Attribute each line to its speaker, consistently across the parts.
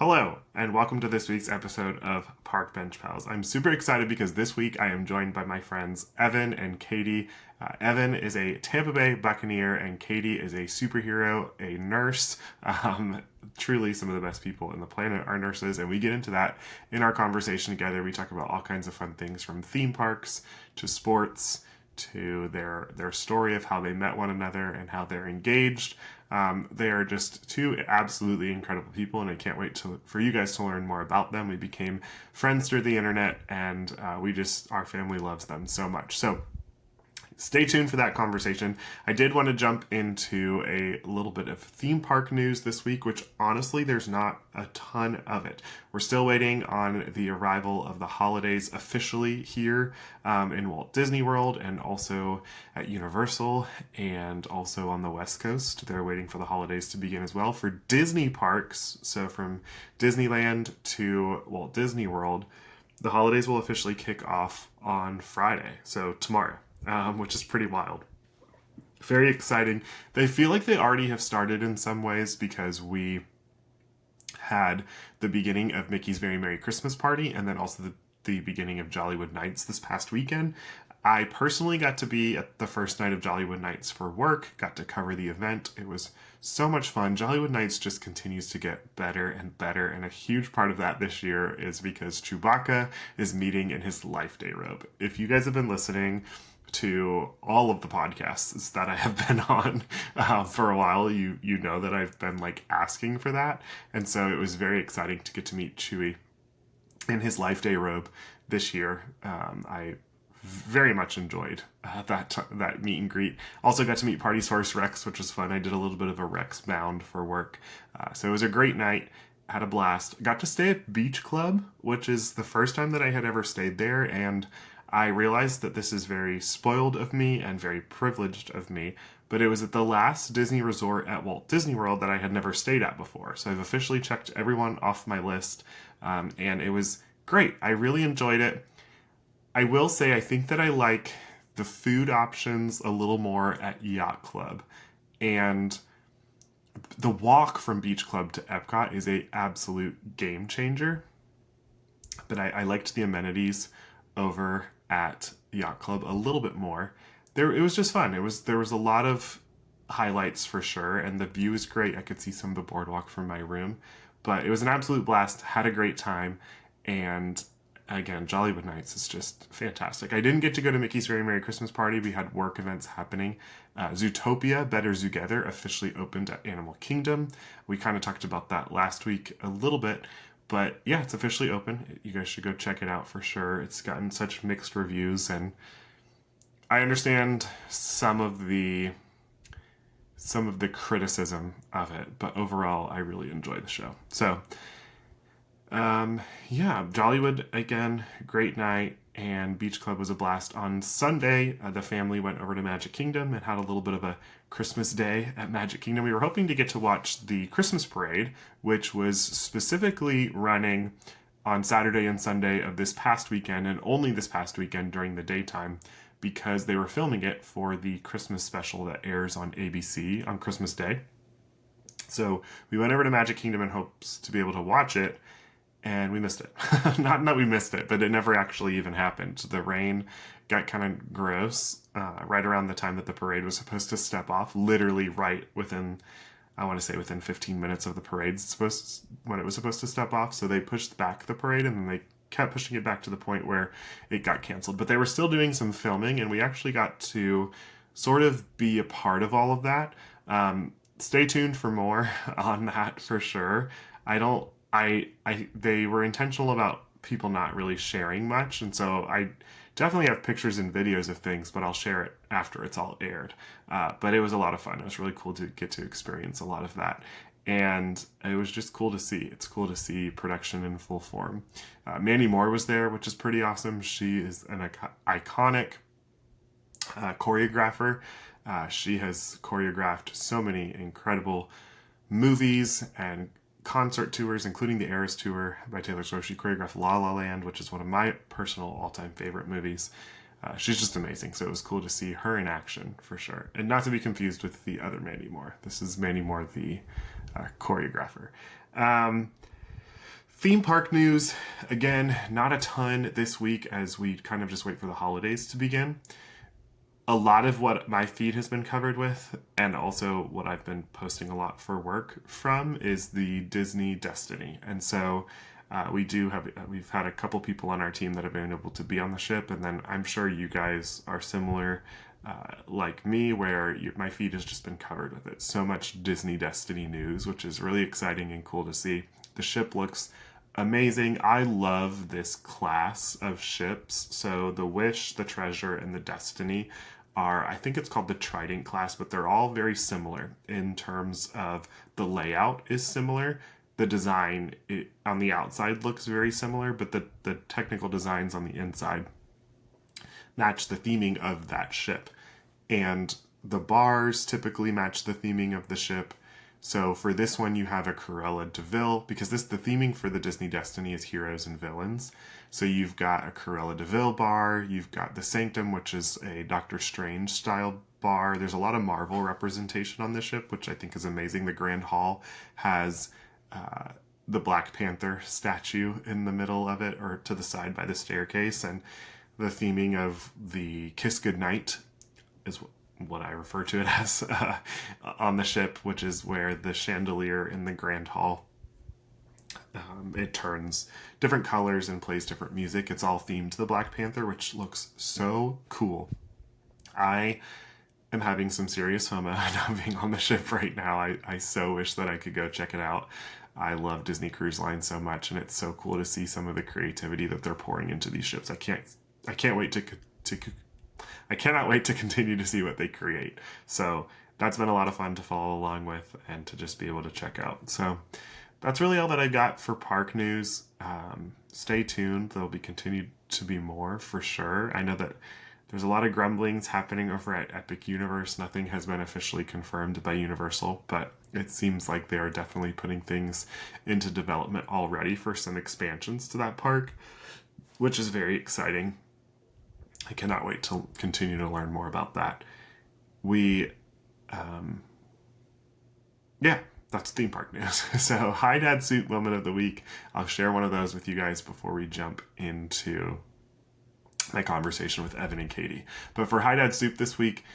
Speaker 1: Hello, and welcome to this week's episode of Park Bench Pals. I'm super excited because this week I am joined by my friends Evan and Katie. Evan is a Tampa Bay Buccaneer, and Katie is a superhero, a nurse. Truly, some of the best people on the planet are nurses, and we get into that in our conversation together. We talk about all kinds of fun things, from theme parks to sports to their story of how they met one another and how they're engaged. They are just two absolutely incredible people, and I can't wait for you guys to learn more about them. We became friends through the internet, and our family loves them so much. So stay tuned for that conversation. I did want to jump into a little bit of theme park news this week, which honestly, there's not a ton of it. We're still waiting on the arrival of the holidays officially here in Walt Disney World, and also at Universal, and also on the West Coast. They're waiting for the holidays to begin as well for Disney parks. So from Disneyland to Walt Disney World, the holidays will officially kick off on Friday, so tomorrow. Which is pretty wild. Very exciting. They feel like they already have started in some ways, because we had the beginning of Mickey's Very Merry Christmas Party, and then also the beginning of Jollywood Nights this past weekend. I personally got to be at the first night of Jollywood Nights for work, got to cover the event. It was so much fun. Jollywood Nights just continues to get better and better, and a huge part of that this year is because Chewbacca is meeting in his Life Day robe. If you guys have been listening to all of the podcasts that I have been on for a while, you know that I've been asking for that, and so it was very exciting to get to meet Chewie in his Life Day robe this year. I very much enjoyed that meet and greet. Also got to meet Party Source Rex, which was fun. I did a little bit of a Rex bound for work, so it was a great night. Had a blast. Got to stay at Beach Club, which is the first time that I had ever stayed there, and I realized that this is very spoiled of me and very privileged of me, but it was at the last Disney resort at Walt Disney World that I had never stayed at before. So I've officially checked everyone off my list, and it was great. I really enjoyed it. I will say I think that I like the food options a little more at Yacht Club, and the walk from Beach Club to Epcot is a absolute game changer, but I liked the amenities over at Yacht Club a little bit more. It was just fun. There was a lot of highlights for sure, and the view is great. I could see some of the boardwalk from my room, but it was an absolute blast. Had a great time, and again, Jollywood Nights is just fantastic. I didn't get to go to Mickey's Very Merry Christmas Party. We had work events happening. Zootopia Better Together officially opened at Animal Kingdom. We kind of talked about that last week a little bit. But yeah, it's officially open. You guys should go check it out for sure. It's gotten such mixed reviews, and I understand some of the criticism of it, but overall, I really enjoy the show. So, yeah, Jollywood, again, great night, and Beach Club was a blast. On Sunday, the family went over to Magic Kingdom and had a little bit of a Christmas day at Magic Kingdom. We were hoping to get to watch the Christmas parade, which was specifically running on Saturday and Sunday of this past weekend, and only this past weekend during the daytime, because they were filming it for the Christmas special that airs on ABC on Christmas Day. So we went over to Magic Kingdom in hopes to be able to watch it, and we missed it. Not that we missed it, but it never actually even happened. The rain got kind of gross right around the time that the parade was supposed to step off, literally right within, I want to say within 15 minutes of the parade when it was supposed to step off. So they pushed back the parade, and then they kept pushing it back to the point where it got canceled. But they were still doing some filming, and we actually got to sort of be a part of all of that. Stay tuned for more on that for sure. They were intentional about people not really sharing much, and so I definitely have pictures and videos of things, but I'll share it after it's all aired. But it was a lot of fun. It was really cool to get to experience a lot of that, and it was just cool to see. It's cool to see production in full form. Mandy Moore was there, which is pretty awesome. She is an iconic choreographer. She has choreographed so many incredible movies and concert tours, including the Eras Tour by Taylor Swift. She choreographed La La Land, which is one of my personal all-time favorite movies. She's just amazing, so it was cool to see her in action, for sure. And not to be confused with the other Mandy Moore. This is Mandy Moore, the choreographer. Theme park news, again, not a ton this week as we kind of just wait for the holidays to begin. A lot of what my feed has been covered with, and also what I've been posting a lot for work from, is the Disney Destiny. And so we've had a couple people on our team that have been able to be on the ship, and then I'm sure you guys are similar, like me, where my feed has just been covered with it. So much Disney Destiny news, which is really exciting and cool to see. The ship looks amazing. I love this class of ships. So the Wish, the Treasure, and the Destiny are, I think it's called the Trident class, but they're all very similar in terms of the layout is similar. The design on the outside looks very similar, but the technical designs on the inside match the theming of that ship. And the bars typically match the theming of the ship. So for this one, you have a Cruella de Vil, because the theming for the Disney Destiny is heroes and villains. So you've got a Cruella de Vil bar, you've got the Sanctum, which is a Doctor Strange style bar. There's a lot of Marvel representation on the ship, which I think is amazing. The Grand Hall has the Black Panther statue in the middle of it, or to the side by the staircase, and the theming of the Kiss Goodnight is what I refer to it as on the ship, which is where the chandelier in the Grand Hall, it turns different colors and plays different music. It's all themed to the Black Panther, which looks so cool. I am having some serious FOMO not being on the ship right now. I so wish that I could go check it out. I love Disney Cruise Line so much, and it's so cool to see some of the creativity that they're pouring into these ships. I can't wait to I cannot wait to continue to see what they create. So that's been a lot of fun to follow along with and to just be able to check out. So that's really all that I got for park news. Stay tuned. There'll be continued to be more for sure. I know that there's a lot of grumblings happening over at Epic Universe. Nothing has been officially confirmed by Universal, but it seems like they are definitely putting things into development already for some expansions to that park, which is very exciting. I cannot wait to continue to learn more about that. That's theme park news. So, Hi Dad Soup moment of the week. I'll share one of those with you guys before we jump into my conversation with Evan and Katie. But for Hi Dad Soup this week,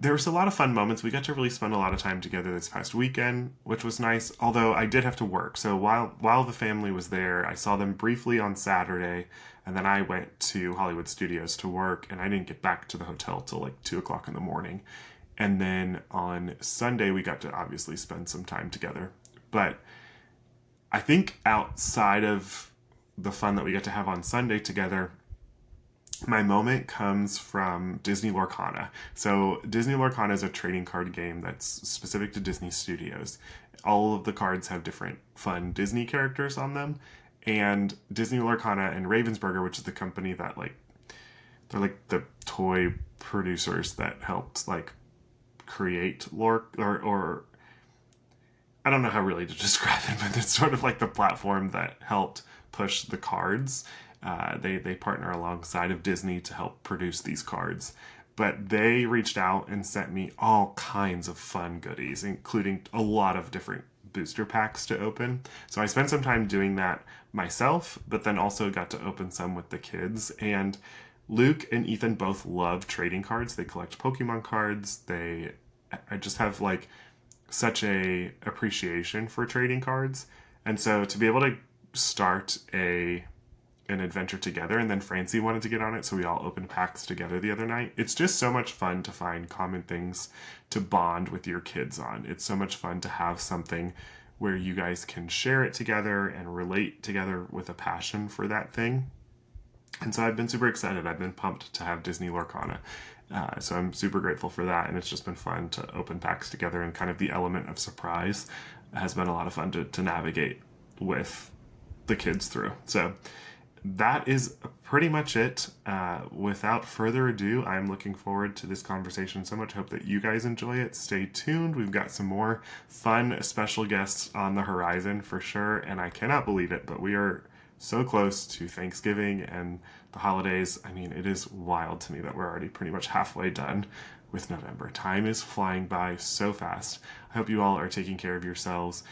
Speaker 1: there was a lot of fun moments. We got to really spend a lot of time together this past weekend, which was nice, although I did have to work. So while the family was there, I saw them briefly on Saturday, and then I went to Hollywood Studios to work, and I didn't get back to the hotel till like 2 o'clock in the morning. And then on Sunday, we got to obviously spend some time together. But I think outside of the fun that we got to have on Sunday together, my moment comes from Disney Lorcana. So Disney Lorcana is a trading card game that's specific to Disney Studios. All of the cards have different fun Disney characters on them. And Disney Lorcana and Ravensburger, which is the company that they're like the toy producers that helped create or I don't know how really to describe it, but it's sort of like the platform that helped push the cards. They partner alongside of Disney to help produce these cards. But they reached out and sent me all kinds of fun goodies, including a lot of different booster packs to open. So I spent some time doing that myself, but then also got to open some with the kids. And Luke and Ethan both love trading cards. They collect Pokemon cards. I just have such a appreciation for trading cards. And so to be able to start an adventure together, and then Francie wanted to get on it, so we all opened packs together the other night. It's just so much fun to find common things to bond with your kids on. It's so much fun to have something where you guys can share it together and relate together with a passion for that thing. And so I've been super excited. I've been pumped to have Disney Lorcana. So I'm super grateful for that, and it's just been fun to open packs together, and kind of the element of surprise has been a lot of fun to navigate with the kids through. So that is pretty much it. Without further ado, I'm looking forward to this conversation so much. Hope that you guys enjoy it. Stay tuned. We've got some more fun special guests on the horizon for sure, and I cannot believe it, but we are so close to Thanksgiving and the holidays. I mean, it is wild to me that we're already pretty much halfway done with November. Time is flying by so fast. I hope you all are taking care of yourselves.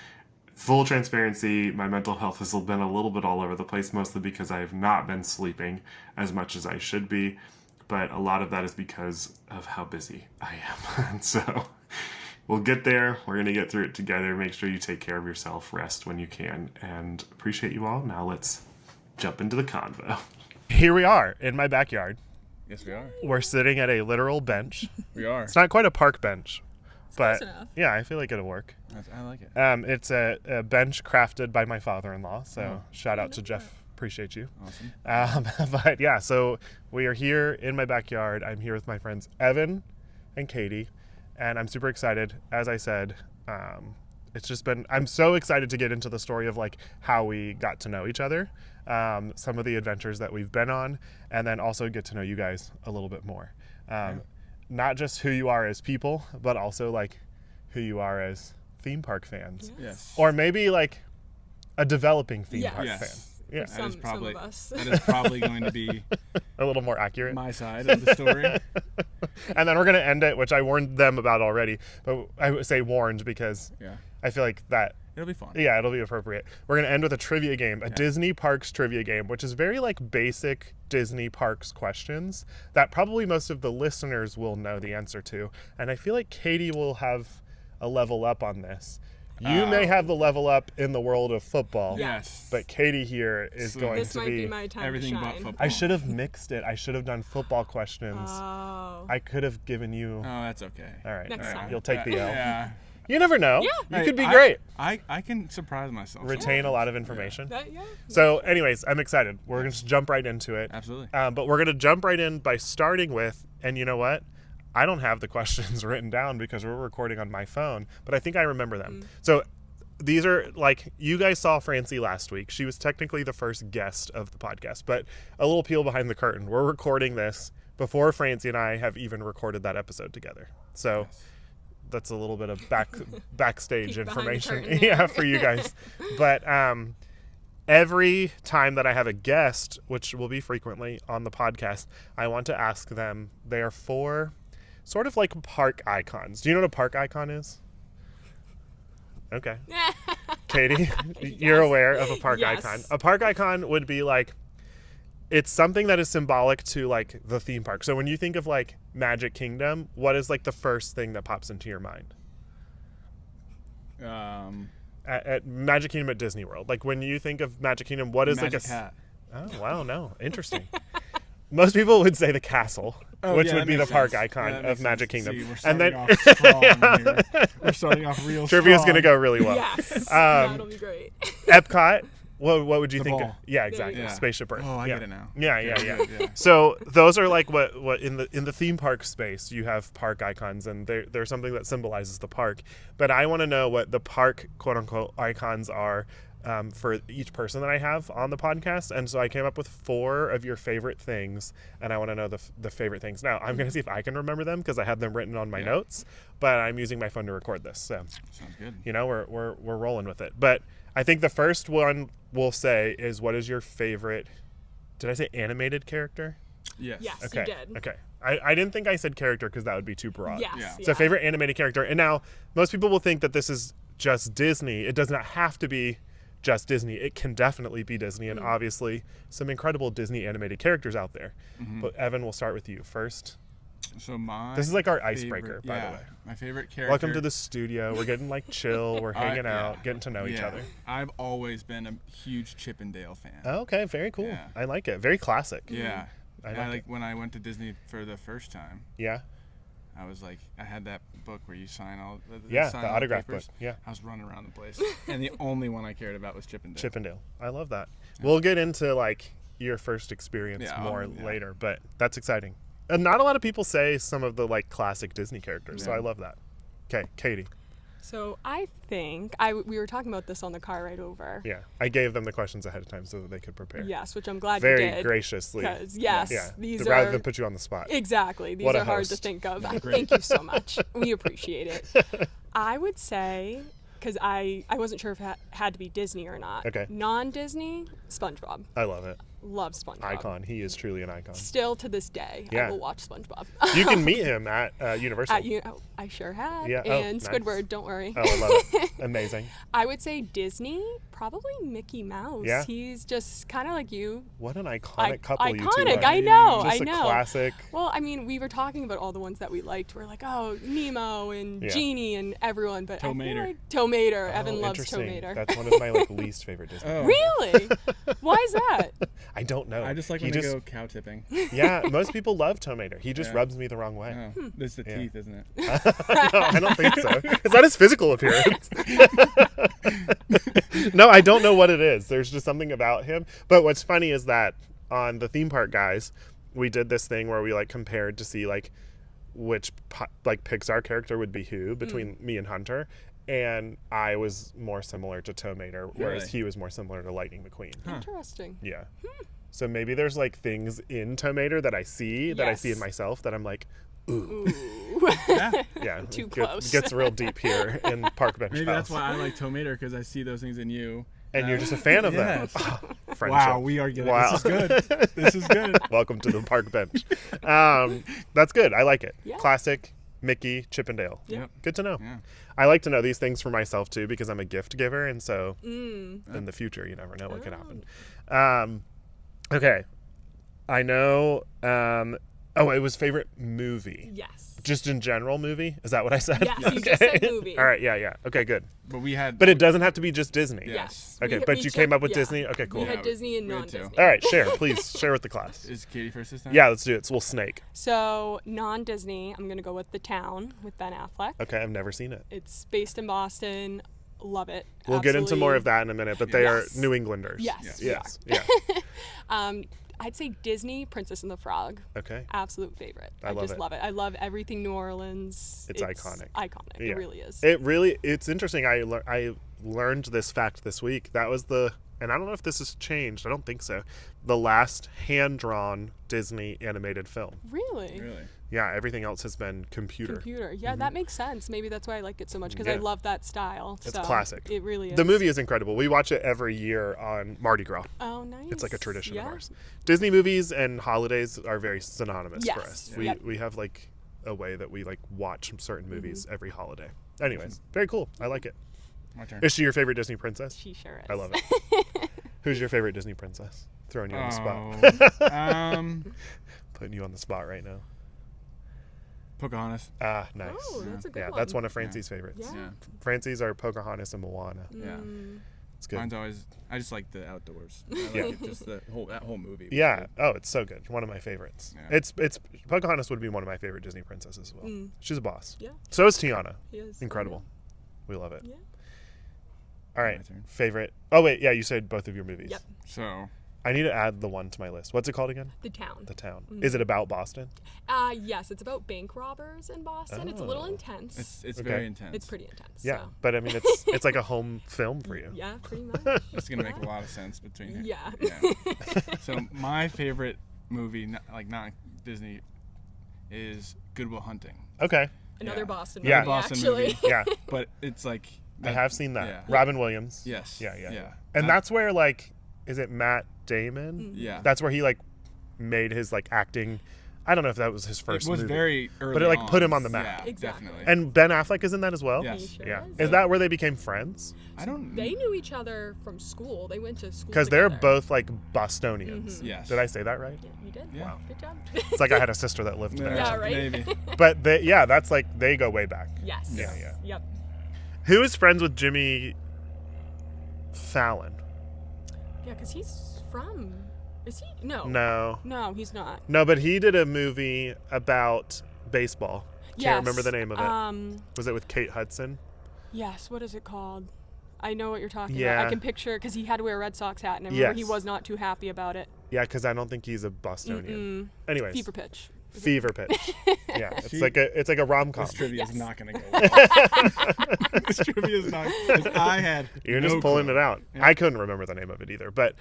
Speaker 1: full transparency, my mental health has been a little bit all over the place, mostly because I have not been sleeping as much as I should be. But a lot of that is because of how busy I am. And so we'll get there. We're going to get through it together. Make sure you take care of yourself. Rest when you can. And appreciate you all. Now let's jump into the convo. Here we are in my backyard.
Speaker 2: Yes, we are.
Speaker 1: We're sitting at a literal bench.
Speaker 2: We are.
Speaker 1: It's not quite a park bench, but
Speaker 3: close enough.
Speaker 1: yeah, I feel like it'll work.
Speaker 2: I like it.
Speaker 1: It's a bench crafted by my father-in-law. So shout out to Jeff. Appreciate you.
Speaker 2: Awesome.
Speaker 1: But yeah, so we are here in my backyard. I'm here with my friends Evan and Katie, and I'm super excited. As I said, I'm so excited to get into the story of like how we got to know each other, some of the adventures that we've been on, and then also get to know you guys a little bit more. Not just who you are as people, but also like who you are as theme park fans.
Speaker 2: Yes.
Speaker 1: Or maybe like a developing theme park
Speaker 2: Yes.
Speaker 1: fan. Yeah,
Speaker 2: That is probably
Speaker 3: some of us.
Speaker 2: that is probably going to be
Speaker 1: a little more accurate.
Speaker 2: my side of the story.
Speaker 1: And then we're going to end it, which I warned them about already, but I would say warned because I feel like that.
Speaker 2: It'll be fun.
Speaker 1: Yeah, it'll be appropriate. We're going to end with a trivia game, a Disney Parks trivia game, which is very like basic Disney Parks questions that probably most of the listeners will know the answer to. And I feel like Katie will have a level up on this. You may have the level up in the world of football.
Speaker 2: Yes.
Speaker 1: But Katie here is going
Speaker 3: This
Speaker 1: to
Speaker 3: might be my time
Speaker 2: everything
Speaker 3: to
Speaker 2: but
Speaker 3: shine.
Speaker 2: football.
Speaker 1: I should have mixed it. I should have done football questions.
Speaker 3: Oh.
Speaker 1: I could have given you.
Speaker 2: Oh, that's okay.
Speaker 1: All right.
Speaker 3: Next time.
Speaker 1: You'll take the L.
Speaker 2: Yeah.
Speaker 1: You never know.
Speaker 3: Yeah.
Speaker 1: You could be
Speaker 2: I-
Speaker 1: great.
Speaker 2: I can surprise myself.
Speaker 1: Retain a lot of information.
Speaker 3: Yeah.
Speaker 1: So, anyways, I'm excited. We're going to just jump right into it.
Speaker 2: Absolutely.
Speaker 1: But we're going to jump right in by starting with, and you know what? I don't have the questions written down because we're recording on my phone, but I think I remember them. So these are like, you guys saw Francie last week. She was technically the first guest of the podcast, but a little peel behind the curtain. We're recording this before Francie and I have even recorded that episode together. So that's a little bit of backstage
Speaker 3: Peek behind the
Speaker 1: information
Speaker 3: curtain there.
Speaker 1: for you guys. But every time that I have a guest, which will be frequently on the podcast, I want to ask them, they are four sort of like park icons. Do you know what a park icon is? Okay. Katie, you're aware of a park
Speaker 3: Yes.
Speaker 1: icon. A park icon would be like, it's something that is symbolic to like the theme park. So when you think of like Magic Kingdom, what is like the first thing that pops into your mind? At Magic Kingdom at Disney World. Like when you think of Magic Kingdom, what is
Speaker 2: Magic
Speaker 1: like a...
Speaker 2: hat.
Speaker 1: Oh, wow, no. Interesting. Most people would say the castle, which would be the park icon of Magic Kingdom.
Speaker 2: See, we're
Speaker 1: and
Speaker 2: starting
Speaker 1: then
Speaker 2: off strong here. We're starting off real
Speaker 1: Trivia's
Speaker 2: strong.
Speaker 1: going to go really well.
Speaker 3: Yes. That'll be great.
Speaker 1: Epcot, what would you
Speaker 2: The
Speaker 1: think?
Speaker 2: ball.
Speaker 1: Of? Yeah, exactly.
Speaker 2: Yeah.
Speaker 1: Spaceship Earth.
Speaker 2: Oh, I
Speaker 1: yeah.
Speaker 2: get it now.
Speaker 1: Yeah.
Speaker 2: Yeah.
Speaker 1: So those are like what in the theme park space, you have park icons, and they're something that symbolizes the park. But I want to know what the park quote unquote icons are for each person that I have on the podcast. And so I came up with 4 of your favorite things, and I want to know the favorite things. Now I'm going to see if I can remember them because I have them written on my notes, but I'm using my phone to record this. So
Speaker 2: Sounds good.
Speaker 1: you know, we're rolling with it. But I think the first one we'll say is, what is your favorite, did I say animated character?
Speaker 2: Yes.
Speaker 3: Yes.
Speaker 1: Okay.
Speaker 3: You did.
Speaker 1: Okay. I didn't think I said character because that would be too broad.
Speaker 3: Yes.
Speaker 2: Yeah.
Speaker 1: So favorite animated character. And now most people will think that this is just Disney. It does not have to be just Disney. It can definitely be Disney, and obviously some incredible Disney animated characters out there. But Evan, we'll start with you first.
Speaker 2: So
Speaker 1: This is like our icebreaker, by the way.
Speaker 2: My favorite character.
Speaker 1: Welcome to the studio. We're getting like chill. We're hanging out, getting to know each other.
Speaker 2: I've always been a huge Chip and Dale fan.
Speaker 1: Oh, okay, very cool.
Speaker 2: Yeah.
Speaker 1: I like it. Very classic.
Speaker 2: Yeah.
Speaker 1: I
Speaker 2: I
Speaker 1: like
Speaker 2: like when I went to Disney for the first time.
Speaker 1: Yeah.
Speaker 2: I was like, I had that book where you sign all
Speaker 1: Yeah,
Speaker 2: sign
Speaker 1: the
Speaker 2: all
Speaker 1: autograph
Speaker 2: papers.
Speaker 1: book. Yeah.
Speaker 2: I was running around the place, and the only one I cared about was Chip and Dale.
Speaker 1: Chip and Dale. I love that. We'll get into like your first experience more
Speaker 2: yeah.
Speaker 1: later, but that's exciting. And not a lot of people say some of the like classic Disney characters, so
Speaker 2: Yeah.
Speaker 1: I love that. Okay, Katie.
Speaker 3: So I think we were talking about this on the car ride over.
Speaker 1: Yeah, I gave them the questions ahead of time so that they could prepare.
Speaker 3: Yes, which I'm glad you
Speaker 1: Very
Speaker 3: did.
Speaker 1: graciously.
Speaker 3: Because yes,
Speaker 1: Yeah,
Speaker 3: these
Speaker 1: rather
Speaker 3: are
Speaker 1: than put you on the spot.
Speaker 3: exactly. These
Speaker 1: What a
Speaker 3: are hard to
Speaker 1: host.
Speaker 3: think of.
Speaker 2: Great.
Speaker 3: Thank you so much. We appreciate it. I would say, because I wasn't sure if it had to be Disney or not.
Speaker 1: Okay.
Speaker 3: Non-Disney, SpongeBob.
Speaker 1: I love it.
Speaker 3: love SpongeBob.
Speaker 1: Icon. He is truly an icon.
Speaker 3: Still to this day,
Speaker 1: Yeah.
Speaker 3: I will watch SpongeBob.
Speaker 1: You can meet him at Universal.
Speaker 3: I sure have.
Speaker 1: Yeah. Oh,
Speaker 3: And
Speaker 1: nice.
Speaker 3: Squidward, don't worry.
Speaker 1: Oh, I love it. Amazing.
Speaker 3: I would say Disney, probably Mickey Mouse.
Speaker 1: Yeah.
Speaker 3: He's just kind of like you.
Speaker 1: What an iconic couple you two
Speaker 3: Iconic,
Speaker 1: are.
Speaker 3: I know,
Speaker 1: Just
Speaker 3: I
Speaker 1: a
Speaker 3: know.
Speaker 1: classic.
Speaker 3: Well, I mean, we were talking about all the ones that we liked. We're like, oh, Nemo and
Speaker 1: Yeah.
Speaker 3: Genie and everyone, but I feel
Speaker 2: Tomater.
Speaker 3: like Tomater.
Speaker 1: Oh,
Speaker 3: Evan loves
Speaker 1: interesting.
Speaker 3: Tomater.
Speaker 1: That's one of my least favorite Disney.
Speaker 2: Oh.
Speaker 3: Really? Why is that?
Speaker 1: I don't know.
Speaker 2: I just like
Speaker 1: He
Speaker 2: when they go cow tipping.
Speaker 1: Yeah, most people love Tomater. He just
Speaker 2: Yeah.
Speaker 1: rubs me the wrong way.
Speaker 2: Oh, this is the
Speaker 1: Yeah.
Speaker 2: teeth, isn't it?
Speaker 1: No, I don't think so. It's not his physical appearance. No, I don't know what it is. There's just something about him. But what's funny is that on the theme park guys, we did this thing where we like compared to see like which like Pixar character would be who between me and Hunter. And I was more similar to Tomater, whereas
Speaker 2: Really?
Speaker 1: he was more similar to Lightning McQueen.
Speaker 3: Interesting.
Speaker 1: Yeah. So maybe there's like things in Tomater that I see in
Speaker 3: Yes.
Speaker 1: myself that I'm like, ooh.
Speaker 2: Yeah.
Speaker 1: Yeah.
Speaker 3: Too
Speaker 1: it
Speaker 3: close.
Speaker 1: Gets real deep here in Park Bench
Speaker 2: Maybe
Speaker 1: Pals.
Speaker 2: that's why I like Tomater, because I see those things in you.
Speaker 1: And you're just a fan of
Speaker 2: Yes.
Speaker 1: them. Oh, friendship.
Speaker 2: Wow, we are getting
Speaker 1: Wow.
Speaker 2: This is good. This is good.
Speaker 1: Welcome to the Park Bench. That's good. I like it.
Speaker 3: Yeah.
Speaker 1: Classic Mickey Chippendale.
Speaker 2: Yep.
Speaker 1: Good to know.
Speaker 2: Yeah.
Speaker 1: I like to know these things for myself too because I'm a gift giver, and so in the future you never know what could happen. Okay, I know. It was favorite movie.
Speaker 3: Yes.
Speaker 1: Just in general movie? Is that what I said?
Speaker 3: Yes, you just said movie.
Speaker 1: All right. Yeah. Okay. Good.
Speaker 2: But we had.
Speaker 1: But it doesn't have to be just Disney.
Speaker 2: Yeah.
Speaker 3: Yes.
Speaker 1: Okay,
Speaker 3: We-
Speaker 1: but
Speaker 3: we
Speaker 1: you came
Speaker 3: took-
Speaker 1: up with
Speaker 3: yeah.
Speaker 1: Disney. Okay. Cool.
Speaker 3: We
Speaker 2: Yeah,
Speaker 3: had Disney and
Speaker 2: we had two.
Speaker 3: non-Disney.
Speaker 1: All right. Share, please. Share with the class.
Speaker 2: Is Katie first this time?
Speaker 1: Yeah. Let's do it. So we'll snake.
Speaker 3: So non-Disney, I'm gonna go with The Town with Ben Affleck.
Speaker 1: Okay. I've never seen it.
Speaker 3: It's based in Boston. Love it.
Speaker 1: We'll get into more of
Speaker 3: Absolutely.
Speaker 1: that in a minute, but they
Speaker 3: Yes.
Speaker 1: are New Englanders.
Speaker 3: Yes.
Speaker 1: Yes.
Speaker 3: we are.
Speaker 1: Yeah.
Speaker 3: I'd say Disney, Princess and the Frog.
Speaker 1: Okay.
Speaker 3: Absolute favorite.
Speaker 1: I love
Speaker 3: just
Speaker 1: it.
Speaker 3: love it. I love everything New Orleans.
Speaker 1: It's iconic.
Speaker 3: Iconic.
Speaker 1: Yeah.
Speaker 3: It really is.
Speaker 1: It's interesting. I learned this fact this week. That was and I don't know if this has changed. I don't think so. The last hand-drawn Disney animated film.
Speaker 3: Really?
Speaker 2: Really?
Speaker 1: Yeah, everything else has been computer.
Speaker 3: Yeah, that makes sense. Maybe that's why I like it so much because I
Speaker 1: Yeah.
Speaker 3: love that style.
Speaker 1: It's
Speaker 3: so
Speaker 1: classic.
Speaker 3: It really is.
Speaker 1: The movie is incredible. We watch it every year on Mardi Gras.
Speaker 3: Oh, nice.
Speaker 1: It's like a tradition
Speaker 3: yeah.
Speaker 1: of ours. Disney movies and holidays are very synonymous for
Speaker 3: Yes.
Speaker 1: us.
Speaker 3: Yep.
Speaker 1: We have like a way that we like watch certain movies every holiday. Anyways, very cool. I like it.
Speaker 2: My turn.
Speaker 1: Is she your favorite Disney princess?
Speaker 3: She sure is.
Speaker 1: I love it. Who's your favorite Disney princess? Throwing you on the spot. Putting you on the spot right now.
Speaker 2: Pocahontas.
Speaker 1: Ah, nice.
Speaker 3: Oh, that's a good
Speaker 1: Yeah,
Speaker 3: one.
Speaker 1: that's one of Francie's favorites.
Speaker 3: Yeah.
Speaker 2: Yeah.
Speaker 1: Francie's are Pocahontas and Moana.
Speaker 2: Yeah.
Speaker 1: It's good.
Speaker 2: Mine's always. I just like the outdoors. I like
Speaker 1: Yeah.
Speaker 2: it, just that whole movie. was
Speaker 1: Yeah.
Speaker 2: good.
Speaker 1: Oh, it's so good. One of my favorites.
Speaker 2: Yeah.
Speaker 1: It's Pocahontas would be one of my favorite Disney princesses as well. She's a boss.
Speaker 3: Yeah.
Speaker 1: So is Tiana.
Speaker 3: He is.
Speaker 1: Incredible. We love it.
Speaker 3: Yeah.
Speaker 1: All right.
Speaker 2: My turn.
Speaker 1: Favorite. Oh wait, yeah, you said both of your movies.
Speaker 3: Yep.
Speaker 2: So
Speaker 1: I need to add the one to my list. What's it called again?
Speaker 3: The Town.
Speaker 1: The Town. Is it about Boston?
Speaker 3: Yes, it's about bank robbers in Boston. It's a little
Speaker 1: Oh.
Speaker 3: intense.
Speaker 2: it's
Speaker 1: Okay.
Speaker 2: very intense.
Speaker 3: It's pretty intense.
Speaker 1: Yeah,
Speaker 3: So.
Speaker 1: but I mean it's like a home film for you.
Speaker 3: Yeah, pretty much.
Speaker 2: It's gonna make a lot of sense between here.
Speaker 3: Yeah.
Speaker 2: Yeah. So my favorite movie, not Disney, is Good Will Hunting.
Speaker 1: Okay.
Speaker 3: Another
Speaker 2: Yeah.
Speaker 3: Boston
Speaker 1: Yeah.
Speaker 3: movie,
Speaker 2: Boston
Speaker 3: actually.
Speaker 2: movie.
Speaker 1: Yeah.
Speaker 2: But it's like
Speaker 1: I have seen that.
Speaker 2: Yeah.
Speaker 1: Robin Williams.
Speaker 2: Yes.
Speaker 1: Yeah.
Speaker 2: Yeah.
Speaker 1: And that's where like is it Matt Damon?
Speaker 2: Yeah.
Speaker 1: That's where he like made his like acting. I don't know if that was his first
Speaker 2: it was
Speaker 1: movie.
Speaker 2: very early.
Speaker 1: But it, like,
Speaker 2: on.
Speaker 1: put him on the map.
Speaker 2: Yeah,
Speaker 3: Exactly.
Speaker 2: definitely.
Speaker 1: And Ben Affleck is in that as well?
Speaker 2: Yes.
Speaker 3: He sure
Speaker 1: Yeah.
Speaker 3: is.
Speaker 1: Is that where they became friends?
Speaker 2: I don't.
Speaker 3: They knew each other from school. They went to school
Speaker 1: Because they're
Speaker 3: together.
Speaker 1: both like Bostonians.
Speaker 2: Yes.
Speaker 1: Did I say that right?
Speaker 3: Yeah, you did.
Speaker 2: Yeah.
Speaker 1: Wow.
Speaker 3: Good job.
Speaker 1: It's like I had a sister that lived there.
Speaker 3: Yeah, right?
Speaker 2: Maybe.
Speaker 1: But that's like they go way back.
Speaker 3: Yes.
Speaker 1: Yeah.
Speaker 3: Yep.
Speaker 1: Who is friends with Jimmy Fallon?
Speaker 3: Yeah, because he's from. Is he? No.
Speaker 1: No.
Speaker 3: No, he's not.
Speaker 1: No, but he did a movie about baseball. Can't
Speaker 3: Yes.
Speaker 1: remember the name of it. Was it with Kate Hudson?
Speaker 3: Yes. What is it called? I know what you're talking
Speaker 1: Yeah.
Speaker 3: about. I can picture because he had to wear a Red Sox hat, and I remember he
Speaker 1: Yes.
Speaker 3: was not too happy about it.
Speaker 1: Yeah, because I don't think he's a Bostonian. Anyways,
Speaker 3: Fever pitch.
Speaker 1: Fever Pitch. Yeah, it's
Speaker 2: See,
Speaker 1: like a rom com.
Speaker 2: This trivia
Speaker 3: Yes.
Speaker 2: is not going to go well. This trivia is not. 'Cause I had.
Speaker 1: You're
Speaker 2: no
Speaker 1: just pulling
Speaker 2: clue.
Speaker 1: it out.
Speaker 2: Yeah.
Speaker 1: I couldn't remember the name of it either, but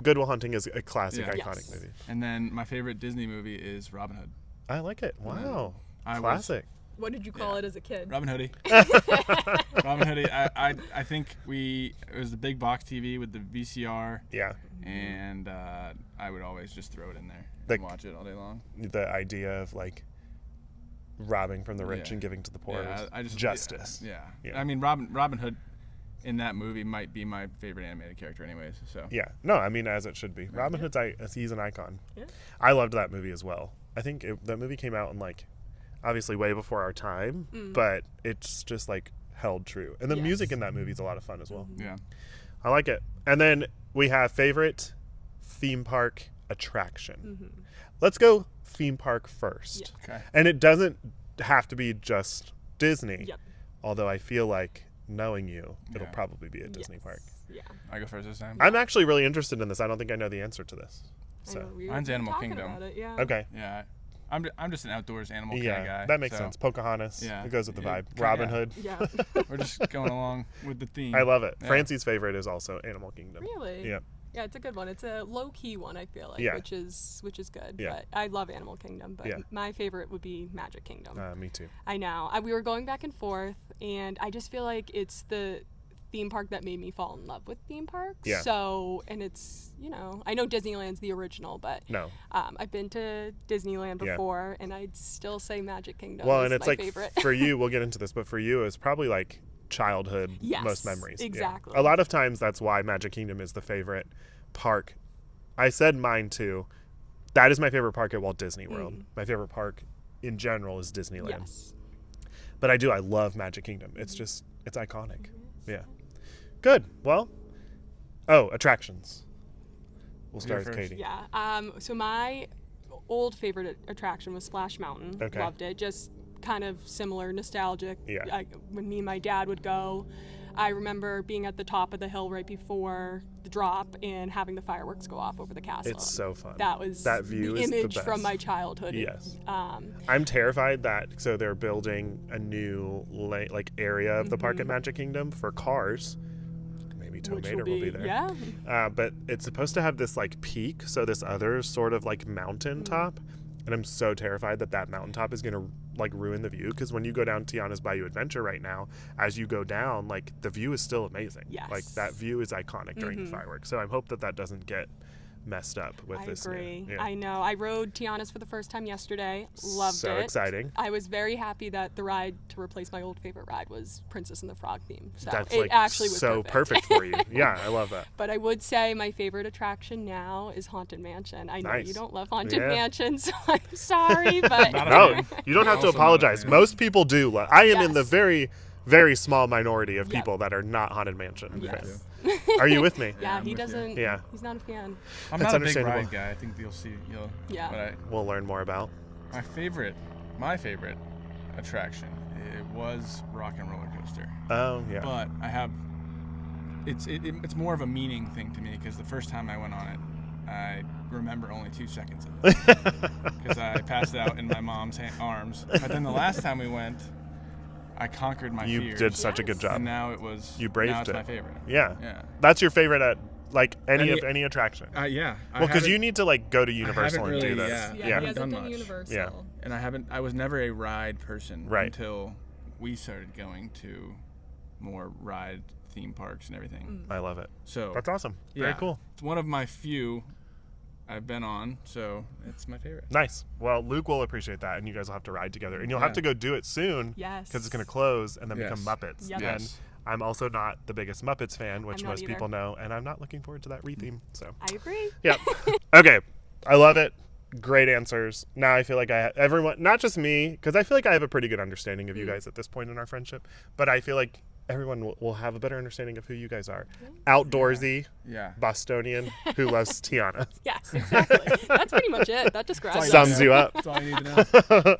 Speaker 1: Good Will Hunting is a classic,
Speaker 2: Yeah.
Speaker 1: iconic
Speaker 3: Yes.
Speaker 1: movie.
Speaker 2: And then my favorite Disney movie is Robin Hood.
Speaker 1: I like it. Wow,
Speaker 2: I was-
Speaker 1: classic.
Speaker 3: What did you call it as a kid?
Speaker 2: Robin Hoodie. Robin Hoodie. I think it was the big box TV with the VCR.
Speaker 1: Yeah.
Speaker 2: And I would always just throw it in there and watch it all day long.
Speaker 1: The idea of like robbing from the rich and giving to the poor is justice.
Speaker 2: Yeah.
Speaker 1: Yeah.
Speaker 2: I mean, Robin Hood in that movie might be my favorite animated character anyways. So
Speaker 1: Yeah. No, I mean, as it should be. Robin Hood's he's an icon.
Speaker 3: Yeah.
Speaker 1: I loved that movie as well. I think that movie came out in like obviously way before our time, but it's just like held true. And the music in that movie is a lot of fun as well.
Speaker 2: Yeah.
Speaker 1: I like it. And then we have favorite theme park attraction. Let's go theme park first.
Speaker 3: Yeah.
Speaker 2: Okay.
Speaker 1: And it doesn't have to be just Disney.
Speaker 3: Yep.
Speaker 1: Although I feel like knowing you, it'll
Speaker 2: Yeah.
Speaker 1: probably be a Disney park.
Speaker 3: Yeah.
Speaker 2: I go first this time.
Speaker 1: I'm actually really interested in this. I don't think I know the answer to this.
Speaker 3: I
Speaker 1: So
Speaker 3: know, we
Speaker 2: Mine's
Speaker 3: were
Speaker 2: Animal
Speaker 3: talking
Speaker 2: Kingdom.
Speaker 3: about it, yeah.
Speaker 1: okay.
Speaker 2: Yeah. I'm just an outdoors animal kind of
Speaker 1: Yeah,
Speaker 2: guy.
Speaker 1: that makes
Speaker 2: so
Speaker 1: sense. Pocahontas.
Speaker 2: Yeah.
Speaker 1: It goes with the
Speaker 2: Yeah,
Speaker 1: vibe.
Speaker 2: yeah.
Speaker 1: Robin Hood.
Speaker 3: Yeah.
Speaker 2: We're just going along with the theme.
Speaker 1: I love it.
Speaker 2: Yeah.
Speaker 1: Francie's favorite is also Animal Kingdom.
Speaker 3: Really?
Speaker 1: Yeah.
Speaker 3: Yeah, it's a good one. It's a low key one, I feel like,
Speaker 1: Yeah.
Speaker 3: which is good.
Speaker 1: Yeah.
Speaker 3: But I love Animal Kingdom, but
Speaker 1: Yeah.
Speaker 3: my favorite would be Magic Kingdom.
Speaker 1: Me too.
Speaker 3: I know. We were going back and forth, and I just feel like it's the theme park that made me fall in love with theme parks.
Speaker 1: Yeah.
Speaker 3: So, and it's, I know Disneyland's the original, but
Speaker 1: No.
Speaker 3: I've been to Disneyland
Speaker 1: Yeah.
Speaker 3: before, and I'd still say Magic Kingdom
Speaker 1: Well,
Speaker 3: is
Speaker 1: and it's
Speaker 3: my
Speaker 1: like
Speaker 3: favorite.
Speaker 1: for you, we'll get into this, but for you, it's probably like childhood
Speaker 3: Yes,
Speaker 1: most memories. Yeah.
Speaker 3: exactly.
Speaker 1: A lot of times that's why Magic Kingdom is the favorite park. I said mine too. That is my favorite park at Walt Disney World. My favorite park in general is Disneyland.
Speaker 3: Yes.
Speaker 1: But I love Magic Kingdom. It's just, it's iconic. Yeah. Good. Well, attractions. We'll start with
Speaker 2: first.
Speaker 1: Katie.
Speaker 3: Yeah. So my old favorite attraction was Splash Mountain.
Speaker 1: Okay.
Speaker 3: Loved it. Just kind of similar, nostalgic.
Speaker 1: Yeah.
Speaker 3: When me and my dad would go, I remember being at the top of the hill right before the drop and having the fireworks go off over the castle.
Speaker 1: It's so fun.
Speaker 3: That was
Speaker 1: That view
Speaker 3: the
Speaker 1: is the
Speaker 3: image from
Speaker 1: best.
Speaker 3: my childhood.
Speaker 1: Yes.
Speaker 3: Um,
Speaker 1: I'm terrified that they're building a new area of the park at Magic Kingdom for cars. Maybe Tow
Speaker 3: which
Speaker 1: Mater
Speaker 3: will be,
Speaker 1: there.
Speaker 3: Yeah.
Speaker 1: But it's supposed to have this like peak, so this other sort of like mountain top, and I'm so terrified that mountaintop is gonna like ruin the view, because when you go down Tiana's Bayou Adventure right now, as you go down, like the view is still amazing.
Speaker 3: Yes.
Speaker 1: Like that view is iconic during the fireworks. So I hope that doesn't get messed up with
Speaker 3: I
Speaker 1: this.
Speaker 3: agree.
Speaker 1: Yeah.
Speaker 3: I know. I rode Tiana's for the first time yesterday. Loved it.
Speaker 1: So exciting.
Speaker 3: I was very happy that the ride to replace my old favorite ride was Princess and the Frog theme. So
Speaker 1: That's
Speaker 3: it
Speaker 1: like
Speaker 3: actually was
Speaker 1: so
Speaker 3: perfect.
Speaker 1: for you. Yeah, I love that.
Speaker 3: But I would say my favorite attraction now is Haunted Mansion. I know
Speaker 1: Nice.
Speaker 3: you don't love Haunted
Speaker 1: Yeah.
Speaker 3: Mansion, so I'm sorry, but
Speaker 2: Not a
Speaker 1: No,
Speaker 2: fan.
Speaker 1: you don't have to
Speaker 2: Also not a
Speaker 1: apologize.
Speaker 2: fan.
Speaker 1: Most people do. I am in the
Speaker 3: Yes.
Speaker 1: very, very small minority of
Speaker 3: Yep.
Speaker 1: people that are not Haunted Mansion
Speaker 3: Yes.
Speaker 1: fans. Are you with me?
Speaker 3: yeah,
Speaker 2: I'm
Speaker 3: he
Speaker 2: with you.
Speaker 3: doesn't.
Speaker 1: Yeah.
Speaker 3: He's not a fan.
Speaker 2: I'm
Speaker 1: That's
Speaker 2: not a big
Speaker 1: understandable.
Speaker 2: ride guy. I think you'll see.
Speaker 3: Yeah.
Speaker 2: But
Speaker 1: We'll learn more about.
Speaker 2: my favorite attraction, it was Rock and Roller Coaster.
Speaker 1: Oh, yeah.
Speaker 2: But I have, it's more of a meaning thing to me, because the first time I went on it, I remember only 2 seconds of it, because I passed out in my mom's arms. But then the last time we went, I conquered my
Speaker 1: You
Speaker 2: fears.
Speaker 1: did such a good job.
Speaker 2: And now it was.
Speaker 1: You braved
Speaker 2: now it's
Speaker 1: it.
Speaker 2: my favorite.
Speaker 1: Yeah.
Speaker 2: Yeah.
Speaker 1: That's your favorite at like any
Speaker 2: Any-
Speaker 1: attraction.
Speaker 2: Yeah.
Speaker 1: Well, because you need to like go to Universal and
Speaker 2: really-
Speaker 1: do this.
Speaker 2: yeah.
Speaker 3: Yeah,
Speaker 2: Yeah.
Speaker 3: he
Speaker 2: haven't
Speaker 3: hasn't
Speaker 2: done
Speaker 3: done
Speaker 2: much.
Speaker 3: Universal.
Speaker 1: Yeah.
Speaker 2: And I was never a ride person
Speaker 1: Right.
Speaker 2: until we started going to more ride theme parks and everything.
Speaker 1: I love it.
Speaker 2: So
Speaker 1: That's awesome. Very
Speaker 2: yeah,
Speaker 1: cool.
Speaker 2: It's one of my few I've been on, so it's my favorite.
Speaker 1: Nice. Well, Luke will appreciate that, and you guys will have to ride together, and you'll have
Speaker 2: Yeah.
Speaker 1: to go do it soon.
Speaker 3: Yes.
Speaker 1: Because it's going to close and then
Speaker 2: Yes.
Speaker 1: become Muppets.
Speaker 3: Yep.
Speaker 1: And
Speaker 2: Yes.
Speaker 1: I'm also not the biggest Muppets fan, which
Speaker 3: I'm not
Speaker 1: most
Speaker 3: either.
Speaker 1: people know, and I'm not looking forward to that retheme. So.
Speaker 3: I agree.
Speaker 1: Yeah. Okay. I love it. Great answers. Now I feel like everyone, not just me, because I feel like I have a pretty good understanding of you guys at this point in our friendship, but I feel like everyone will have a better understanding of who you guys are. Outdoorsy,
Speaker 2: Yeah.
Speaker 1: Bostonian, who loves Tiana.
Speaker 3: Yes, exactly. That's pretty much it. That describes
Speaker 2: all
Speaker 3: it.
Speaker 2: you
Speaker 1: Sums you up.
Speaker 2: That's all you need to know.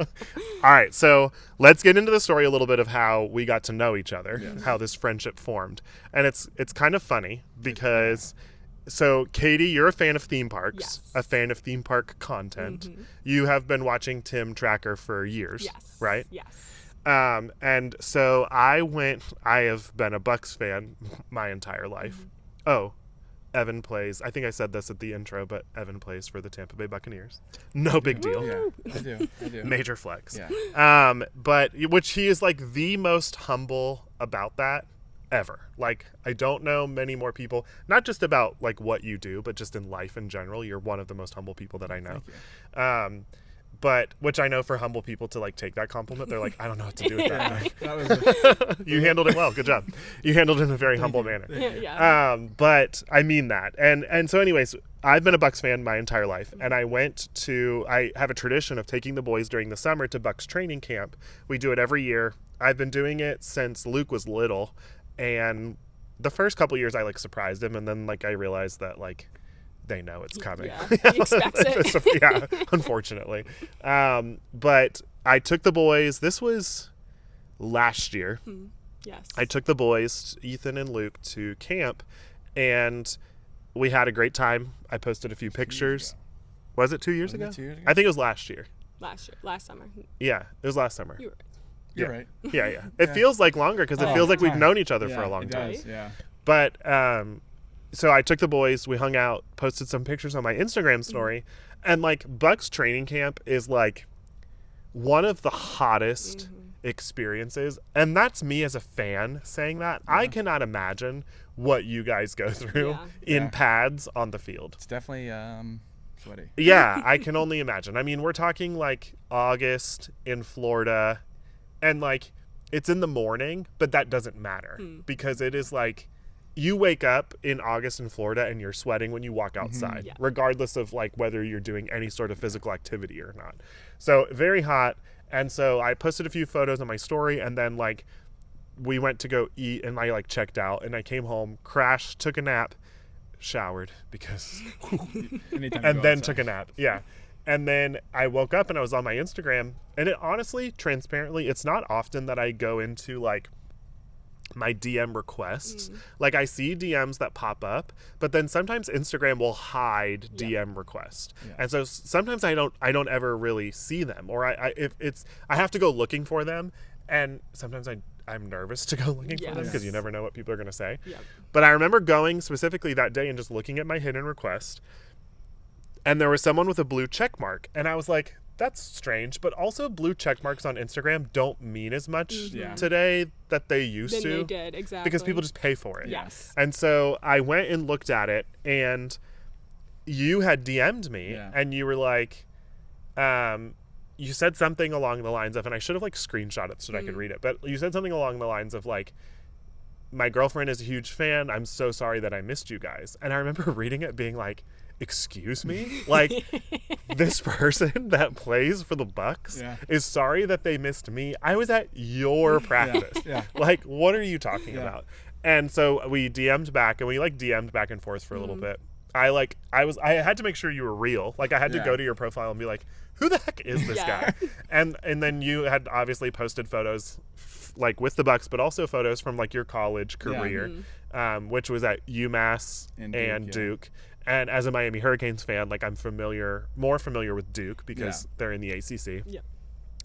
Speaker 1: All right, so let's get into the story a little bit of how we got to know each other, how this friendship formed. And it's kind of funny because, so Katie, you're a fan of theme parks,
Speaker 3: Yes.
Speaker 1: a fan of theme park content. You have been watching Tim Tracker for years,
Speaker 3: Yes.
Speaker 1: right?
Speaker 3: Yes.
Speaker 1: And so I have been a Bucks fan my entire life. Oh, Evan plays, I think I said this at the intro, but Evan plays for the Tampa Bay Buccaneers. No big deal.
Speaker 2: Yeah, I do.
Speaker 1: Major flex.
Speaker 2: Yeah.
Speaker 1: But which he is like the most humble about that ever. Like, I don't know many more people, not just about like what you do, but just in life in general. You're one of the most humble people that I know.
Speaker 2: Thank you.
Speaker 1: But which I know for humble people to like take that compliment, they're like, I don't know what to do with that.
Speaker 2: That was
Speaker 1: You handled it well. Good job. You handled it in a very humble manner.
Speaker 3: Yeah.
Speaker 1: But I mean that. And so anyways, I've been a Bucs fan my entire life, and I have a tradition of taking the boys during the summer to Bucs training camp. We do it every year. I've been doing it since Luke was little, and the first couple years I like surprised him, and then like I realized that like they know it's coming.
Speaker 3: Yeah, he expects it.
Speaker 1: Yeah, unfortunately. But I took the boys, this was last year.
Speaker 3: Yes.
Speaker 1: I took the boys, Ethan and Luke, to camp, and we had a great time. I posted a few pictures. Was it 2 years ago?
Speaker 2: 2 years ago?
Speaker 1: I think it was last year.
Speaker 3: Last summer.
Speaker 1: Yeah, it was last summer.
Speaker 3: You were right.
Speaker 2: You're right.
Speaker 1: Yeah. It feels like longer because it feels like we've known each other for a long
Speaker 2: it
Speaker 1: time.
Speaker 2: does, yeah.
Speaker 1: But so I took the boys, we hung out, posted some pictures on my Instagram story, and like Bucs training camp is like one of the hottest experiences, and that's me as a fan saying that. I cannot imagine what you guys go through in pads on the field.
Speaker 2: It's definitely sweaty.
Speaker 1: Yeah, I can only imagine. I mean, we're talking like August in Florida, and like it's in the morning, but that doesn't matter because it is like you wake up in August in Florida and you're sweating when you walk outside, regardless of like whether you're doing any sort of physical activity or not. So very hot. And so I posted a few photos on my story, and then like we went to go eat, and I like checked out, and I came home, crashed, took a nap, showered because and then took a nap. Yeah. And then I woke up and I was on my Instagram, and it honestly, transparently, it's not often that I go into like my DM requests. Like I see DMs that pop up, but then sometimes Instagram will hide DM requests. And so sometimes I don't ever really see them, or I have to go looking for them, and sometimes I'm nervous to go looking for them because you never know what people are going to say. But I remember going specifically that day and just looking at my hidden request, and there was someone with a blue check mark, and I was like, that's strange. But also blue check marks on Instagram don't mean as much today that they used to.
Speaker 3: They did, exactly.
Speaker 1: Because people just pay for it.
Speaker 3: Yes.
Speaker 1: And so I went and looked at it, and you had DM'd me, and you were like, you said something along the lines of, and I should have like screenshot it so that I could read it, but you said something along the lines of like, my girlfriend is a huge fan. I'm so sorry that I missed you guys. And I remember reading it being like, excuse me? Like, this person that plays for the Bucs is sorry that they missed me. I was at your practice. Like, what are you talking about? And so we DM'd back, and we like DM'd back and forth for a little bit. I had to make sure you were real. Like, I had to go to your profile and be like, who the heck is this guy? And then you had obviously posted photos like with the Bucs, but also photos from like your college career, which was at UMass and Duke. And as a Miami Hurricanes fan, like I'm more familiar with Duke because they're in the ACC.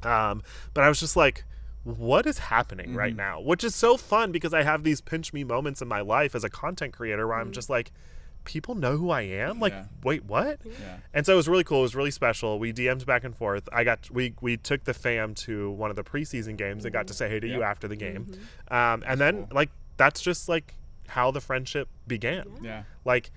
Speaker 1: But I was just like, what is happening right now? Which is so fun because I have these pinch me moments in my life as a content creator where I'm just like, people know who I am? Like, wait, what? And so it was really cool. It was really special. We DM'd back and forth. We took the fam to one of the preseason games and got to say hey to you after the game. And then cool. Like, that's just like how the friendship began. Like,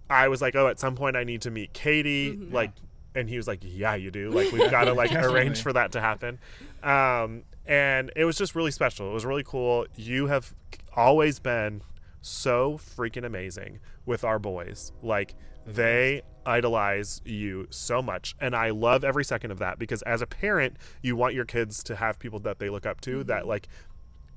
Speaker 1: I was like, oh, at some point I need to meet Katie. Like, and he was like, yeah, you do. Like, we've got to like arrange for that to happen. And it was just really special. It was really cool. You have always been so freaking amazing with our boys. Like, they idolize you so much, and I love every second of that because as a parent you want your kids to have people that they look up to that like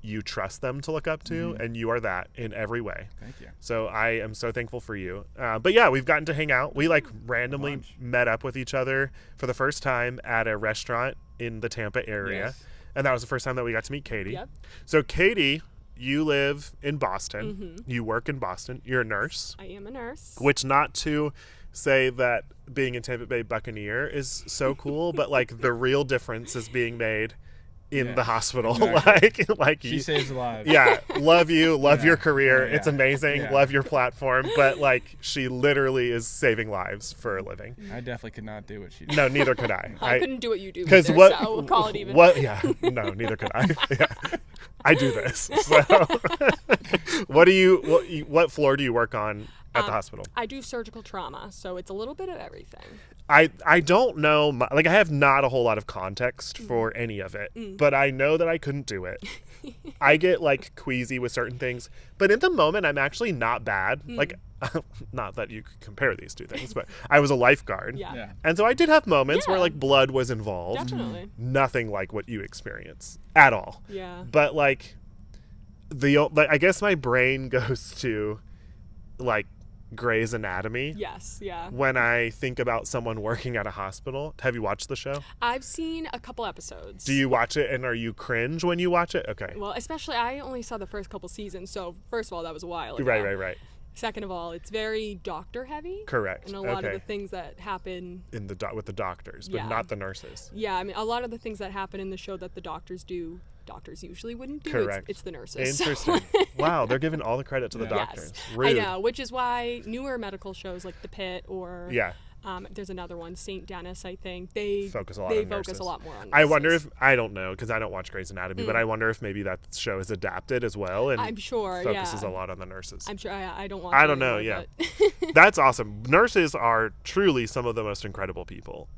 Speaker 1: you trust them to look up to, and you are that in every way.
Speaker 2: Thank you.
Speaker 1: So I am so thankful for you. But yeah, we've gotten to hang out. We like randomly met up with each other for the first time at a restaurant in the Tampa area, and that was the first time that we got to meet Katie. So Katie, you live in Boston. You work in Boston. You're a nurse.
Speaker 3: I am a nurse.
Speaker 1: Which, not to say that being a Tampa Bay Buccaneer is so cool, but like the real difference is being made in the hospital.
Speaker 2: Exactly.
Speaker 1: like
Speaker 2: She saves lives.
Speaker 1: Yeah, love you, love your career.
Speaker 2: Yeah.
Speaker 1: It's amazing.
Speaker 2: Yeah.
Speaker 1: Love your platform. But like, she literally is saving lives for a living.
Speaker 2: I definitely could not do what she did.
Speaker 1: No, neither could I.
Speaker 3: I couldn't do what you do.
Speaker 1: Because
Speaker 3: either,
Speaker 1: what?
Speaker 3: So we'll call it even.
Speaker 1: What? Yeah. No, neither could I. Yeah. I do this. So, what floor do you work on at the hospital?
Speaker 3: I do surgical trauma, so it's a little bit of everything.
Speaker 1: I don't know, like I have not a whole lot of context for any of it, but I know that I couldn't do it. I get like queasy with certain things, but in the moment I'm actually not bad. Like, not that you could compare these two things, but I was a lifeguard.
Speaker 3: Yeah.
Speaker 1: And so I did have moments where
Speaker 3: Yeah.
Speaker 1: like blood was involved.
Speaker 3: Definitely.
Speaker 1: Nothing like what you experience at all.
Speaker 3: Yeah.
Speaker 1: But like I guess my brain goes to like Grey's Anatomy.
Speaker 3: Yes, yeah.
Speaker 1: When I think about someone working at a hospital. Have you watched the show?
Speaker 3: I've seen a couple episodes.
Speaker 1: Do you watch it and are you cringe when you watch it? Okay.
Speaker 3: Well, especially I only saw the first couple seasons, so first of all, that was a while ago.
Speaker 1: Right.
Speaker 3: Second of all, it's very doctor heavy.
Speaker 1: Correct.
Speaker 3: And a lot of
Speaker 1: Okay.
Speaker 3: the things that happen.
Speaker 1: In the with the doctors, but
Speaker 3: Yeah.
Speaker 1: not the nurses.
Speaker 3: Yeah, I mean, a lot of the things that happen in the show that the doctors do, doctors usually wouldn't do.
Speaker 1: Correct.
Speaker 3: It's the nurses.
Speaker 1: Interesting. Wow, they're giving all the credit to the doctors.
Speaker 3: Yes,
Speaker 1: Rude.
Speaker 3: I know, which is why newer medical shows like The Pit or
Speaker 1: Yeah.
Speaker 3: there's another one, St. Dennis, I think. They
Speaker 1: Focus a lot
Speaker 3: they
Speaker 1: on
Speaker 3: focus
Speaker 1: nurses.
Speaker 3: a lot more on nurses.
Speaker 1: I wonder if I don't know because I don't watch Grey's Anatomy, but I wonder if maybe that show is adapted as well and
Speaker 3: I'm sure,
Speaker 1: focuses
Speaker 3: yeah.
Speaker 1: a lot on the nurses.
Speaker 3: I'm sure I don't watch
Speaker 1: I
Speaker 3: it
Speaker 1: don't know,
Speaker 3: anymore,
Speaker 1: yeah.
Speaker 3: but-
Speaker 1: That's awesome. Nurses are truly some of the most incredible people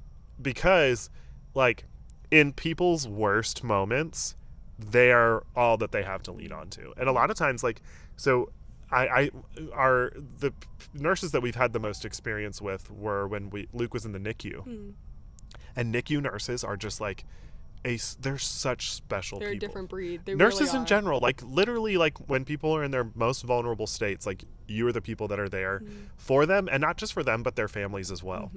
Speaker 1: because, like, in people's worst moments, they are all that they have to lean on to. And a lot of times, like, so the nurses that we've had the most experience with were when Luke was in the NICU. And NICU nurses are just like, they're such special
Speaker 3: They're
Speaker 1: people.
Speaker 3: a different breed. They
Speaker 1: Nurses
Speaker 3: really
Speaker 1: in
Speaker 3: are.
Speaker 1: general, like literally, like when people are in their most vulnerable states, like you are the people that are there for them, and not just for them, but their families as well.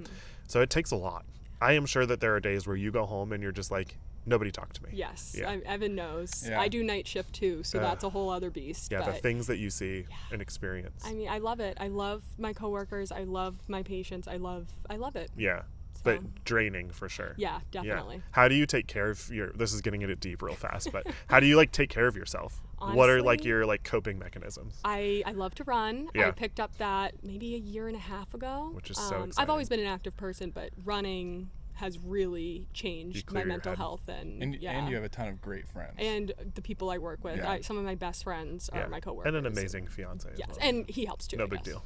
Speaker 1: So it takes a lot. I am sure that there are days where you go home and you're just like, nobody talk to me.
Speaker 3: Yes,
Speaker 1: Yeah.
Speaker 3: Evan knows.
Speaker 2: Yeah.
Speaker 3: I do night shift too, so that's a whole other beast.
Speaker 1: Yeah, the
Speaker 3: but,
Speaker 1: things that you see and experience.
Speaker 3: I mean, I love it. I love my coworkers. I love my patients. I love it.
Speaker 1: Yeah, but draining for sure.
Speaker 3: Yeah, definitely.
Speaker 1: How do you take care of this is getting it deep real fast, but how do you like take care of yourself? What are like
Speaker 3: Honestly,
Speaker 1: your like coping mechanisms?
Speaker 3: I love to run.
Speaker 1: Yeah.
Speaker 3: I picked up that maybe a year and a half ago.
Speaker 1: Which is so
Speaker 3: I've
Speaker 1: exciting.
Speaker 3: always been an active person, but running has really changed
Speaker 1: clear
Speaker 3: my
Speaker 1: your
Speaker 3: mental
Speaker 1: head.
Speaker 3: health
Speaker 2: And you have a ton of great friends.
Speaker 3: and the people I work with.
Speaker 2: Yeah.
Speaker 3: Some of my best friends are my coworkers.
Speaker 1: And an amazing fiance as
Speaker 3: Yes,
Speaker 1: well.
Speaker 3: and he helps too.
Speaker 1: No
Speaker 3: I
Speaker 1: big
Speaker 3: guess.
Speaker 1: deal.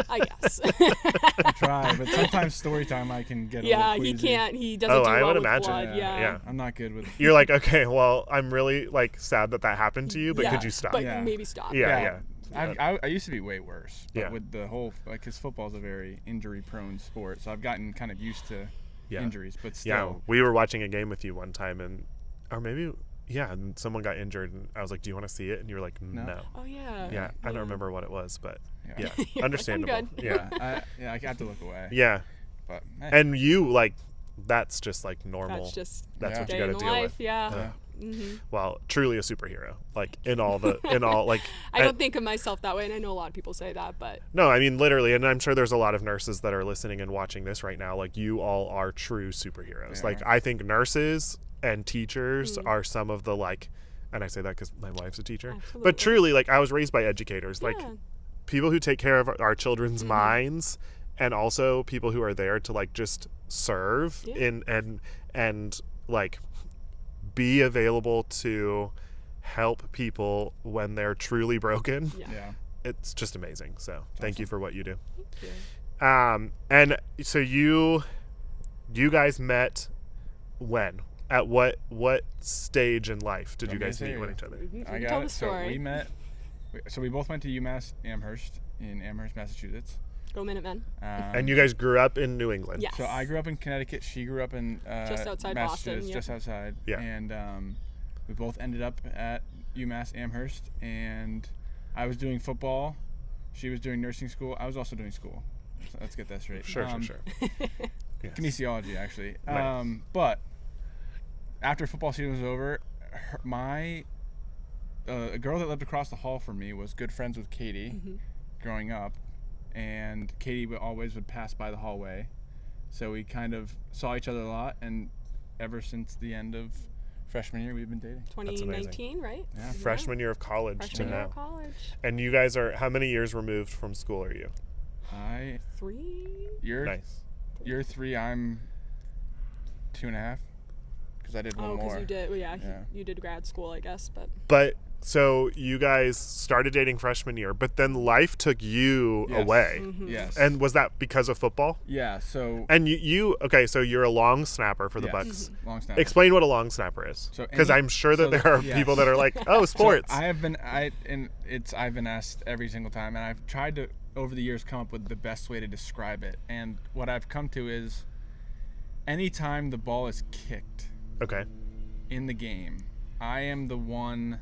Speaker 3: I guess.
Speaker 2: I try, but sometimes story time I can get a
Speaker 3: Yeah,
Speaker 2: little
Speaker 3: he
Speaker 2: queasy.
Speaker 3: can't. He doesn't
Speaker 1: Oh,
Speaker 3: do
Speaker 1: I
Speaker 3: well
Speaker 1: would
Speaker 3: with
Speaker 1: imagine.
Speaker 3: blood. Yeah.
Speaker 2: I'm not good with
Speaker 1: You're like, okay, well, I'm really like sad that happened to you, but
Speaker 3: Yeah,
Speaker 1: could you stop?
Speaker 3: But
Speaker 2: Yeah.
Speaker 3: maybe stop.
Speaker 1: Yeah.
Speaker 2: I used to be way worse. But
Speaker 1: Yeah.
Speaker 2: with the whole, like, because football is a very injury-prone sport, so I've gotten kind of used to injuries. But still,
Speaker 1: Yeah, we were watching a game with you one time, and and someone got injured, and I was like, "Do you want to see it?" And you were like, "No."
Speaker 3: Oh yeah.
Speaker 1: Yeah, I don't remember what it was, but
Speaker 2: Yeah.
Speaker 1: yeah, understandable.
Speaker 3: good.
Speaker 1: Yeah,
Speaker 2: I have to look away.
Speaker 1: yeah,
Speaker 2: But
Speaker 1: and you like that's just like normal.
Speaker 3: That's just
Speaker 1: That's what
Speaker 3: day
Speaker 1: you got
Speaker 3: in
Speaker 1: to
Speaker 3: the
Speaker 1: deal
Speaker 3: life.
Speaker 1: with.
Speaker 3: Yeah.
Speaker 1: Well, truly a superhero, like in all like.
Speaker 3: I don't think of myself that way, and I know a lot of people say that, but
Speaker 1: No, I mean literally, and I'm sure there's a lot of nurses that are listening and watching this right now. Like you all are true superheroes. Like I think nurses and teachers are some of the like, and I say that because my wife's a teacher.
Speaker 3: Absolutely.
Speaker 1: But truly, like I was raised by educators, like
Speaker 3: Yeah.
Speaker 1: people who take care of our children's minds, and also people who are there to like just serve and like be available to help people when they're truly broken.
Speaker 2: yeah.
Speaker 1: It's just amazing. So thank you for what you do.
Speaker 3: Thank you.
Speaker 1: And so you guys met when? At what stage in life did you
Speaker 2: Want me
Speaker 1: guys
Speaker 2: to
Speaker 1: meet
Speaker 2: say
Speaker 1: with
Speaker 2: it?
Speaker 1: each other?
Speaker 3: You
Speaker 2: I
Speaker 3: can
Speaker 2: got
Speaker 3: tell
Speaker 2: it.
Speaker 3: the story.
Speaker 2: So we met. So we both went to UMass Amherst in Amherst, Massachusetts.
Speaker 3: Go Minutemen.
Speaker 1: And you guys grew up in New England.
Speaker 3: Yes.
Speaker 2: So I grew up in Connecticut. She grew up in
Speaker 3: Just outside Boston,
Speaker 2: Massachusetts,
Speaker 3: yep.
Speaker 2: just outside.
Speaker 1: Yeah.
Speaker 2: And we both ended up at UMass Amherst. And I was doing football. She was doing nursing school. I was also doing school. So let's get that straight.
Speaker 1: Sure. Yes.
Speaker 2: Kinesiology, actually.
Speaker 1: Nice.
Speaker 2: But after football season was over, a girl that lived across the hall from me was good friends with Katie growing up. And Katie always would pass by the hallway. So we kind of saw each other a lot. And ever since the end of Freshman year we've been dating.
Speaker 3: 2019, right?
Speaker 2: Yeah.
Speaker 1: Freshman year of college
Speaker 3: Freshman
Speaker 1: to
Speaker 3: year
Speaker 1: now.
Speaker 3: of college.
Speaker 1: And you guys are, how many years removed from school are you?
Speaker 3: 3?
Speaker 1: Nice.
Speaker 2: You're 3. I'm 2.5. Because I did one
Speaker 3: Oh,
Speaker 2: more.
Speaker 3: because you did. Well, yeah,
Speaker 2: Yeah.
Speaker 3: you did grad school, I guess, but.
Speaker 1: But so you guys started dating freshman year, but then life took you
Speaker 2: Yes.
Speaker 1: away.
Speaker 3: Mm-hmm.
Speaker 2: Yes.
Speaker 1: And was that because of football?
Speaker 2: yeah. So
Speaker 1: And okay, so you're a long snapper for the
Speaker 2: yes,
Speaker 1: Bucks.
Speaker 2: long snapper.
Speaker 1: Explain what a long snapper is,
Speaker 2: So
Speaker 1: because
Speaker 2: any-
Speaker 1: I'm sure that
Speaker 2: so
Speaker 1: there are
Speaker 2: yes.
Speaker 1: people that are like, "Oh, sports."
Speaker 2: So I've been asked every single time, and I've tried to over the years come up with the best way to describe it. And what I've come to is, anytime the ball is kicked
Speaker 1: Okay.
Speaker 2: in the game, I am the one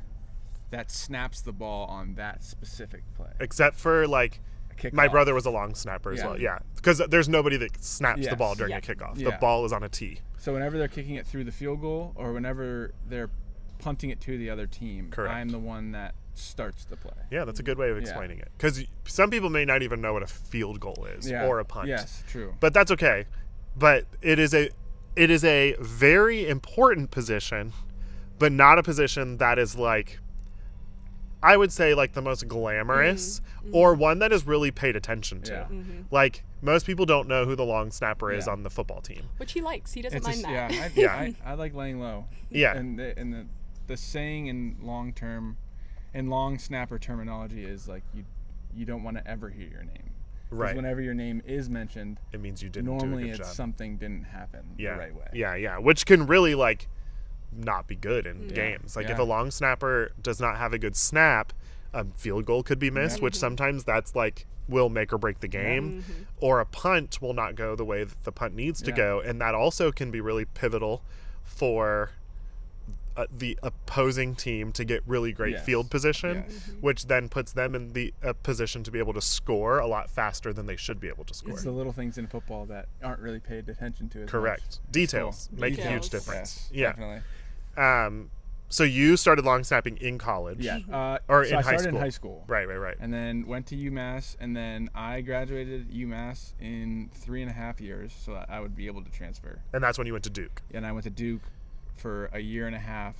Speaker 2: that snaps the ball on that specific play.
Speaker 1: Except for like,
Speaker 2: Kickoff.
Speaker 1: my brother was a long snapper as
Speaker 2: Yeah.
Speaker 1: well. Yeah, because there's nobody that snaps the
Speaker 2: Yes.
Speaker 1: ball during
Speaker 3: Yeah.
Speaker 1: a kickoff. The
Speaker 2: Yeah.
Speaker 1: ball is on a tee.
Speaker 2: So whenever they're kicking it through the field goal, or whenever they're punting it to the other team,
Speaker 1: Correct.
Speaker 2: I'm the one that starts the play.
Speaker 1: Yeah, that's a good way of explaining it. Because some people may not even know what a field goal is or a punt.
Speaker 2: Yes, true.
Speaker 1: But that's okay. But it is a very important position, but not a position that is like, I would say, like the most glamorous or one that is really paid attention to.
Speaker 2: Yeah.
Speaker 3: Mm-hmm.
Speaker 1: Like, most people don't know who the long snapper is
Speaker 2: Yeah.
Speaker 1: on the football team.
Speaker 3: Which he likes. He doesn't
Speaker 2: It's
Speaker 3: mind
Speaker 2: just,
Speaker 3: that.
Speaker 2: yeah, I like laying low.
Speaker 1: Yeah.
Speaker 2: And the saying in long snapper terminology is like you don't want to ever hear your name. 'Cause
Speaker 1: Right.
Speaker 2: whenever your name is mentioned,
Speaker 1: It means you didn't
Speaker 2: normally
Speaker 1: do a good
Speaker 2: it's
Speaker 1: job.
Speaker 2: something didn't happen
Speaker 1: Yeah.
Speaker 2: the right way.
Speaker 1: Yeah. Which can really, like, not be good in games. Like, if
Speaker 2: Yeah.
Speaker 1: a long snapper does not have a good snap, a field goal could be missed, which sometimes that's like will make or break the game, or a punt will not go the way that the punt needs to
Speaker 2: Yeah.
Speaker 1: go, and that also can be really pivotal for the opposing team to get really great
Speaker 2: Yes.
Speaker 1: field position,
Speaker 2: Yes.
Speaker 1: which then puts them in the position to be able to score a lot faster than they should be able to score.
Speaker 2: It's the little things in football that aren't really paid attention to as
Speaker 1: Correct.
Speaker 2: much.
Speaker 1: Details
Speaker 2: Cool.
Speaker 1: make a
Speaker 3: Details.
Speaker 1: huge difference.
Speaker 2: Yes,
Speaker 1: Yeah.
Speaker 2: definitely.
Speaker 1: So you started long snapping in college.
Speaker 2: Yeah.
Speaker 1: Or
Speaker 2: so
Speaker 1: in
Speaker 2: I
Speaker 1: high
Speaker 2: started
Speaker 1: school.
Speaker 2: in high school.
Speaker 1: Right.
Speaker 2: And then went to UMass, and then I graduated UMass in 3.5 years, so that I would be able to transfer.
Speaker 1: And that's when you went to Duke.
Speaker 2: And I went to Duke for a year and a half,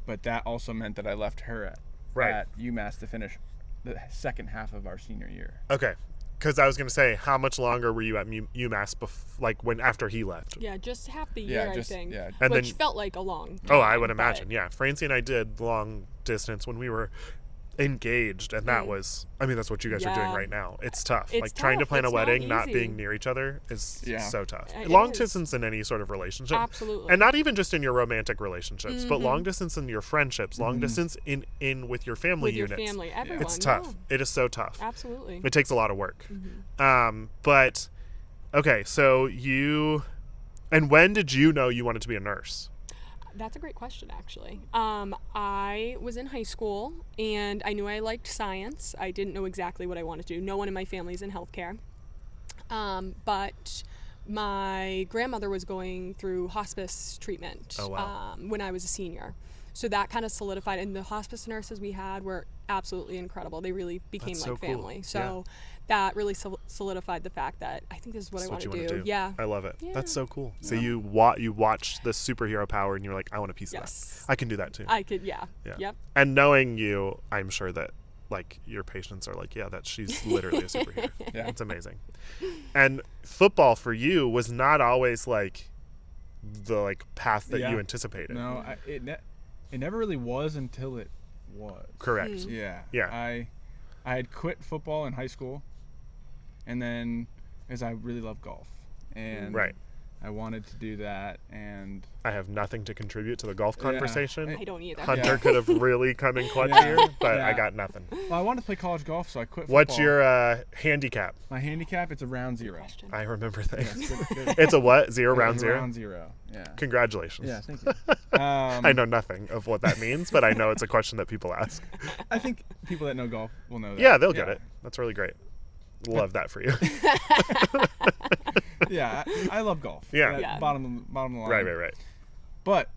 Speaker 2: but that also meant that I left her at UMass to finish the second half of our senior year.
Speaker 1: Okay. Because I was going to say, how much longer were you at UMass after he left?
Speaker 3: Yeah, just half the
Speaker 2: Yeah,
Speaker 3: year,
Speaker 2: just-
Speaker 3: I think.
Speaker 2: yeah.
Speaker 1: And
Speaker 3: Which
Speaker 1: then-
Speaker 3: felt like a long time.
Speaker 1: Oh, I would
Speaker 3: but-
Speaker 1: imagine. Yeah. Francie and I did long distance when we were engaged, and that was, I mean, that's what you guys are doing
Speaker 3: Yeah.
Speaker 1: right now. It's tough.
Speaker 3: It's
Speaker 1: like trying to
Speaker 3: tough.
Speaker 1: plan a
Speaker 3: It's not
Speaker 1: wedding, not
Speaker 3: easy.
Speaker 1: being near each other is
Speaker 2: Yeah.
Speaker 1: so tough.
Speaker 3: It
Speaker 1: Long
Speaker 3: is.
Speaker 1: distance in any sort of relationship.
Speaker 3: Absolutely.
Speaker 1: And not even just in your romantic relationships, but long distance in your friendships, long distance in with your family
Speaker 3: With your
Speaker 1: units.
Speaker 3: family, everyone.
Speaker 1: It's tough.
Speaker 3: yeah.
Speaker 1: It is so tough.
Speaker 3: Absolutely.
Speaker 1: It takes a lot of work. But okay, so and when did you know you wanted to be a nurse?
Speaker 3: That's a great question, actually. I was in high school, and I knew I liked science. I didn't know exactly what I wanted to do. No one in my family's in healthcare. But my grandmother was going through hospice treatment
Speaker 1: Oh, wow.
Speaker 3: when I was a senior. So that kind of solidified, and the hospice nurses we had were absolutely incredible. They really became
Speaker 1: That's
Speaker 3: like
Speaker 1: so cool.
Speaker 3: family. So that really solidified the fact that I think this is what
Speaker 1: That's
Speaker 3: I want
Speaker 1: you
Speaker 3: to
Speaker 1: wanna
Speaker 3: do. Yeah.
Speaker 1: I love it.
Speaker 3: Yeah.
Speaker 1: That's so cool. So you watch the superhero power and you're like, I want a piece
Speaker 3: Yes.
Speaker 1: of that. I can do that too.
Speaker 3: I could, yeah.
Speaker 1: Yeah.
Speaker 3: Yep.
Speaker 1: And knowing you, I'm sure that like your patients are like, yeah, that she's literally a superhero.
Speaker 2: Yeah.
Speaker 1: It's amazing. And football for you was not always like the like path that
Speaker 2: Yeah.
Speaker 1: you anticipated.
Speaker 2: No, it never really was until it was.
Speaker 1: Correct.
Speaker 2: Yeah.
Speaker 1: Yeah.
Speaker 2: I had quit football in high school, and then as I really love golf, and
Speaker 1: Right.
Speaker 2: I wanted to do that, and
Speaker 1: I have nothing to contribute to the golf conversation.
Speaker 3: I don't either.
Speaker 1: Hunter
Speaker 2: Yeah.
Speaker 1: could have really come in clutch
Speaker 2: Yeah.
Speaker 1: here, but I
Speaker 2: Yeah.
Speaker 1: got nothing.
Speaker 2: well, I wanted to play college golf, so I quit football.
Speaker 1: What's your handicap?
Speaker 2: my handicap? It's a round zero.
Speaker 3: Question.
Speaker 1: I remember things.
Speaker 2: Yes, good.
Speaker 1: It's a what? Zero round
Speaker 2: It's
Speaker 1: zero?
Speaker 2: Round zero. Yeah.
Speaker 1: Congratulations.
Speaker 2: Yeah. Thank you.
Speaker 1: I know nothing of what that means, but I know it's a question that people ask.
Speaker 2: I think people that know golf will know that.
Speaker 1: Yeah, they'll get it. That's really great. Love that for you.
Speaker 2: Yeah, I love golf.
Speaker 1: Yeah.
Speaker 2: That
Speaker 3: Yeah.
Speaker 2: Bottom of the line.
Speaker 1: Right.
Speaker 2: But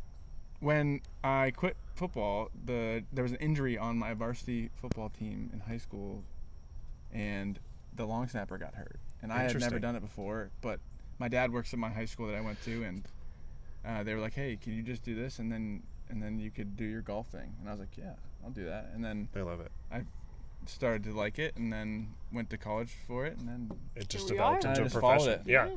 Speaker 2: when I quit football, there was an injury on my varsity football team in high school, and the long snapper got hurt. And I had never
Speaker 1: Interesting.
Speaker 2: done it before, but my dad works at my high school that I went to, and they were like, hey, can you just do this and then you could do your golf thing? And I was like, yeah, I'll do that. And then
Speaker 1: I love it.
Speaker 2: I started to like it, and then went to college for it, and then
Speaker 1: It just
Speaker 3: Here we
Speaker 1: developed
Speaker 3: are.
Speaker 1: into
Speaker 2: I
Speaker 1: a
Speaker 2: just followed
Speaker 1: profession.
Speaker 2: it.
Speaker 1: Yeah.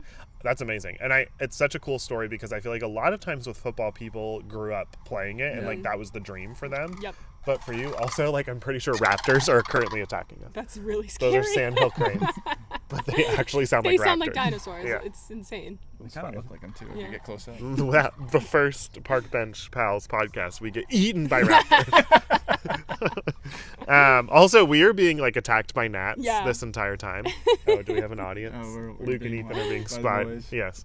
Speaker 1: That's amazing. And it's such a cool story because I feel like a lot of times with football, people grew up playing it and like that was the dream for them.
Speaker 3: Yep.
Speaker 1: But for you, also, like, I'm pretty sure raptors are currently attacking us.
Speaker 3: That's really scary.
Speaker 1: Those are sandhill cranes, but they actually sound
Speaker 3: They
Speaker 1: like raptors.
Speaker 3: sound like dinosaurs.
Speaker 1: Yeah.
Speaker 3: it's insane.
Speaker 2: they kind of look like them too if
Speaker 3: Yeah.
Speaker 2: you get close up.
Speaker 1: The first Park Bench Pals podcast, we get eaten by raptors. Also, we are being like attacked by gnats this entire time. Oh, do we have an audience?
Speaker 2: We're
Speaker 1: Luke and
Speaker 2: being
Speaker 1: Ethan are being
Speaker 2: watched by the
Speaker 1: spied.
Speaker 2: boys.
Speaker 1: Yes.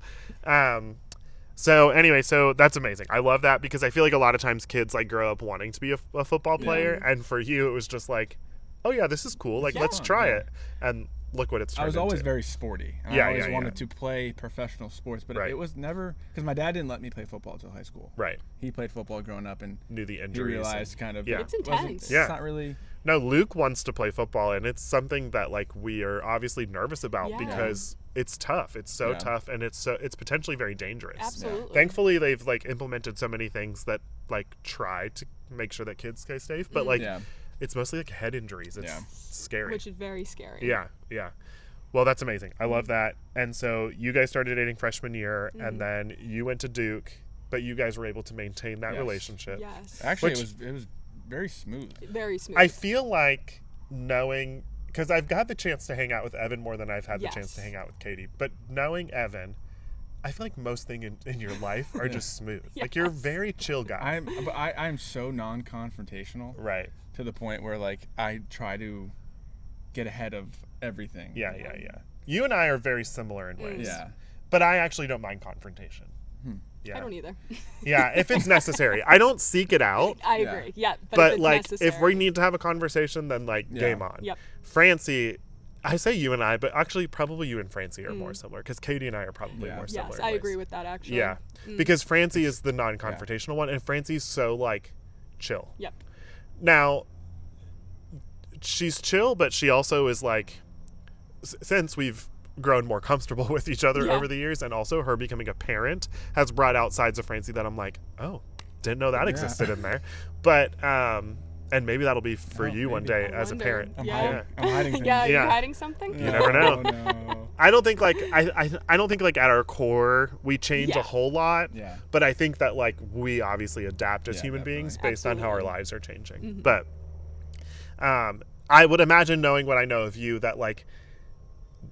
Speaker 1: So anyway, so that's amazing. I love that because I feel like a lot of times kids like grow up wanting to be a football player, and for you it was just like, oh yeah, this is cool. Like let's try it, and look what it's turned
Speaker 2: I was always
Speaker 1: into.
Speaker 2: very sporty. And
Speaker 1: Yeah,
Speaker 2: I always
Speaker 1: yeah,
Speaker 2: wanted to play professional sports, but
Speaker 1: Right.
Speaker 2: it was never because my dad didn't let me play football until high school.
Speaker 1: Right.
Speaker 2: He played football growing up, and
Speaker 1: Knew the
Speaker 2: he
Speaker 1: injuries.
Speaker 2: realized kind of
Speaker 1: Yeah.
Speaker 3: It's
Speaker 2: wasn't-
Speaker 3: intense.
Speaker 1: Yeah.
Speaker 2: It's not really.
Speaker 1: No, Luke wants to play football, and it's something that like we are obviously nervous about
Speaker 3: Yeah.
Speaker 1: because it's tough. It's so
Speaker 2: Yeah.
Speaker 1: tough, and it's potentially very dangerous.
Speaker 3: Absolutely.
Speaker 1: Thankfully, they've like implemented so many things that like try to make sure that kids stay safe, but like
Speaker 2: Yeah.
Speaker 1: it's mostly like head injuries. It's
Speaker 2: Yeah.
Speaker 1: scary.
Speaker 3: Which is very scary.
Speaker 1: Yeah, yeah. Well, that's amazing. I love that. And so you guys started dating freshman year, and then you went to Duke, but you guys were able to maintain that
Speaker 2: Yes.
Speaker 1: relationship.
Speaker 3: Yes.
Speaker 2: Actually,
Speaker 1: Which-
Speaker 2: it was very smooth.
Speaker 3: Very smooth.
Speaker 1: I feel like knowing, because I've had the chance to hang out with Evan more than I've had the chance to
Speaker 3: Yes.
Speaker 1: hang out with Katie, but knowing Evan, I feel like most things in your life are just smooth. Like you're a very chill guy.
Speaker 2: I'm so non-confrontational
Speaker 1: Right.
Speaker 2: to the point where like I try to get ahead of everything.
Speaker 1: Yeah. You and I are very similar in ways.
Speaker 2: Yeah.
Speaker 1: But I actually don't mind confrontation. Yeah.
Speaker 3: I don't either.
Speaker 1: Yeah, if it's necessary. I don't seek it out.
Speaker 3: I
Speaker 2: Yeah.
Speaker 3: agree. Yeah. But, if
Speaker 1: But
Speaker 3: it's
Speaker 1: like
Speaker 3: necessary.
Speaker 1: if we need to have a conversation, then like
Speaker 2: Yeah.
Speaker 1: game on.
Speaker 3: Yep.
Speaker 1: Francie, I say you and I, but actually probably you and Francie are more similar because Katie and I are probably
Speaker 2: Yeah.
Speaker 1: more similar.
Speaker 3: Yes,
Speaker 1: in
Speaker 3: I
Speaker 1: ways.
Speaker 3: agree with that actually.
Speaker 1: Yeah, because Francie is the non-confrontational one, and Francie's so like chill.
Speaker 3: Yep.
Speaker 1: Now, she's chill, but she also is like, since we've grown more comfortable with each other
Speaker 3: Yeah.
Speaker 1: over the years, and also her becoming a parent has brought out sides of Francie that I'm like, oh, didn't know that existed in there. But and maybe that'll be for
Speaker 2: Oh,
Speaker 1: you one
Speaker 2: maybe.
Speaker 1: day
Speaker 3: I
Speaker 1: as a
Speaker 3: wonder.
Speaker 1: parent.
Speaker 2: I'm
Speaker 3: Yeah.
Speaker 2: hiding things.
Speaker 3: Yeah,
Speaker 1: Yeah.
Speaker 3: you're hiding something?
Speaker 1: You never know.
Speaker 2: No.
Speaker 1: I don't think like I don't think like at our core we change a
Speaker 3: Yeah.
Speaker 1: whole lot.
Speaker 2: Yeah.
Speaker 1: But I think that like we obviously adapt as
Speaker 2: Yeah,
Speaker 1: human
Speaker 2: definitely.
Speaker 1: beings based on how our
Speaker 3: Absolutely.
Speaker 1: lives are changing. But I would imagine, knowing what I know of you, that like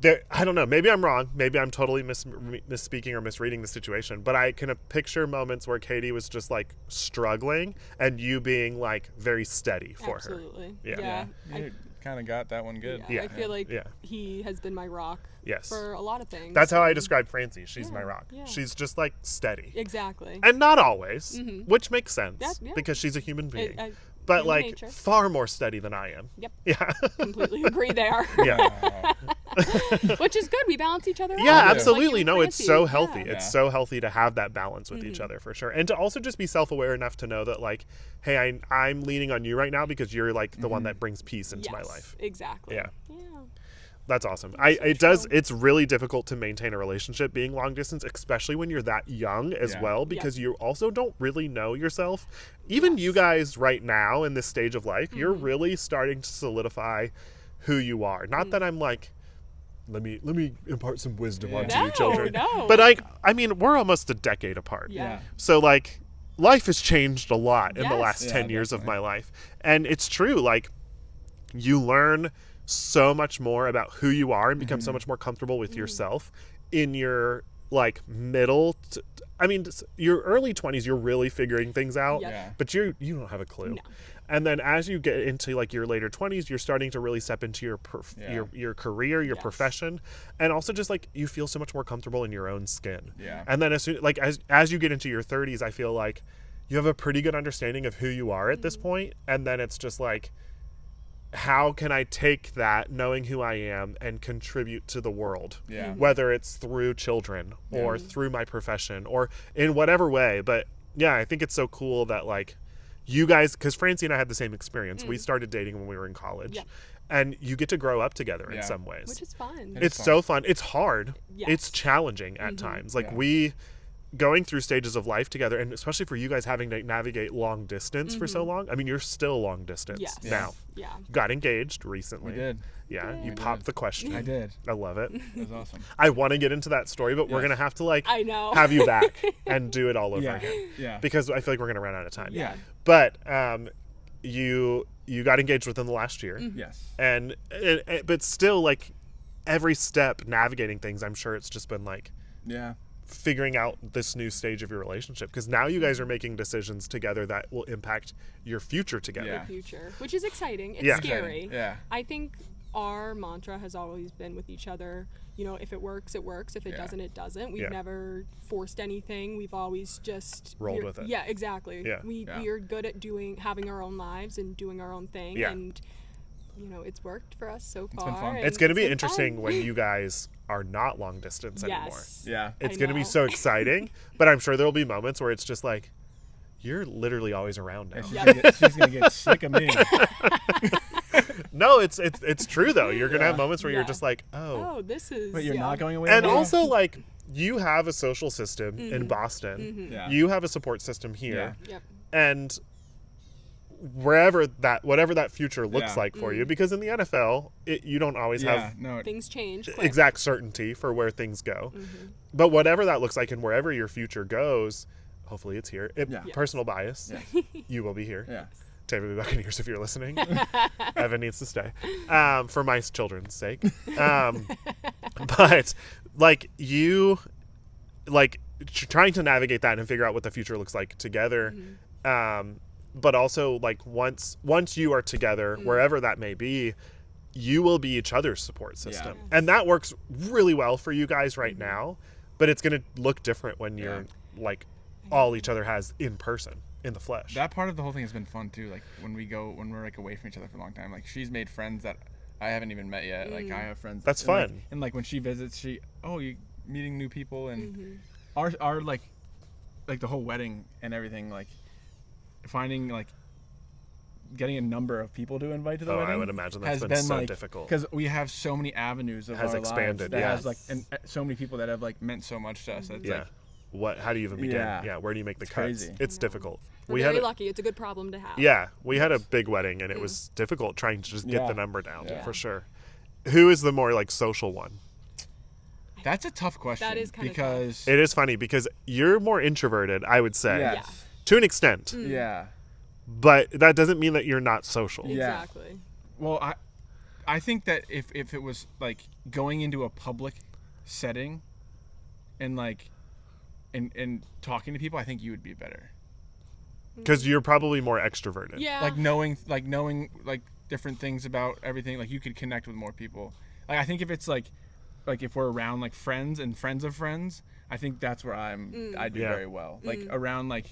Speaker 1: there, I don't know, maybe I'm wrong, maybe I'm totally misspeaking or misreading the situation, but I can picture moments where Katie was just like struggling and you being like very steady for her.
Speaker 3: Absolutely.
Speaker 1: Yeah.
Speaker 3: Yeah.
Speaker 2: You kind of got that one good.
Speaker 3: Yeah, I feel like
Speaker 1: Yeah.
Speaker 3: he has been my rock
Speaker 1: Yes.
Speaker 3: for a lot of things.
Speaker 1: That's how I
Speaker 3: and-
Speaker 1: describe Francie. She's my
Speaker 3: Yeah,
Speaker 1: rock.
Speaker 3: yeah.
Speaker 1: She's just like steady.
Speaker 3: Exactly.
Speaker 1: And not always, which makes sense
Speaker 3: Yeah, yeah.
Speaker 1: because she's a human being.
Speaker 3: But
Speaker 1: but like
Speaker 3: nature.
Speaker 1: far more steady than I am.
Speaker 3: Yep.
Speaker 1: Yeah.
Speaker 3: Completely agree there.
Speaker 1: Yeah.
Speaker 3: Which is good. We balance each other out.
Speaker 1: Yeah,
Speaker 3: Just like
Speaker 1: absolutely.
Speaker 3: you and
Speaker 1: No, it's
Speaker 3: Francie.
Speaker 1: so healthy.
Speaker 3: Yeah.
Speaker 1: It's so healthy to have that balance with each other for sure. And to also just be self-aware enough to know that like, hey, I'm leaning on you right now because you're like the one that brings peace into my
Speaker 3: Yes,
Speaker 1: life.
Speaker 3: Exactly.
Speaker 1: Yeah.
Speaker 3: Yeah.
Speaker 1: That's awesome.
Speaker 3: so
Speaker 1: It's
Speaker 3: true.
Speaker 1: really difficult to maintain a relationship being long distance, especially when you're that young as
Speaker 2: Yeah.
Speaker 1: well, because you also don't really know yourself. Even you guys right now in this stage of life, you're really starting to solidify who you are. Not that I'm like, let me impart some wisdom
Speaker 2: Yeah.
Speaker 1: onto you
Speaker 3: No,
Speaker 1: children.
Speaker 3: no.
Speaker 1: But I mean, we're almost a decade apart.
Speaker 3: Yeah.
Speaker 1: So like life has changed a lot in the
Speaker 3: Yes.
Speaker 1: last
Speaker 2: Yeah,
Speaker 1: 10 years of
Speaker 2: definitely.
Speaker 1: my life. And it's true, like you learn so much more about who you are and become so much more comfortable with yourself in your like your early 20s. You're really figuring things out,
Speaker 3: Yep.
Speaker 2: Yeah.
Speaker 1: but you don't have a clue.
Speaker 3: No.
Speaker 1: And then as you get into like your later 20s, you're starting to really step into your
Speaker 2: Yeah.
Speaker 1: your career, your
Speaker 3: Yes.
Speaker 1: profession, and also just like you feel so much more comfortable in your own skin.
Speaker 2: Yeah.
Speaker 1: And then as you get into your 30s, I feel like you have a pretty good understanding of who you are at this point, and then it's just like, how can I take that, knowing who I am, and contribute to the world?
Speaker 2: Yeah.
Speaker 1: Whether it's through children or through my profession or in whatever way. But yeah, I think it's so cool that like you guys, because Francie and I had the same experience. We started dating when we were in college.
Speaker 3: Yep.
Speaker 1: And you get to grow up together in
Speaker 2: Yeah.
Speaker 1: some ways.
Speaker 3: Which is fun.
Speaker 1: It's so fun. It's hard.
Speaker 3: Yes.
Speaker 1: It's challenging at times. Like
Speaker 2: Yeah.
Speaker 1: we going through stages of life together, and especially for you guys having to navigate long distance for so long. I mean, you're still long distance
Speaker 3: Yes.
Speaker 1: now.
Speaker 3: Yeah.
Speaker 1: Got engaged recently.
Speaker 2: We did.
Speaker 1: Yeah, you
Speaker 3: did.
Speaker 1: popped the question.
Speaker 2: I did.
Speaker 1: I love it.
Speaker 2: It was awesome.
Speaker 1: I want to get into that story, but we're
Speaker 2: Yes.
Speaker 1: gonna have to like
Speaker 3: I know.
Speaker 1: have you back and do it all over
Speaker 2: Yeah.
Speaker 1: again
Speaker 2: Yeah.
Speaker 1: because I feel like we're gonna run out of time.
Speaker 2: Yeah.
Speaker 1: But you got engaged within the last year,
Speaker 2: Yes.
Speaker 1: and but still like every step navigating things, I'm sure it's just been like
Speaker 2: Yeah.
Speaker 1: figuring out this new stage of your relationship because now you guys are making decisions together that will impact your future together.
Speaker 2: Yeah.
Speaker 3: Future, which is exciting. It's
Speaker 1: Yeah.
Speaker 3: scary.
Speaker 2: Yeah.
Speaker 3: I think our mantra has always been with each other, you know, if it works, it works. If it
Speaker 2: Yeah.
Speaker 3: doesn't, it doesn't. We've
Speaker 1: Yeah.
Speaker 3: never forced anything. We've always just
Speaker 1: Rolled with it.
Speaker 3: Yeah, exactly.
Speaker 1: Yeah.
Speaker 3: We're good at having our own lives and doing our own thing.
Speaker 1: Yeah.
Speaker 3: And you know, it's worked for us so far.
Speaker 2: been fun.
Speaker 3: and
Speaker 1: It's going to be
Speaker 3: been
Speaker 1: interesting
Speaker 3: fun.
Speaker 1: when you guys are not long distance anymore.
Speaker 3: Yes.
Speaker 2: Yeah.
Speaker 1: It's
Speaker 3: I
Speaker 1: going to be
Speaker 3: know.
Speaker 1: so exciting, but I'm sure there'll be moments where it's just like, you're literally always around now.
Speaker 2: And she's gonna get sick of me.
Speaker 1: No, it's true though. You're going to have
Speaker 2: Yeah.
Speaker 1: moments where you're
Speaker 3: Yeah.
Speaker 1: just like, oh.
Speaker 3: Oh, this is.
Speaker 2: But you're
Speaker 3: yeah.
Speaker 2: not going away.
Speaker 1: And
Speaker 2: now?
Speaker 1: also like you have a social system in Boston.
Speaker 2: Yeah.
Speaker 1: You have a support system here.
Speaker 2: Yeah.
Speaker 3: Yep.
Speaker 1: And whatever that future looks
Speaker 2: Yeah.
Speaker 1: like for you, because in the NFL, you don't always
Speaker 2: Yeah.
Speaker 1: have
Speaker 2: No.
Speaker 3: Things change. Quick.
Speaker 1: exact certainty for where things go. But whatever that looks like and wherever your future goes, hopefully it's here.
Speaker 2: Yeah. Yes.
Speaker 1: Personal bias,
Speaker 2: Yeah.
Speaker 1: you will be here.
Speaker 2: Yeah.
Speaker 1: Tampa Bay Buccaneers, if you're listening. Evan needs to stay for my children's sake. But like you, like trying to navigate that and figure out what the future looks like together. But also like once you are together, wherever that may be, you will be each other's support system. And that works really well for you guys right now, but it's going to look different when you're like all each other has in person, in the flesh.
Speaker 2: That part of the whole thing has been fun too. Like when we're like away from each other for a long time. Like she's made friends that I haven't even met yet. Like I have friends.
Speaker 1: That's
Speaker 2: and, like-
Speaker 1: fun.
Speaker 2: and like when she visits, you meeting new people and our like the whole wedding and everything, like finding like getting a number of people to invite to the wedding.
Speaker 1: I would imagine that's
Speaker 2: has
Speaker 1: been so
Speaker 2: like,
Speaker 1: difficult.
Speaker 2: because we have so many avenues of
Speaker 1: Has
Speaker 2: our
Speaker 1: expanded,
Speaker 2: lives that
Speaker 1: yeah.
Speaker 2: has like and so many people that have like meant so much to us. It's
Speaker 1: Yeah.
Speaker 2: like
Speaker 1: How do you even begin?
Speaker 2: Yeah.
Speaker 1: Where do you make the
Speaker 2: It's
Speaker 1: cuts?
Speaker 2: crazy.
Speaker 1: It's difficult.
Speaker 3: We're very lucky. It's a good problem to have.
Speaker 1: Yeah, we had a big wedding and it was difficult trying to just get
Speaker 2: Yeah.
Speaker 1: the number down
Speaker 2: Yeah.
Speaker 1: for sure. Who is the more like social one?
Speaker 2: that's a tough question.
Speaker 3: That is kinda tough.
Speaker 2: because
Speaker 1: It is funny because you're more introverted, I would say,
Speaker 2: yes.
Speaker 1: to an extent,
Speaker 2: Yeah.
Speaker 1: but that doesn't mean that you're not social.
Speaker 2: Yeah.
Speaker 3: Exactly.
Speaker 2: Well, I think that if it was like going into a public setting and like and talking to people, I think you would be better.
Speaker 1: Because you're probably more extroverted.
Speaker 3: Yeah.
Speaker 2: Like knowing like different things about everything, like you could connect with more people. Like I think if it's like if we're around like friends and friends of friends, I think that's where I do
Speaker 1: Yeah.
Speaker 2: very well. Like around like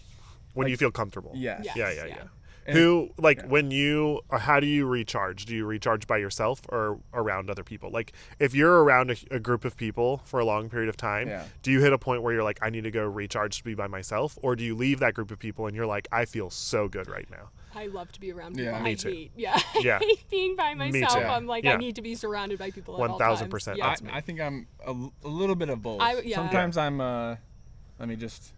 Speaker 1: When you feel comfortable.
Speaker 2: yes.
Speaker 3: Yes.
Speaker 1: Yeah.
Speaker 2: And-
Speaker 1: Who, like, when you, or how do you recharge? Do you recharge by yourself or around other people? Like, if you're around a group of people for a long period of time,
Speaker 2: Yeah.
Speaker 1: do you hit a point where you're like, I need to go recharge to be by myself? Or do you leave that group of people and you're like, I feel so good right now?
Speaker 3: I love to be around people.
Speaker 2: Yeah.
Speaker 3: I
Speaker 1: Me too.
Speaker 3: hate, yeah.
Speaker 1: Yeah.
Speaker 3: I hate being by myself.
Speaker 1: too.
Speaker 3: I'm like,
Speaker 1: Yeah.
Speaker 3: I need to be surrounded by people at all
Speaker 1: 1000%.
Speaker 3: times. Yeah.
Speaker 1: That's me.
Speaker 2: I think I'm a little bit of both.
Speaker 3: Yeah.
Speaker 2: Sometimes I'm let me just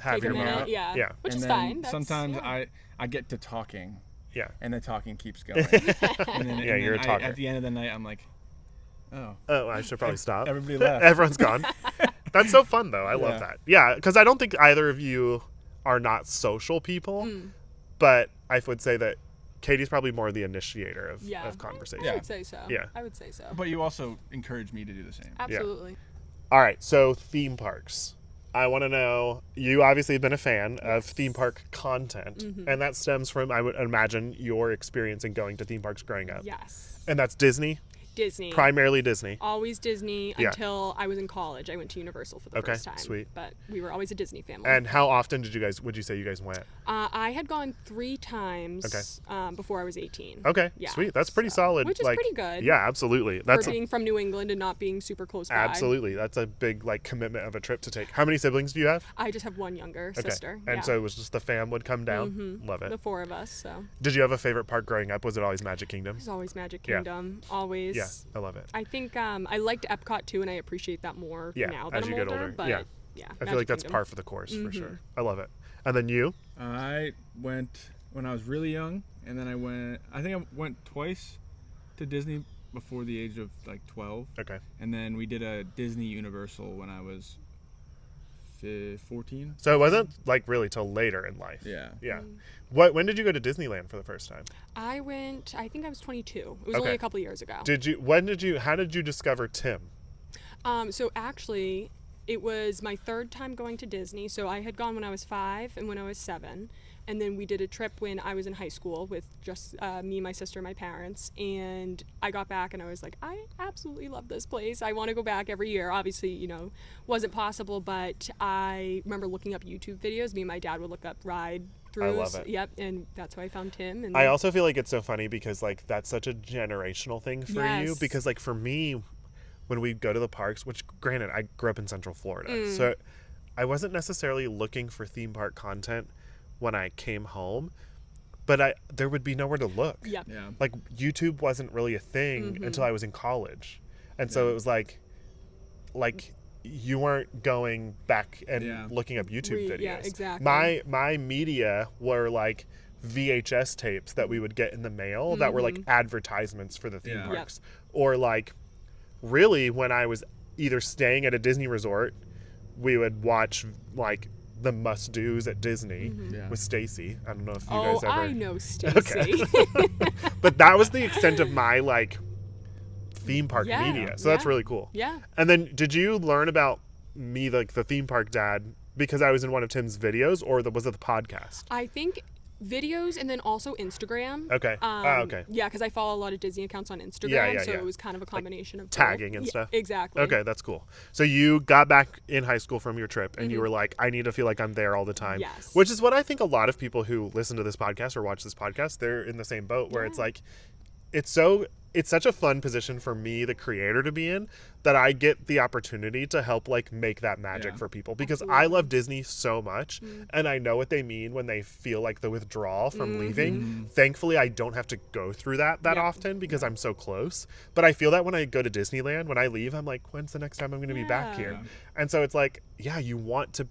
Speaker 1: Have
Speaker 3: Take a
Speaker 1: your
Speaker 3: minute,
Speaker 1: moment.
Speaker 3: yeah.
Speaker 1: Yeah.
Speaker 3: Which
Speaker 2: and
Speaker 3: is
Speaker 2: then
Speaker 3: fine. That's,
Speaker 2: sometimes
Speaker 3: yeah.
Speaker 2: I get to talking
Speaker 1: Yeah.
Speaker 2: and the talking keeps going. and then,
Speaker 1: Yeah, you're a talker.
Speaker 2: at the end of the night I'm like, oh,
Speaker 1: Oh, I should probably stop.
Speaker 2: everybody left.
Speaker 1: Everyone's gone. That's so fun, though. I love
Speaker 2: Yeah.
Speaker 1: that. Yeah, because I don't think either of you are not social people, but I would say that Katie's probably more the initiator of
Speaker 3: Yeah.
Speaker 1: conversation.
Speaker 3: I would say so.
Speaker 1: Yeah.
Speaker 3: I would say so.
Speaker 2: But you also encourage me to do the same.
Speaker 3: Absolutely.
Speaker 1: All right, so theme parks. I want to know, you obviously have been a fan of theme park content, and that stems from, I would imagine, your experience in going to theme parks growing up.
Speaker 3: Yes.
Speaker 1: And that's Disney,
Speaker 3: Disney.
Speaker 1: primarily Disney.
Speaker 3: Always Disney
Speaker 1: Yeah.
Speaker 3: until I was in college. I went to Universal for the
Speaker 1: Okay,
Speaker 3: first time.
Speaker 1: sweet.
Speaker 3: But we were always a Disney family.
Speaker 1: And how often would you say you guys went?
Speaker 3: I had gone 3 times
Speaker 1: Okay.
Speaker 3: before I was 18.
Speaker 1: Okay,
Speaker 3: Yeah,
Speaker 1: sweet. That's pretty
Speaker 3: so-
Speaker 1: solid.
Speaker 3: which is pretty good.
Speaker 1: Yeah, absolutely.
Speaker 3: For
Speaker 1: That's
Speaker 3: being from New England and not being super close by.
Speaker 1: absolutely. That's a big like commitment of a trip to take. How many siblings do you have?
Speaker 3: I just have one younger
Speaker 1: Okay.
Speaker 3: sister.
Speaker 1: And
Speaker 3: yeah.
Speaker 1: so it was just the fam would come down. Love it.
Speaker 3: the 4 of us. So
Speaker 1: Did you have a favorite park growing up? Was it always Magic Kingdom?
Speaker 3: it's always Magic
Speaker 1: Yeah.
Speaker 3: Kingdom. Always.
Speaker 1: Yeah, I love it.
Speaker 3: I think I liked Epcot too, and I appreciate that more
Speaker 1: Yeah,
Speaker 3: now that
Speaker 1: as
Speaker 3: I'm
Speaker 1: you get
Speaker 3: older.
Speaker 1: older.
Speaker 3: But
Speaker 1: Yeah.
Speaker 3: Yeah.
Speaker 1: I feel
Speaker 3: Magic
Speaker 1: like that's
Speaker 3: Kingdom.
Speaker 1: par for the course for sure. I love it. And then you?
Speaker 2: I went when I was really young, and then I think I went twice to Disney before the age of like 12.
Speaker 1: Okay.
Speaker 2: And then we did a Disney Universal when I was 14.
Speaker 1: So it wasn't like really till later in life.
Speaker 2: Yeah.
Speaker 1: Yeah. When did you go to Disneyland for the first time?
Speaker 3: I think I was 22. It was
Speaker 1: Okay.
Speaker 3: only a couple years ago.
Speaker 1: How did you discover Tim?
Speaker 3: So actually, it was my third time going to Disney. So I had gone when I was 5 and when I was 7. And then we did a trip when I was in high school with just me, my sister, and my parents. And I got back and I was like, I absolutely love this place. I want to go back every year. Obviously, wasn't possible, but I remember looking up YouTube videos. Me and my dad would look up ride throughs.
Speaker 1: I love it.
Speaker 3: Yep, and that's how I found Tim. And
Speaker 1: I also feel like it's so funny because like that's such a generational thing for you.
Speaker 3: Yes.
Speaker 1: Because like for me, when we go to the parks, which granted I grew up in Central Florida, so I wasn't necessarily looking for theme park content when I came home, but there would be nowhere to look.
Speaker 3: Yep.
Speaker 2: Yeah.
Speaker 1: Like YouTube wasn't really a thing until I was in college, and so it was like you weren't going back and looking up YouTube videos.
Speaker 3: Yeah, exactly.
Speaker 1: My media were like VHS tapes that we would get in the mail that were like advertisements for the theme parks, or like really when I was either staying at a Disney resort, we would watch like the must-dos at Disney with Stacy. I don't know if you guys ever...
Speaker 3: I know Stacy.
Speaker 1: But that was the extent of my like theme park media. So that's really cool.
Speaker 3: Yeah.
Speaker 1: And then did you learn about me, like the theme park dad, because I was in one of Tim's videos, or was it the podcast?
Speaker 3: I think videos and then also Instagram.
Speaker 1: Okay. Okay.
Speaker 3: Yeah, because I follow a lot of Disney accounts on Instagram,
Speaker 1: Yeah,
Speaker 3: so
Speaker 1: yeah.
Speaker 3: it was kind of a combination of
Speaker 1: Tagging
Speaker 3: both.
Speaker 1: and
Speaker 3: Yeah,
Speaker 1: stuff?
Speaker 3: Exactly.
Speaker 1: Okay, that's cool. So you got back in high school from your trip and you were like, I need to feel like I'm there all the time.
Speaker 3: Yes.
Speaker 1: Which is what I think a lot of people who listen to this podcast or watch this podcast, they're in the same boat where it's like, it's such a fun position for me, the creator, to be in, that I get the opportunity to help like make that magic for people, because I love Disney so much and I know what they mean when they feel like the withdrawal from leaving. Thankfully, I don't have to go through that often because I'm so close. But I feel that when I go to Disneyland, when I leave, I'm like, when's the next time I'm going to be back here? And so it's like, you want to,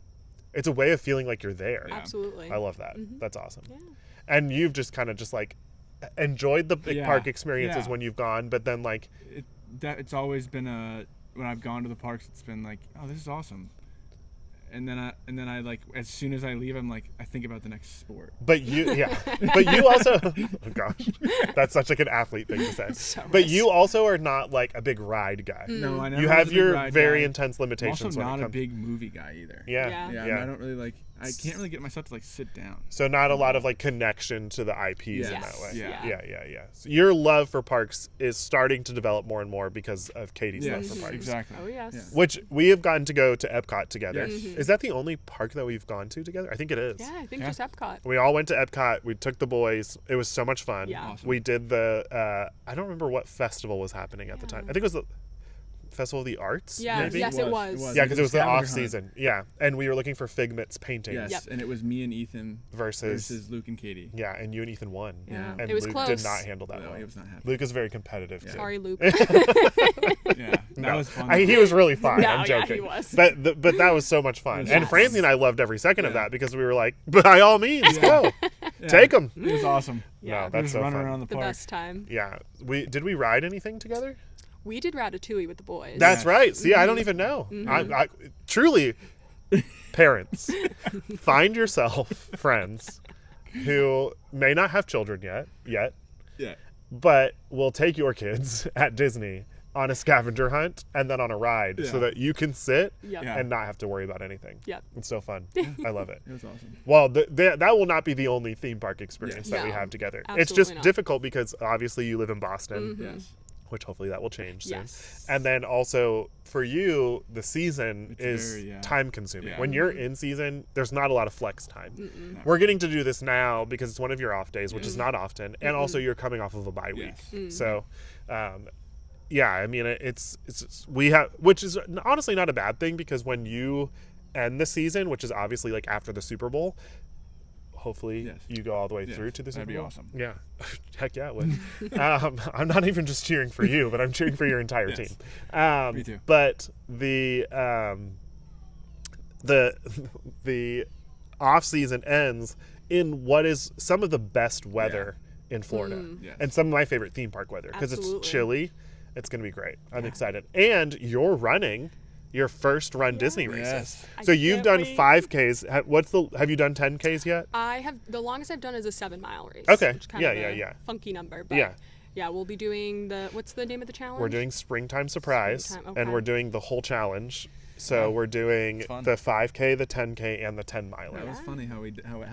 Speaker 1: it's a way of feeling like you're there.
Speaker 3: Absolutely.
Speaker 1: I love that. That's awesome. Yeah. And you've just kind of just like enjoyed the big park experiences when you've gone, but then like
Speaker 2: it's always been when I've gone to the parks, it's been like, oh, this is awesome. And then I like, as soon as I leave, I'm like, I think about the next sport.
Speaker 1: But you also, oh gosh, that's such like an athlete thing to say.
Speaker 3: So
Speaker 1: but
Speaker 3: much.
Speaker 1: you also are not like a big ride guy.
Speaker 2: No, I never
Speaker 1: You
Speaker 2: was
Speaker 1: have
Speaker 2: a big
Speaker 1: your
Speaker 2: ride
Speaker 1: very
Speaker 2: guy.
Speaker 1: intense limitations.
Speaker 2: I'm also
Speaker 1: when
Speaker 2: not
Speaker 1: it
Speaker 2: a
Speaker 1: comes.
Speaker 2: big movie guy either.
Speaker 1: Yeah.
Speaker 2: I don't really like. I can't really get myself to like sit down.
Speaker 1: So not a lot of like connection to the IPs in
Speaker 3: Yes.
Speaker 1: that way.
Speaker 2: Yeah.
Speaker 1: So your love for parks is starting to develop more and more because of Katie's love for parks.
Speaker 2: Exactly.
Speaker 3: Oh yes.
Speaker 2: Yeah.
Speaker 1: Which we have gotten to go to Epcot together.
Speaker 2: Yes.
Speaker 1: Is that the only park that we've gone to together? I think it is.
Speaker 3: Yeah, I think
Speaker 2: Yeah.
Speaker 3: just Epcot.
Speaker 1: We all went to Epcot. We took the boys. It was so much fun.
Speaker 3: Yeah.
Speaker 2: Awesome.
Speaker 1: We did the, I don't remember what festival was happening at the time. I think it was the Festival of the Arts,
Speaker 3: Yeah,
Speaker 1: maybe?
Speaker 3: yes, it was.
Speaker 1: Yeah, because it was the
Speaker 2: scavenger
Speaker 1: off season. Yeah, and we were looking for Figment's paintings
Speaker 2: Yes,
Speaker 3: Yep.
Speaker 2: and it was me and Ethan
Speaker 1: versus
Speaker 2: Luke and Katie.
Speaker 1: yeah, and you and Ethan won.
Speaker 3: Yeah.
Speaker 1: And
Speaker 3: It was
Speaker 1: Luke
Speaker 3: close.
Speaker 1: did not handle that
Speaker 2: No,
Speaker 1: well.
Speaker 2: he was not happy.
Speaker 1: Luke is very competitive too.
Speaker 3: Sorry, Luke.
Speaker 2: Yeah, that was fun.
Speaker 1: He was really fun.
Speaker 3: No,
Speaker 1: I'm
Speaker 3: yeah,
Speaker 1: joking.
Speaker 3: he was.
Speaker 1: But that was so much fun.
Speaker 2: was
Speaker 1: And
Speaker 2: awesome.
Speaker 1: Francie and I loved every second of
Speaker 2: Yeah.
Speaker 1: that because we were like, by all means, go.
Speaker 2: Yeah.
Speaker 1: Take them.
Speaker 2: It was awesome.
Speaker 3: Yeah.
Speaker 1: No,
Speaker 2: We
Speaker 1: that's
Speaker 2: just
Speaker 1: so
Speaker 2: running
Speaker 1: fun.
Speaker 2: around the
Speaker 3: The
Speaker 2: park.
Speaker 3: best time.
Speaker 1: Yeah. Did we ride anything together?
Speaker 3: We did Ratatouille with the boys.
Speaker 1: That's
Speaker 2: Yeah.
Speaker 1: right. See, I don't even know. I truly, parents, find yourself friends who may not have children yet,
Speaker 2: Yeah.
Speaker 1: but will take your kids at Disney on a scavenger hunt and then on a ride so
Speaker 2: Yeah.
Speaker 1: that you can sit
Speaker 3: Yep.
Speaker 2: Yeah.
Speaker 1: and not have to worry about anything.
Speaker 3: Yep.
Speaker 1: It's so fun. I love it.
Speaker 2: It was awesome.
Speaker 1: Well, that will not be the only theme park experience
Speaker 2: Yes.
Speaker 1: that we
Speaker 3: No,
Speaker 1: have together. It's
Speaker 3: absolutely
Speaker 1: just
Speaker 3: not.
Speaker 1: difficult because obviously you live in Boston,
Speaker 2: Yes.
Speaker 1: which hopefully that will change soon.
Speaker 3: Yes.
Speaker 1: And then also for you, the season
Speaker 2: It's
Speaker 1: is
Speaker 2: very,
Speaker 1: time consuming.
Speaker 2: Yeah.
Speaker 1: When you're in season, there's not a lot of flex time. We're getting to do this now because it's one of your off days, which is not often, and also you're coming off of a bye week.
Speaker 2: Yes.
Speaker 1: So, yeah, I mean, we have, which is honestly not a bad thing because when you end the season, which is obviously like after the Super Bowl, hopefully
Speaker 2: Yes.
Speaker 1: you go all the way
Speaker 2: Yes.
Speaker 1: through to the Super
Speaker 2: That'd be
Speaker 1: Bowl.
Speaker 2: awesome.
Speaker 1: Yeah, heck yeah, it would. I'm not even just cheering for you, but I'm cheering for your entire
Speaker 2: Yes.
Speaker 1: team.
Speaker 2: Me too.
Speaker 1: But the the off season ends in what is some of the best weather in Florida,
Speaker 2: Yes.
Speaker 1: and some of my favorite theme park weather because it's
Speaker 3: Absolutely.
Speaker 1: chilly. It's going to be great. I'm excited, and you're running your first run Disney races.
Speaker 2: Yes.
Speaker 1: So
Speaker 3: I
Speaker 1: you've
Speaker 3: can't
Speaker 1: done
Speaker 3: wait.
Speaker 1: 5Ks. Have you done 10Ks yet?
Speaker 3: I have the longest I've done is a 7-mile race.
Speaker 1: Okay.
Speaker 3: Which is kind
Speaker 1: Yeah,
Speaker 3: of
Speaker 1: yeah.
Speaker 3: funky number, but
Speaker 1: Yeah.
Speaker 3: yeah, we'll be doing what's the name of the challenge?
Speaker 1: We're doing Springtime Surprise,
Speaker 3: Springtime,
Speaker 1: and
Speaker 3: okay.
Speaker 1: we're doing the whole challenge. So
Speaker 2: Wow.
Speaker 1: we're doing
Speaker 2: Fun.
Speaker 1: the 5K, the 10K, and the 10-miler.
Speaker 2: That was funny how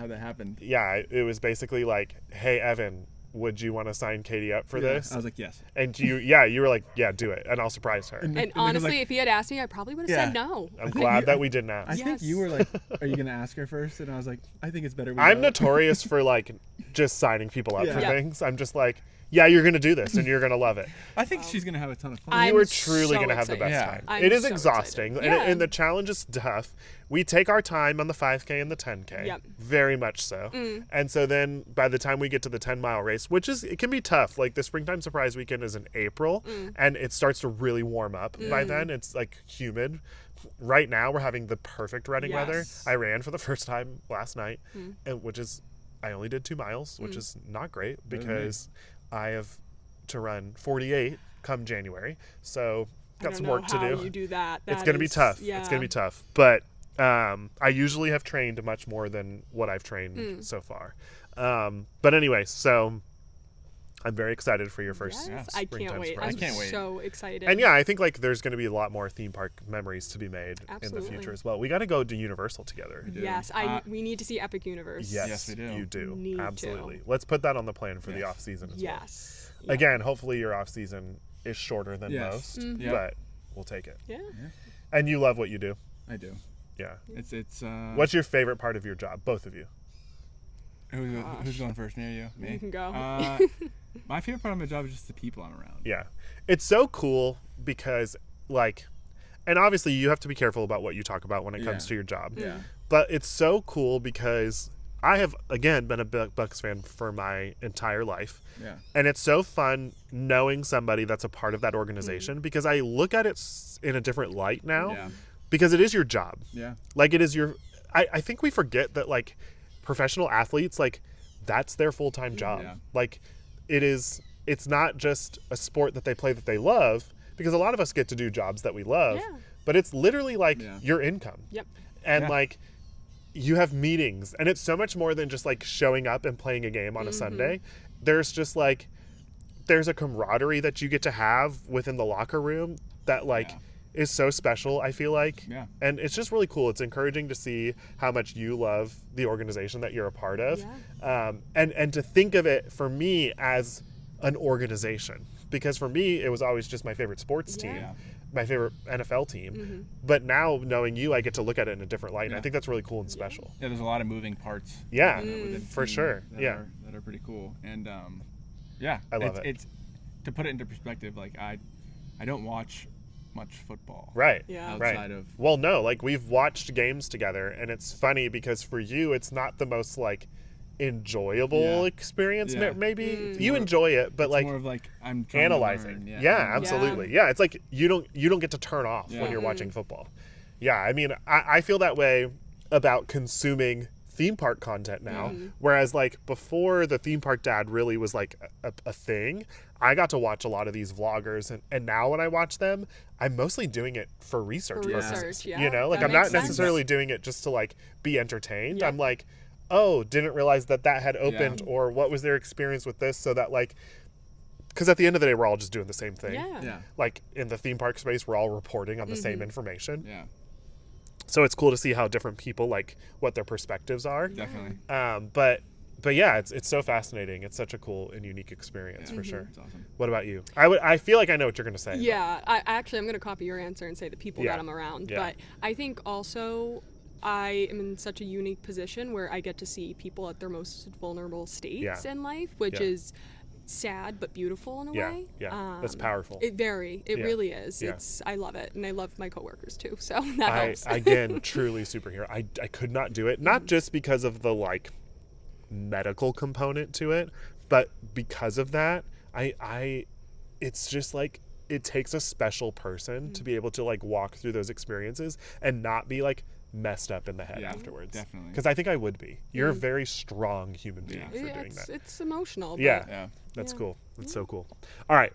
Speaker 2: that happened.
Speaker 1: Yeah, it was basically like, hey, Evan, would you want to sign Katie up for
Speaker 2: Yeah,
Speaker 1: this?
Speaker 2: I was like, yes.
Speaker 1: And you were like, yeah, do it, and I'll surprise her.
Speaker 3: And
Speaker 2: because,
Speaker 3: honestly,
Speaker 2: like-
Speaker 3: if he had asked me, I probably would have
Speaker 2: Yeah.
Speaker 3: said no.
Speaker 1: I'm
Speaker 2: think
Speaker 1: glad
Speaker 2: you-
Speaker 1: that we didn't ask.
Speaker 2: I think you
Speaker 3: Yes.
Speaker 2: were like, are you going to ask her first? And I was like, I think it's better we
Speaker 1: I'm
Speaker 2: don't.
Speaker 1: notorious for like just signing people up
Speaker 2: Yeah.
Speaker 1: for
Speaker 3: Yeah.
Speaker 1: things. I'm just like, yeah, you're gonna do this, and you're gonna love it.
Speaker 2: I think she's going to have a ton of fun.
Speaker 3: I'm
Speaker 1: You are truly
Speaker 3: so
Speaker 1: gonna have the best
Speaker 3: excited.
Speaker 1: time.
Speaker 3: I'm
Speaker 1: It is
Speaker 3: so
Speaker 1: exhausting,
Speaker 3: excited. Yeah.
Speaker 1: and the challenge is tough. We take our time on the 5K and the 10K,
Speaker 3: Yep.
Speaker 1: very much so. And so then by the time we get to the 10-mile race, it can be tough. Like the Springtime Surprise Weekend is in April, and it starts to really warm up. By then, it's like humid. Right now, we're having the perfect running weather.
Speaker 3: Yes.
Speaker 1: I ran for the first time last night, and I only did 2 miles, which is not great because I have to run 48 come January. So
Speaker 3: I
Speaker 1: got
Speaker 3: don't
Speaker 1: some
Speaker 3: know
Speaker 1: work to
Speaker 3: how
Speaker 1: do.
Speaker 3: you do that.
Speaker 1: It's
Speaker 3: That
Speaker 1: going to be
Speaker 3: is-
Speaker 1: tough.
Speaker 3: Yeah.
Speaker 1: It's going to be tough. But I usually have trained much more than what I've trained so far. But anyway, so I'm very excited for your first
Speaker 3: Yes,
Speaker 2: Yeah.
Speaker 3: I can't
Speaker 1: Springtime
Speaker 3: wait.
Speaker 1: Surprise.
Speaker 3: I'm
Speaker 2: can't wait.
Speaker 3: so excited.
Speaker 1: And yeah, I think like there's going to be a lot more theme park memories to be made in the
Speaker 3: Absolutely.
Speaker 1: future as well. We got to go to Universal together.
Speaker 2: do.
Speaker 3: Yes,
Speaker 2: Uh,
Speaker 3: we need to see Epic Universe.
Speaker 1: Yes,
Speaker 2: we do.
Speaker 1: You do.
Speaker 3: Need to.
Speaker 1: Absolutely. Let's put that on the plan for the
Speaker 2: Yes.
Speaker 1: off season as
Speaker 3: Yes.
Speaker 1: well. Again, hopefully your off season is shorter than
Speaker 2: Yes.
Speaker 1: most,
Speaker 2: Yeah.
Speaker 1: but we'll take it.
Speaker 3: Yeah.
Speaker 1: And you love what you do.
Speaker 2: I do.
Speaker 1: Yeah.
Speaker 2: It's
Speaker 1: What's your favorite part of your job? Both of you.
Speaker 2: who's going first? Me or you? Me.
Speaker 3: You can go.
Speaker 2: My favorite part of my job is just the people I'm around.
Speaker 1: Yeah. It's so cool because like and obviously you have to be careful about what you talk about when it comes
Speaker 2: Yeah.
Speaker 1: to your job.
Speaker 2: Yeah.
Speaker 1: But it's so cool because I have again been a Bucks fan for my entire life.
Speaker 2: Yeah.
Speaker 1: And it's so fun knowing somebody that's a part of that organization because I look at it in a different light now
Speaker 2: Yeah.
Speaker 1: because it is your job.
Speaker 2: Yeah.
Speaker 1: Like it is your I think we forget that like professional athletes, like that's their full-time job.
Speaker 2: Yeah.
Speaker 1: Like it's not just a sport that they play that they love because a lot of us get to do jobs that we love,
Speaker 3: Yeah.
Speaker 1: but it's literally like
Speaker 2: Yeah.
Speaker 1: your income.
Speaker 3: Yep.
Speaker 1: And
Speaker 2: Yeah.
Speaker 1: like you have meetings and it's so much more than just like showing up and playing a game on a Sunday. There's just like there's a camaraderie that you get to have within the locker room that like
Speaker 2: Yeah.
Speaker 1: is so special, I feel like.
Speaker 2: Yeah.
Speaker 1: And it's just really cool. It's encouraging to see how much you love the organization that you're a part of. And to think of it for me as an organization. Because for me, it was always just my favorite sports team,
Speaker 2: Yeah.
Speaker 1: my favorite NFL team. But now knowing you, I get to look at it in a different light. And I
Speaker 2: Yeah.
Speaker 1: think that's really cool and special.
Speaker 2: Yeah, there's a lot of moving parts.
Speaker 1: Yeah,
Speaker 2: within the
Speaker 1: for
Speaker 2: team
Speaker 1: sure.
Speaker 2: That
Speaker 1: Yeah.
Speaker 2: that are pretty cool. And yeah,
Speaker 1: I love
Speaker 2: it's,
Speaker 1: it.
Speaker 2: It's to put it into perspective. Like I don't watch much football.
Speaker 1: Right.
Speaker 3: Yeah.
Speaker 2: Outside
Speaker 1: Right.
Speaker 2: of
Speaker 1: Well, no, like we've watched games together, and it's funny because for you, it's not the most like enjoyable
Speaker 2: Yeah.
Speaker 1: experience.
Speaker 2: Yeah.
Speaker 1: Maybe you enjoy it, but
Speaker 2: it's
Speaker 1: like
Speaker 2: more of like I'm trying
Speaker 1: analyzing.
Speaker 2: To learn.
Speaker 1: Yeah, absolutely. Yeah, it's like you don't get to turn off when
Speaker 2: Yeah.
Speaker 1: you're watching football. Yeah, I mean, I feel that way about consuming theme park content now. Whereas like before the theme park dad really was like a thing, I got to watch a lot of these vloggers and now when I watch them, I'm mostly doing it for research
Speaker 3: For
Speaker 1: purposes.
Speaker 3: research, yeah.
Speaker 1: You know, like
Speaker 3: That
Speaker 1: I'm not
Speaker 3: makes sense.
Speaker 1: necessarily doing it just to like be entertained.
Speaker 3: Yep.
Speaker 1: I'm like, oh, didn't realize that had opened or what was their experience with this so that like because at the end of the day, we're all just doing the same thing.
Speaker 3: Yeah.
Speaker 2: Yeah.
Speaker 1: Like in the theme park space, we're all reporting on the same information.
Speaker 2: Yeah.
Speaker 1: So it's cool to see how different people like what their perspectives are.
Speaker 2: Definitely.
Speaker 1: But yeah, it's so fascinating. It's such a cool and unique experience for sure.
Speaker 2: It's awesome.
Speaker 1: What about you? I feel like I know what you're gonna say.
Speaker 3: Yeah, I'm going to copy your answer and say the people
Speaker 1: Yeah.
Speaker 3: that I'm around.
Speaker 1: Yeah.
Speaker 3: But I think also I am in such a unique position where I get to see people at their most vulnerable states
Speaker 1: Yeah.
Speaker 3: in life, which
Speaker 1: Yeah.
Speaker 3: is sad but beautiful in a
Speaker 1: Yeah,
Speaker 3: way.
Speaker 1: yeah. That's powerful.
Speaker 3: It
Speaker 1: Yeah.
Speaker 3: really is.
Speaker 1: Yeah.
Speaker 3: I love it, and I love my coworkers too. So that
Speaker 1: I
Speaker 3: helps.
Speaker 1: again truly superhero. I could not do it. Not just because of the like medical component to it, but because of that, I it's just like it takes a special person to be able to like walk through those experiences and not be like messed up in the head
Speaker 2: Yeah,
Speaker 1: afterwards.
Speaker 2: definitely.
Speaker 1: Because I think I would be. You're a very strong human being for doing that.
Speaker 3: It's emotional.
Speaker 1: Yeah.
Speaker 2: Yeah.
Speaker 1: That's
Speaker 3: Yeah.
Speaker 1: cool. That's so cool. All right.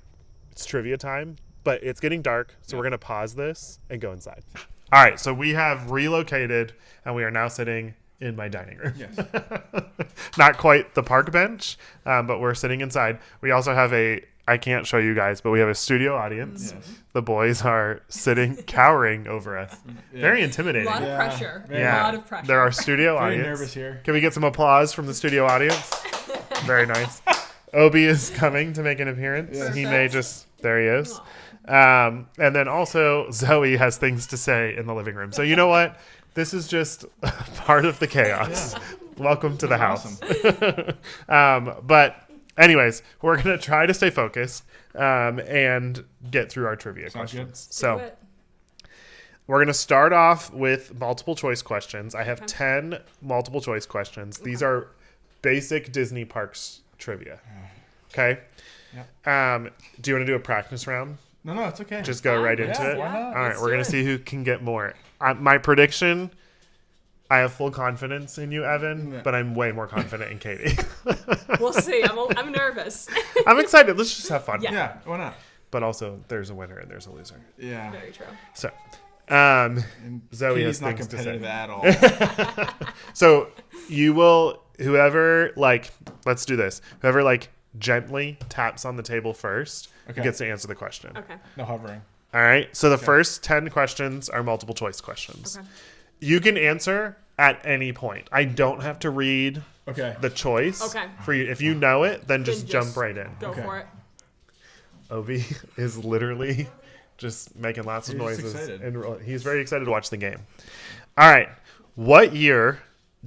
Speaker 1: It's trivia time, but it's getting dark, so we're going to pause this and go inside. All right. So we have relocated, and we are now sitting in my dining room.
Speaker 2: Yes.
Speaker 1: Not quite the park bench, but we're sitting inside. We also have I can't show you guys, but we have a studio audience.
Speaker 2: Yes.
Speaker 1: The boys are sitting, cowering over us.
Speaker 2: Yeah.
Speaker 1: Very
Speaker 3: A
Speaker 1: intimidating.
Speaker 3: lot of
Speaker 2: Yeah.
Speaker 3: pressure.
Speaker 2: Yeah.
Speaker 3: A lot of pressure.
Speaker 1: There are studio
Speaker 2: Very
Speaker 1: audience.
Speaker 2: nervous here.
Speaker 1: Can we get some applause from the studio audience? Very nice. Obi is coming to make an appearance.
Speaker 2: Yes.
Speaker 1: He may there he is.
Speaker 3: Aw.
Speaker 1: And then also Zoe has things to say in the living room. So you know what? This is just part of the chaos.
Speaker 2: Yeah.
Speaker 1: Welcome to the house.
Speaker 2: Awesome.
Speaker 1: But anyways, we're going to try to stay focused and get through our trivia
Speaker 2: Sounds good.
Speaker 1: questions.
Speaker 3: Do
Speaker 1: So
Speaker 3: it.
Speaker 1: we're going to start off with multiple choice questions. I have 10 multiple choice questions. These are basic Disney parks trivia. Okay? Do you want to do a practice round?
Speaker 2: No, it's okay.
Speaker 1: Just go right into
Speaker 2: Yeah,
Speaker 1: it?
Speaker 2: why not?
Speaker 1: All right,
Speaker 3: Let's
Speaker 1: we're
Speaker 3: do
Speaker 1: going to
Speaker 3: it.
Speaker 1: see who can get more. My prediction, I have full confidence in you, Evan,
Speaker 2: Yeah.
Speaker 1: but I'm way more confident in Katie.
Speaker 3: We'll see. I'm nervous.
Speaker 1: I'm excited. Let's just have fun.
Speaker 3: Yeah.
Speaker 2: Yeah, why not?
Speaker 1: But also, there's a winner and there's a loser.
Speaker 2: Yeah.
Speaker 3: Very true.
Speaker 1: So,
Speaker 2: And
Speaker 1: Zoe
Speaker 2: Katie's
Speaker 1: has
Speaker 2: not
Speaker 1: things to
Speaker 2: competitive
Speaker 1: say.
Speaker 2: at all.
Speaker 1: So you will, whoever, let's do this. Whoever, gently taps on the table first
Speaker 2: Okay.
Speaker 1: gets to answer the question.
Speaker 3: Okay.
Speaker 2: No hovering.
Speaker 1: All right. So the first 10 questions are multiple choice questions.
Speaker 3: Okay.
Speaker 1: You can answer at any point. I don't have to read
Speaker 2: Okay.
Speaker 1: the choice
Speaker 3: Okay.
Speaker 1: for you. If you know it, then just
Speaker 3: Then
Speaker 1: jump right in.
Speaker 3: Go
Speaker 2: Okay.
Speaker 3: for it.
Speaker 1: Obi is literally just making lots of
Speaker 2: He's
Speaker 1: noises.
Speaker 2: excited.
Speaker 1: And he's very excited to watch the game. All right. What year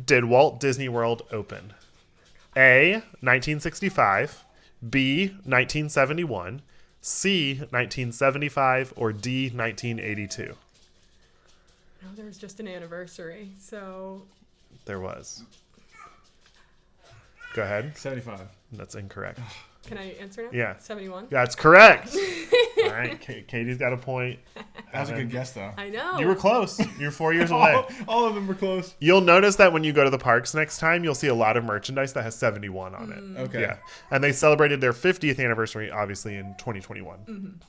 Speaker 1: did Walt Disney World open? A, 1965, B, 1971, C, 1975, or D, 1982?
Speaker 3: No, there was just an anniversary, so
Speaker 1: There was. Go ahead.
Speaker 2: 75.
Speaker 1: That's incorrect.
Speaker 3: can I answer now?
Speaker 1: Yeah.
Speaker 3: 71.
Speaker 1: That's correct. All right. Katie's got a point.
Speaker 2: That was a good guess, though.
Speaker 3: I know.
Speaker 1: You were close. You're 4 years away.
Speaker 2: All of them were close.
Speaker 1: You'll notice that when you go to the parks next time, you'll see a lot of merchandise that has 71 on it.
Speaker 2: Okay.
Speaker 1: Yeah. And they celebrated their 50th anniversary, obviously, in 2021.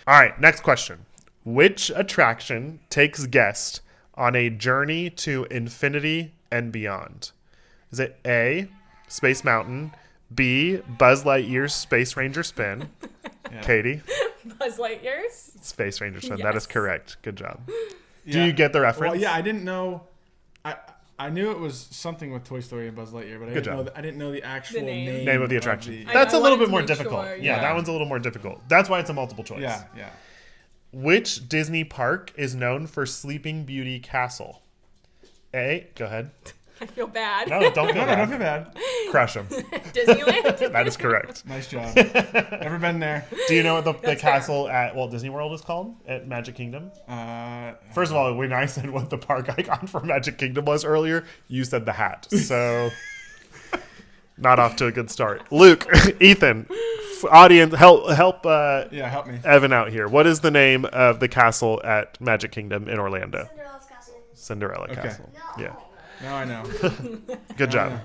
Speaker 1: All right. Next question. Which attraction takes guests on a journey to infinity and beyond? Is it A, Space Mountain, B, Buzz Lightyear's Space Ranger Spin?
Speaker 2: Yeah.
Speaker 1: Katie,
Speaker 3: Buzz Lightyear's.
Speaker 1: Space Ranger Spin. That is
Speaker 3: Yes.
Speaker 1: correct. Good job. Do
Speaker 2: Yeah.
Speaker 1: you get the reference?
Speaker 2: Well, yeah, I didn't know. I knew it was something with Toy Story and Buzz Lightyear, but I
Speaker 1: Good
Speaker 2: didn't know.
Speaker 1: job.
Speaker 2: I didn't know the actual
Speaker 3: The name.
Speaker 1: Name of the attraction.
Speaker 3: I
Speaker 1: That's a little
Speaker 3: wanted
Speaker 1: bit
Speaker 3: to
Speaker 1: more
Speaker 3: make
Speaker 1: difficult.
Speaker 3: sure,
Speaker 1: Yeah,
Speaker 2: yeah.
Speaker 1: that one's a little more difficult. That's why it's a multiple choice.
Speaker 2: Yeah, yeah.
Speaker 1: Which Disney park is known for Sleeping Beauty Castle? A, go ahead.
Speaker 3: I feel bad.
Speaker 1: No, don't feel
Speaker 2: No,
Speaker 1: bad.
Speaker 2: don't feel bad.
Speaker 1: Crush them.
Speaker 3: Disneyland.
Speaker 1: That is correct.
Speaker 2: Nice job. Never been there.
Speaker 1: Do you know what the
Speaker 3: That's
Speaker 1: castle at Walt Disney World is called? At Magic Kingdom? First of all, when I said what the park icon for Magic Kingdom was earlier, you said the hat. So, not off to a good start. Luke, Ethan, audience, help
Speaker 2: yeah, help me.
Speaker 1: Evan out here. What is the name of the castle at Magic Kingdom in Orlando?
Speaker 4: Cinderella's castle.
Speaker 1: Cinderella
Speaker 2: Okay.
Speaker 1: Castle.
Speaker 4: No.
Speaker 1: Yeah.
Speaker 2: Now I know.
Speaker 1: Good job.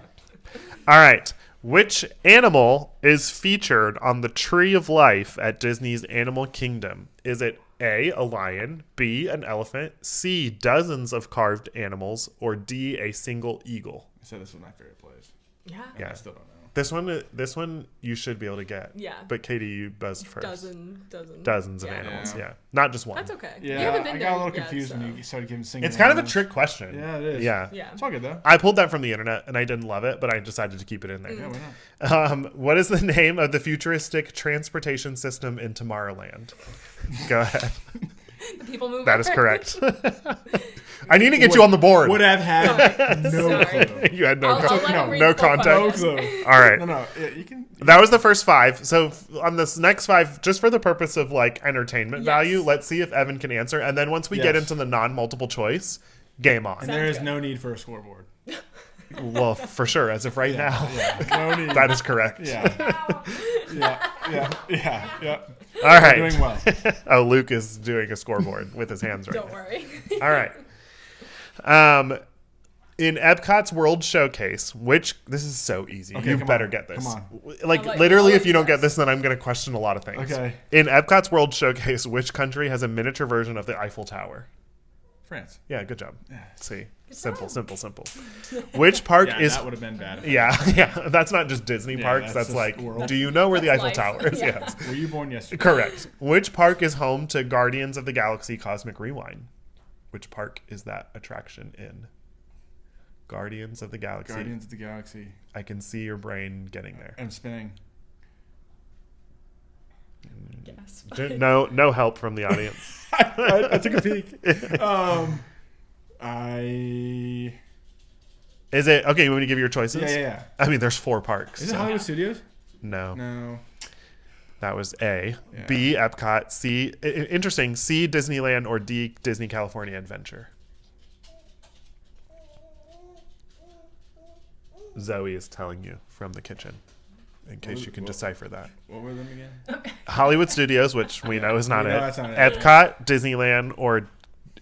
Speaker 1: All right. Which animal is featured on the Tree of Life at Disney's Animal Kingdom? Is it A, a lion, B, an elephant, C, dozens of carved animals, or D, a single eagle?
Speaker 2: I said this was my favorite place.
Speaker 3: Yeah.
Speaker 1: Yeah.
Speaker 2: I still don't know.
Speaker 1: This one you should be able to get.
Speaker 3: Yeah.
Speaker 1: But Katie, you buzzed first. Dozens of
Speaker 3: Yeah.
Speaker 1: animals.
Speaker 2: Yeah.
Speaker 1: Yeah. Not just one.
Speaker 3: That's okay. You
Speaker 2: Yeah,
Speaker 3: haven't been
Speaker 2: I
Speaker 3: there
Speaker 2: got a little
Speaker 3: yet,
Speaker 2: confused
Speaker 3: so.
Speaker 2: when you started giving single.
Speaker 1: It's kind of a
Speaker 2: animals.
Speaker 1: trick question.
Speaker 2: Yeah, it is.
Speaker 1: Yeah.
Speaker 3: Yeah.
Speaker 2: It's all good though.
Speaker 1: I pulled that from the internet and I didn't love it, but I decided to keep it in there.
Speaker 2: Yeah, why not?
Speaker 1: What is the name of the futuristic transportation system in Tomorrowland? Go ahead.
Speaker 3: People move.
Speaker 1: That is correct. I need to get you on the board.
Speaker 2: Would have had no
Speaker 3: Sorry.
Speaker 2: clue.
Speaker 1: You had no,
Speaker 3: I'll let him read
Speaker 1: no
Speaker 3: the full
Speaker 1: context.
Speaker 2: No
Speaker 3: question.
Speaker 2: clue.
Speaker 1: All right.
Speaker 2: No, yeah, you can.
Speaker 1: That was the first 5. So on this next 5, just for the purpose of entertainment
Speaker 3: Yes.
Speaker 1: value, let's see if Evan can answer. And then once we get
Speaker 2: Yes.
Speaker 1: into the non-multiple choice, game on.
Speaker 2: And there is
Speaker 3: good.
Speaker 2: no need for a scoreboard.
Speaker 1: Well, for sure, as of right now,
Speaker 2: Yeah, no need.
Speaker 1: that is correct.
Speaker 2: Yeah, yeah.
Speaker 1: All right.
Speaker 2: Doing well.
Speaker 1: Oh, Luke is doing a scoreboard with his hands right
Speaker 3: Don't
Speaker 1: now.
Speaker 3: worry.
Speaker 1: All right. In Epcot's World Showcase, this is so easy.
Speaker 2: Okay,
Speaker 1: You
Speaker 2: come
Speaker 1: better
Speaker 2: on.
Speaker 1: get this.
Speaker 2: Come
Speaker 1: Like,
Speaker 3: I'll let
Speaker 1: literally,
Speaker 3: you
Speaker 1: if you don't get
Speaker 3: guess.
Speaker 1: this, then I'm going to question a lot of things.
Speaker 2: Okay.
Speaker 1: In Epcot's World Showcase, which country has a miniature version of the Eiffel Tower?
Speaker 2: France.
Speaker 1: Yeah, good job.
Speaker 2: Yeah.
Speaker 1: See, simple. Which park
Speaker 2: Yeah,
Speaker 1: is?
Speaker 2: that would have been bad.
Speaker 1: Yeah. That's not just Disney
Speaker 2: Yeah,
Speaker 1: parks.
Speaker 2: that's
Speaker 1: That's
Speaker 2: just
Speaker 1: like,
Speaker 2: world.
Speaker 1: do you know where the
Speaker 3: That's
Speaker 1: Eiffel
Speaker 3: life.
Speaker 1: Tower is?
Speaker 3: Yeah.
Speaker 1: Yes.
Speaker 2: Were you born yesterday?
Speaker 1: Correct. Which park is home to Guardians of the Galaxy Cosmic Rewind? Which park is that attraction in? Guardians of the Galaxy.
Speaker 2: Guardians of the Galaxy.
Speaker 1: I can see your brain getting there.
Speaker 2: I'm spinning.
Speaker 3: Yes.
Speaker 1: No help from the audience.
Speaker 2: I took a peek.
Speaker 1: Is it okay? You want me to give you your choices?
Speaker 2: Yeah.
Speaker 1: I mean, there's 4 parks.
Speaker 2: Is it
Speaker 1: so-
Speaker 2: Hollywood Studios?
Speaker 1: No,
Speaker 2: No.
Speaker 1: that was A.
Speaker 2: Yeah.
Speaker 1: B. Epcot. C. Interesting. C. Disneyland or D. Disney California Adventure. Zoe is telling you from the kitchen, in case you can decipher that.
Speaker 2: What were them again?
Speaker 1: Hollywood Studios, which we know is not
Speaker 2: We know
Speaker 1: it.
Speaker 2: that's not it.
Speaker 1: Epcot, Disneyland, or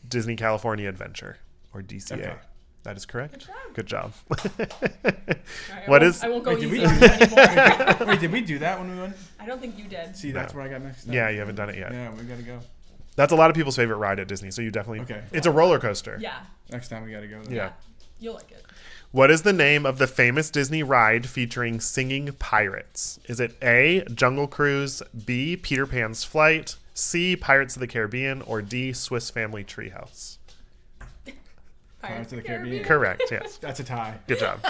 Speaker 1: Disney California Adventure, or DCA.
Speaker 2: Epcot.
Speaker 1: That is correct.
Speaker 3: Good job.
Speaker 1: Good job.
Speaker 3: Alright,
Speaker 1: What
Speaker 3: I
Speaker 1: is-
Speaker 3: won't go
Speaker 2: Wait, did we
Speaker 3: easy
Speaker 2: do
Speaker 3: on you anymore.
Speaker 2: that? Wait, did we do that when we went?
Speaker 3: I don't think you did.
Speaker 2: See, that's where I got next.
Speaker 1: Yeah, you haven't done it yet.
Speaker 2: Yeah, we gotta go.
Speaker 1: That's a lot of people's favorite ride at Disney, so you definitely.
Speaker 2: Okay.
Speaker 1: It's a roller coaster.
Speaker 3: Yeah.
Speaker 2: Next time we gotta go. Then.
Speaker 1: Yeah.
Speaker 3: You'll like it.
Speaker 1: What is the name of the famous Disney ride featuring singing pirates? Is it A. Jungle Cruise, B. Peter Pan's Flight, C. Pirates of the Caribbean, or D. Swiss Family Treehouse?
Speaker 2: Pirates of the Caribbean.
Speaker 1: Correct. Yes.
Speaker 2: That's a tie.
Speaker 1: Good job.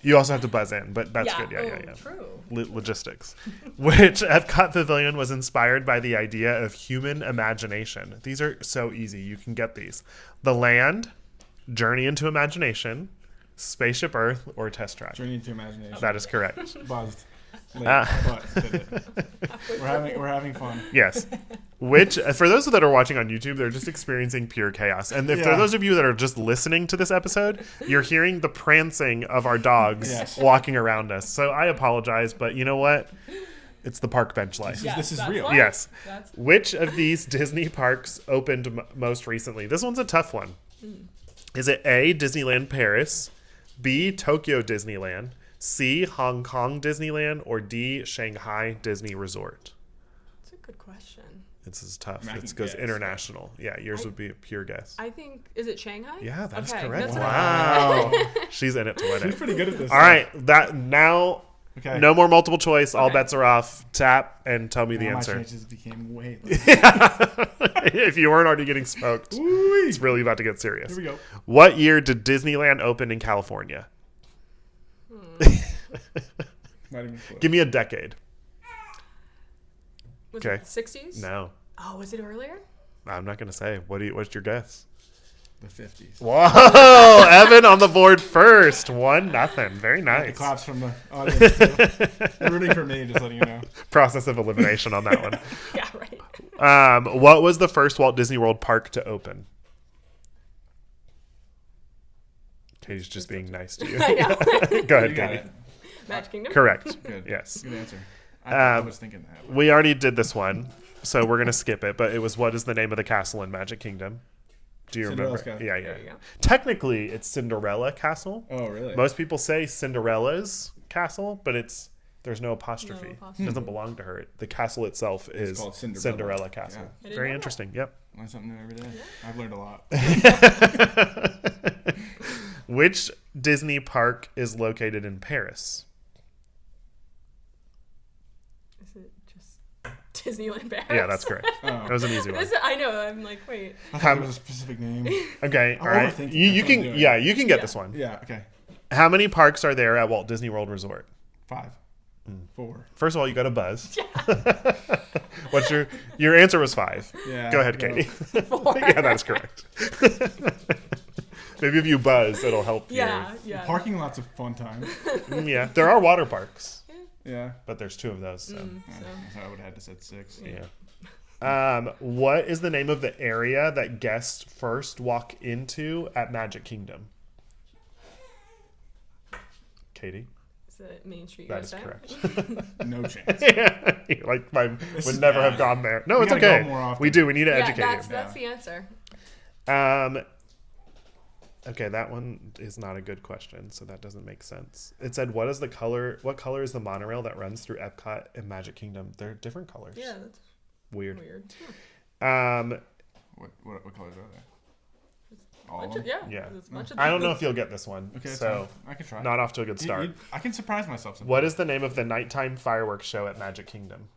Speaker 1: You also have to buzz in, but that's good. Yeah.
Speaker 3: True.
Speaker 1: Logistics. Which Epcot Pavilion was inspired by the idea of human imagination? These are so easy. You can get these. The Land, Journey into Imagination, Spaceship Earth, or Test Track.
Speaker 2: Journey into Imagination.
Speaker 1: That is correct.
Speaker 2: Buzzed. Late,
Speaker 1: Ah.
Speaker 2: but did it. We're having fun.
Speaker 1: Yes. Which, for those that are watching on YouTube, they're just experiencing pure chaos. And if for
Speaker 2: Yeah.
Speaker 1: those of you that are just listening to this episode, you're hearing the prancing of our dogs
Speaker 2: Yes.
Speaker 1: walking around us. So I apologize, but you know what? It's the park bench life.
Speaker 2: This is
Speaker 3: that's
Speaker 2: real.
Speaker 3: life.
Speaker 1: Yes.
Speaker 3: That's
Speaker 1: Which of these Disney parks opened most recently? This one's a tough one. Is it A, Disneyland Paris, B, Tokyo Disneyland, C, Hong Kong Disneyland, or D, Shanghai Disney Resort?
Speaker 3: a good question.
Speaker 1: This is tough.
Speaker 2: I
Speaker 1: It
Speaker 2: can
Speaker 1: goes
Speaker 2: guess.
Speaker 1: international. Yeah, yours would be a pure guess.
Speaker 3: I think is it Shanghai?
Speaker 1: Yeah, that's
Speaker 3: Okay,
Speaker 1: correct.
Speaker 3: that's
Speaker 1: Wow. She's in it to win
Speaker 2: She's
Speaker 1: it.
Speaker 2: pretty good at this.
Speaker 1: All right, that now
Speaker 2: Okay.
Speaker 1: no more multiple choice. All
Speaker 3: Okay.
Speaker 1: bets are off. Tap and tell me the
Speaker 2: Now
Speaker 1: answer.
Speaker 2: My chances became way less.
Speaker 1: If you weren't already getting smoked,
Speaker 2: Ooh-wee.
Speaker 1: it's really about to get serious.
Speaker 2: Here we go.
Speaker 1: What year did Disneyland open in California?
Speaker 2: Not even close.
Speaker 1: Give me a decade.
Speaker 3: Was
Speaker 1: Okay.
Speaker 3: it the 60s?
Speaker 1: No,
Speaker 3: Oh, was it earlier?
Speaker 1: I'm not going to say. What's your guess?
Speaker 2: The 50s.
Speaker 1: Whoa, Evan on the board first. 1-0. Very
Speaker 2: The
Speaker 1: nice.
Speaker 2: claps from the audience. Too. They're rooting for me, just letting you know.
Speaker 1: Process of elimination on that one.
Speaker 3: Yeah, right.
Speaker 1: What was the first Walt Disney World park to open? Katie's just being nice to you.
Speaker 3: I know.
Speaker 1: Go ahead,
Speaker 2: You got
Speaker 1: Katie.
Speaker 2: it.
Speaker 3: Magic Kingdom.
Speaker 1: Correct.
Speaker 2: Good.
Speaker 1: Yes.
Speaker 2: Good answer. I
Speaker 1: Um,
Speaker 2: was thinking that.
Speaker 1: We already did this one, so we're going to skip it. But it was, what is the name of the castle in Magic Kingdom? Do you remember?
Speaker 2: Cinderella's Castle.
Speaker 1: Yeah.
Speaker 3: There you go.
Speaker 1: Technically, it's Cinderella Castle.
Speaker 2: Oh, really?
Speaker 1: Most people say Cinderella's castle, but there's no apostrophe.
Speaker 3: No apostrophe.
Speaker 1: It doesn't belong to her. The castle itself is
Speaker 2: called Cinderella.
Speaker 1: Cinderella Castle.
Speaker 2: Yeah.
Speaker 3: I didn't
Speaker 1: Very
Speaker 3: know that.
Speaker 1: interesting. Yep.
Speaker 2: Learn something new every day. I've learned a lot.
Speaker 1: Which Disney park is located in Paris?
Speaker 3: Is it just Disneyland Paris?
Speaker 1: Yeah, that's correct.
Speaker 2: Oh.
Speaker 1: That was an easy one.
Speaker 3: I know. I'm like, wait.
Speaker 2: I thought there was a specific name.
Speaker 1: Okay, all
Speaker 2: I'm
Speaker 1: right.
Speaker 2: overthinking.
Speaker 1: You
Speaker 2: That's what I'm
Speaker 1: can,
Speaker 2: doing.
Speaker 1: yeah, you can get
Speaker 3: Yeah.
Speaker 1: this one.
Speaker 2: Yeah, okay.
Speaker 1: How many parks are there at Walt Disney World Resort?
Speaker 2: 5. 4.
Speaker 1: First of all, you got a buzz. What's your answer was 5.
Speaker 2: Yeah.
Speaker 1: Go ahead,
Speaker 2: no.
Speaker 1: Katie.
Speaker 3: 4.
Speaker 1: Yeah, that's correct. Maybe if you buzz, it'll help
Speaker 3: Yeah,
Speaker 1: you.
Speaker 3: yeah.
Speaker 2: Parking lot's a fun time.
Speaker 1: Yeah, there are water parks,
Speaker 2: Yeah.
Speaker 1: but there's 2 of those. So.
Speaker 2: So I would have had to said 6.
Speaker 1: Yeah. What is the name of the area that guests first walk into at Magic Kingdom? Katie,
Speaker 3: Is it Main Street
Speaker 1: that is
Speaker 3: USA?
Speaker 1: correct.
Speaker 2: No chance.
Speaker 1: You're like, would
Speaker 2: is
Speaker 1: never
Speaker 2: bad.
Speaker 1: have gone there. No,
Speaker 2: We
Speaker 1: it's
Speaker 2: gotta
Speaker 1: okay.
Speaker 2: go more often.
Speaker 1: We do. We need to
Speaker 3: Yeah,
Speaker 1: educate
Speaker 3: that's
Speaker 1: you.
Speaker 3: the answer.
Speaker 1: Okay, that one is not a good question, so that doesn't make sense. It said, what color is the monorail that runs through Epcot and Magic Kingdom? They're different colors.
Speaker 3: Yeah, that's
Speaker 1: Weird.
Speaker 3: Huh.
Speaker 2: What colors are they? All of
Speaker 3: Bunch
Speaker 2: them?
Speaker 3: of, yeah.
Speaker 1: Yeah.
Speaker 3: There's a bunch of
Speaker 1: I don't know
Speaker 3: them.
Speaker 1: if you'll get this one.
Speaker 2: Okay,
Speaker 1: so
Speaker 2: I can try.
Speaker 1: not off to a good start.
Speaker 2: I can surprise myself sometimes.
Speaker 1: What is the name of the nighttime fireworks show at Magic Kingdom?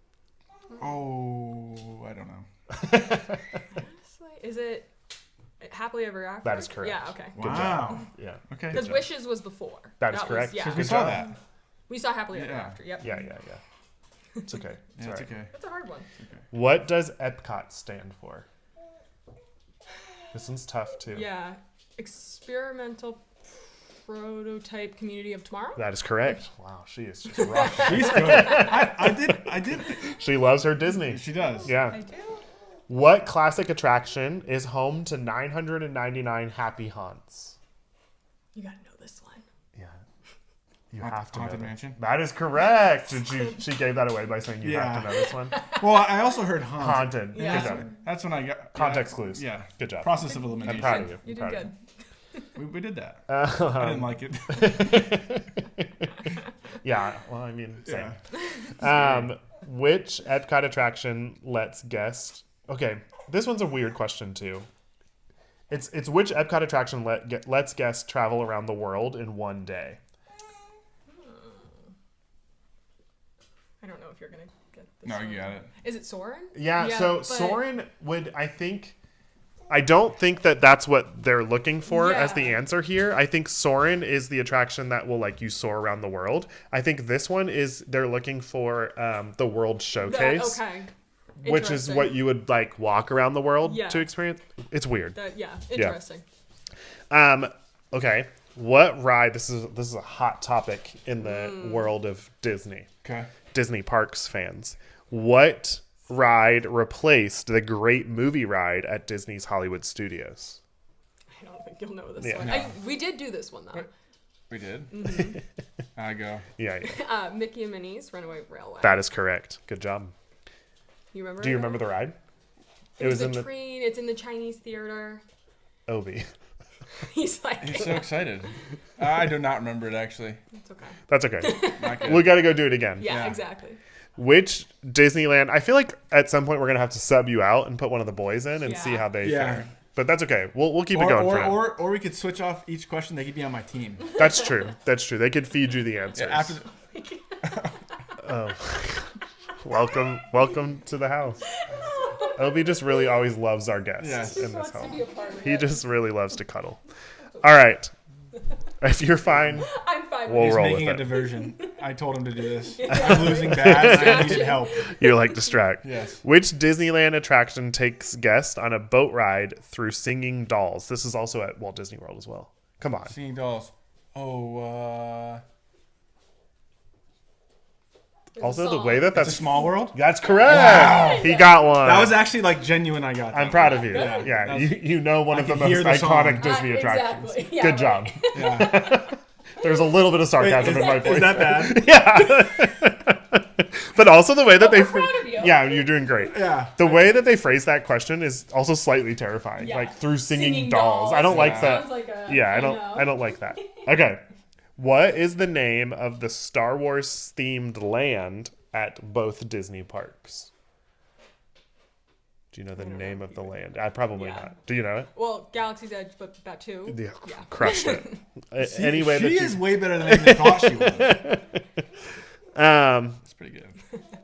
Speaker 2: Oh, I don't know.
Speaker 3: Honestly, is it Happily Ever After?
Speaker 1: That is correct.
Speaker 3: Yeah, okay.
Speaker 1: Good
Speaker 2: Wow.
Speaker 1: job. Yeah.
Speaker 2: Okay.
Speaker 3: Because Wishes was before.
Speaker 1: That is correct.
Speaker 3: Yeah.
Speaker 2: We
Speaker 1: Good
Speaker 2: saw
Speaker 1: job.
Speaker 2: that.
Speaker 3: We saw Happily Ever
Speaker 2: Yeah.
Speaker 3: After. Yep.
Speaker 1: Yeah. It's okay.
Speaker 2: Yeah, it's
Speaker 1: alright.
Speaker 2: okay.
Speaker 3: That's a hard one.
Speaker 1: What does Epcot stand for? This one's tough too.
Speaker 3: Yeah. Experimental Prototype Community of Tomorrow?
Speaker 1: That is correct. Wow, she is just rough.
Speaker 2: She's good. I did.
Speaker 1: She loves her Disney.
Speaker 2: She does.
Speaker 1: Yeah.
Speaker 3: I do.
Speaker 1: What classic attraction is home to 999 happy haunts?
Speaker 3: You gotta know this one.
Speaker 1: Yeah. You have to know
Speaker 2: Haunted
Speaker 1: that.
Speaker 2: Mansion?
Speaker 1: That is correct. And she gave that away by saying you have to know this one.
Speaker 2: Well, I also heard haunted.
Speaker 1: Haunted.
Speaker 3: Yeah.
Speaker 1: Good job.
Speaker 2: That's when I got
Speaker 1: Context clues.
Speaker 2: Yeah.
Speaker 1: Good job.
Speaker 2: Process of
Speaker 1: I'm
Speaker 2: elimination.
Speaker 1: proud of you.
Speaker 3: You
Speaker 1: I'm
Speaker 3: did
Speaker 1: proud of
Speaker 3: good.
Speaker 2: We did that. I didn't like it.
Speaker 1: Yeah, well, I mean, same.
Speaker 2: Yeah.
Speaker 1: Which Epcot attraction lets guests... Okay, this one's a weird question, too. It's which Epcot attraction lets guests travel around the world in one day?
Speaker 3: I don't know if you're gonna get this.
Speaker 2: No,
Speaker 3: one.
Speaker 2: you got it.
Speaker 3: Is it Soarin'?
Speaker 1: Yeah, so
Speaker 3: but-
Speaker 1: Soarin' would, I think... I don't think that that's what they're looking for as the
Speaker 3: Yeah.
Speaker 1: answer here. I think Soarin' is the attraction that will you soar around the world. I think this one is they're looking for the World Showcase,
Speaker 3: Okay.
Speaker 1: which is
Speaker 3: Interesting.
Speaker 1: what you would walk around the world
Speaker 3: Yeah.
Speaker 1: to experience. It's weird.
Speaker 3: Interesting.
Speaker 1: Okay. What ride? This is a hot topic in the world of Disney.
Speaker 2: Okay.
Speaker 1: Disney parks fans. What ride replaced the great movie ride at Disney's Hollywood Studios?
Speaker 3: I don't think you'll know this
Speaker 1: Yeah.
Speaker 3: one.
Speaker 2: No.
Speaker 3: We did do this one though.
Speaker 2: We did.
Speaker 3: Mm-hmm.
Speaker 2: I go.
Speaker 1: Yeah.
Speaker 3: Mickey and Minnie's Runaway Railway.
Speaker 1: That is correct. Good job.
Speaker 3: You remember?
Speaker 1: Do you
Speaker 3: it?
Speaker 1: remember the ride?
Speaker 3: It was the train. It's in the Chinese theater.
Speaker 1: Obi.
Speaker 3: He's like,
Speaker 2: He's so excited. I do not remember it actually.
Speaker 3: it's okay.
Speaker 1: That's okay.
Speaker 2: Not good.
Speaker 1: We got to go do it again.
Speaker 3: Yeah,
Speaker 2: Yeah.
Speaker 3: exactly.
Speaker 1: Which Disneyland? I feel like at some point we're gonna have to sub you out and put one of the boys in and see
Speaker 3: Yeah.
Speaker 1: how they
Speaker 2: Yeah.
Speaker 1: fare. But that's okay. We'll keep it going for now.
Speaker 2: Or we could switch off each question. They could be on my team.
Speaker 1: That's true. That's true. They could feed you the answers.
Speaker 2: After
Speaker 1: Welcome to the house. Obi just really always loves our guests
Speaker 2: Yes.
Speaker 1: in this
Speaker 3: Wants to
Speaker 1: home.
Speaker 3: be a part of
Speaker 1: He
Speaker 3: it.
Speaker 1: just really loves to cuddle. All right. If you're fine,
Speaker 3: I'm fine.
Speaker 1: We'll
Speaker 2: he's
Speaker 1: roll
Speaker 2: making
Speaker 1: with
Speaker 2: a
Speaker 1: it.
Speaker 2: diversion. I told him to do this. I'm losing bad. I needed help.
Speaker 1: you're like distract.
Speaker 2: Yes.
Speaker 1: Which Disneyland attraction takes guests on a boat ride through singing dolls? This is also at Walt Disney World as well. Come on.
Speaker 2: Singing dolls. Oh,
Speaker 1: Also, the way that
Speaker 2: that's a
Speaker 1: that's
Speaker 2: small world.
Speaker 1: that's correct.
Speaker 2: Wow.
Speaker 1: He got one.
Speaker 2: That was actually genuine. I got that.
Speaker 1: I'm proud of you.
Speaker 2: Yeah.
Speaker 1: Yeah,
Speaker 2: That's-
Speaker 1: you know one
Speaker 2: I
Speaker 1: of the
Speaker 2: can
Speaker 1: most
Speaker 2: hear the song.
Speaker 1: iconic Disney attractions.
Speaker 3: Exactly. Yeah,
Speaker 1: Good job.
Speaker 2: Yeah.
Speaker 1: There's a little bit of sarcasm in my voice.
Speaker 2: Is that bad?
Speaker 1: Yeah. But also the way that they
Speaker 3: we're proud of you.
Speaker 1: Yeah, you're doing great.
Speaker 2: Yeah.
Speaker 1: The way that they phrase that question is also slightly terrifying.
Speaker 3: Yeah.
Speaker 1: Like through singing,
Speaker 3: Singing
Speaker 1: dolls. I don't
Speaker 3: dolls.
Speaker 1: like
Speaker 2: Yeah.
Speaker 1: that.
Speaker 3: Sounds like a,
Speaker 1: Yeah,
Speaker 3: I know.
Speaker 1: I don't like that. Okay. What is the name of the Star Wars themed land at both Disney parks? Do you know the name of the land? Probably
Speaker 3: Yeah.
Speaker 1: not. Do you know it?
Speaker 3: Well, Galaxy's Edge, but that too.
Speaker 1: Yeah,
Speaker 3: Yeah.
Speaker 1: crushed it. Anyway,
Speaker 2: she
Speaker 1: that
Speaker 2: is way better than I even thought she was. That's pretty good.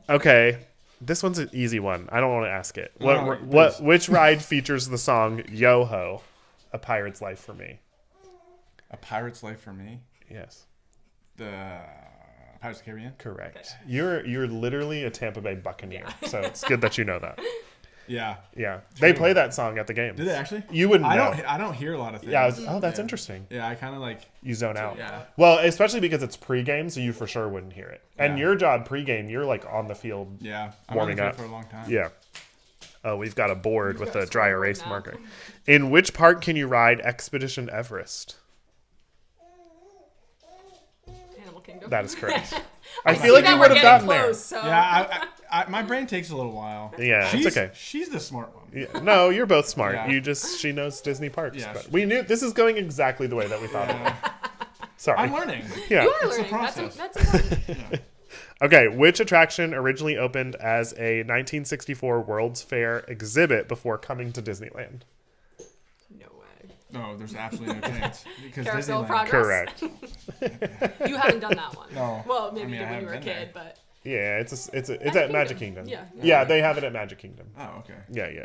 Speaker 1: Okay, this one's an easy one. I don't want to ask it.
Speaker 2: No,
Speaker 1: Which ride features the song "Yo Ho," A Pirate's Life for Me?
Speaker 2: A Pirate's Life for Me.
Speaker 1: Yes,
Speaker 2: The Pirates of the Caribbean.
Speaker 1: correct. You're literally a Tampa Bay Buccaneer, so it's good that you know that.
Speaker 2: Yeah.
Speaker 1: Yeah, they play that song at the game.
Speaker 2: Did they actually?
Speaker 1: You wouldn't know.
Speaker 2: I don't hear a lot of things.
Speaker 1: Yeah, that's
Speaker 2: Yeah.
Speaker 1: interesting.
Speaker 2: Yeah, I kind of like.
Speaker 1: You zone out.
Speaker 2: Yeah.
Speaker 1: Well, especially because it's pregame, so you for sure wouldn't hear it. And
Speaker 2: Yeah.
Speaker 1: your job pregame, you're like on the field.
Speaker 2: Yeah. I'm
Speaker 1: Warming
Speaker 2: on the
Speaker 1: up.
Speaker 2: field for a long time.
Speaker 1: Yeah. Oh, we've got a board with a dry
Speaker 3: scoreboard
Speaker 1: erase
Speaker 3: now.
Speaker 1: marker. In which park can you ride Expedition Everest?
Speaker 3: Animal Kingdom.
Speaker 1: That is correct. I
Speaker 3: See
Speaker 1: feel like
Speaker 3: that
Speaker 1: you
Speaker 3: we're
Speaker 1: would have
Speaker 3: getting
Speaker 1: gotten
Speaker 3: close, So.
Speaker 2: Yeah, My brain takes a little while.
Speaker 1: Yeah, it's okay.
Speaker 2: She's the smart one.
Speaker 1: Yeah, no, you're both smart.
Speaker 2: Yeah.
Speaker 1: She knows Disney parks.
Speaker 2: Yeah,
Speaker 1: But we knew this is going exactly the way that we thought it would. Sorry.
Speaker 2: I'm learning.
Speaker 1: Yeah.
Speaker 3: You are
Speaker 2: It's a
Speaker 3: learning.
Speaker 2: process.
Speaker 3: That's important.
Speaker 1: Okay, which attraction originally opened as a 1964 World's Fair exhibit before coming to Disneyland?
Speaker 3: No way.
Speaker 2: No, there's absolutely no chance. Because
Speaker 3: Carousel of
Speaker 2: Disneyland.
Speaker 3: Progress.
Speaker 1: Correct.
Speaker 3: You haven't done that one.
Speaker 2: No.
Speaker 3: Well, maybe
Speaker 2: I
Speaker 3: you did when
Speaker 2: haven't
Speaker 3: you were a
Speaker 2: been there.
Speaker 3: kid, but
Speaker 1: Yeah, it's at
Speaker 3: Kingdom.
Speaker 1: Magic Kingdom.
Speaker 3: Yeah.
Speaker 1: Yeah, they have it at Magic Kingdom.
Speaker 2: Oh, okay.
Speaker 1: Yeah.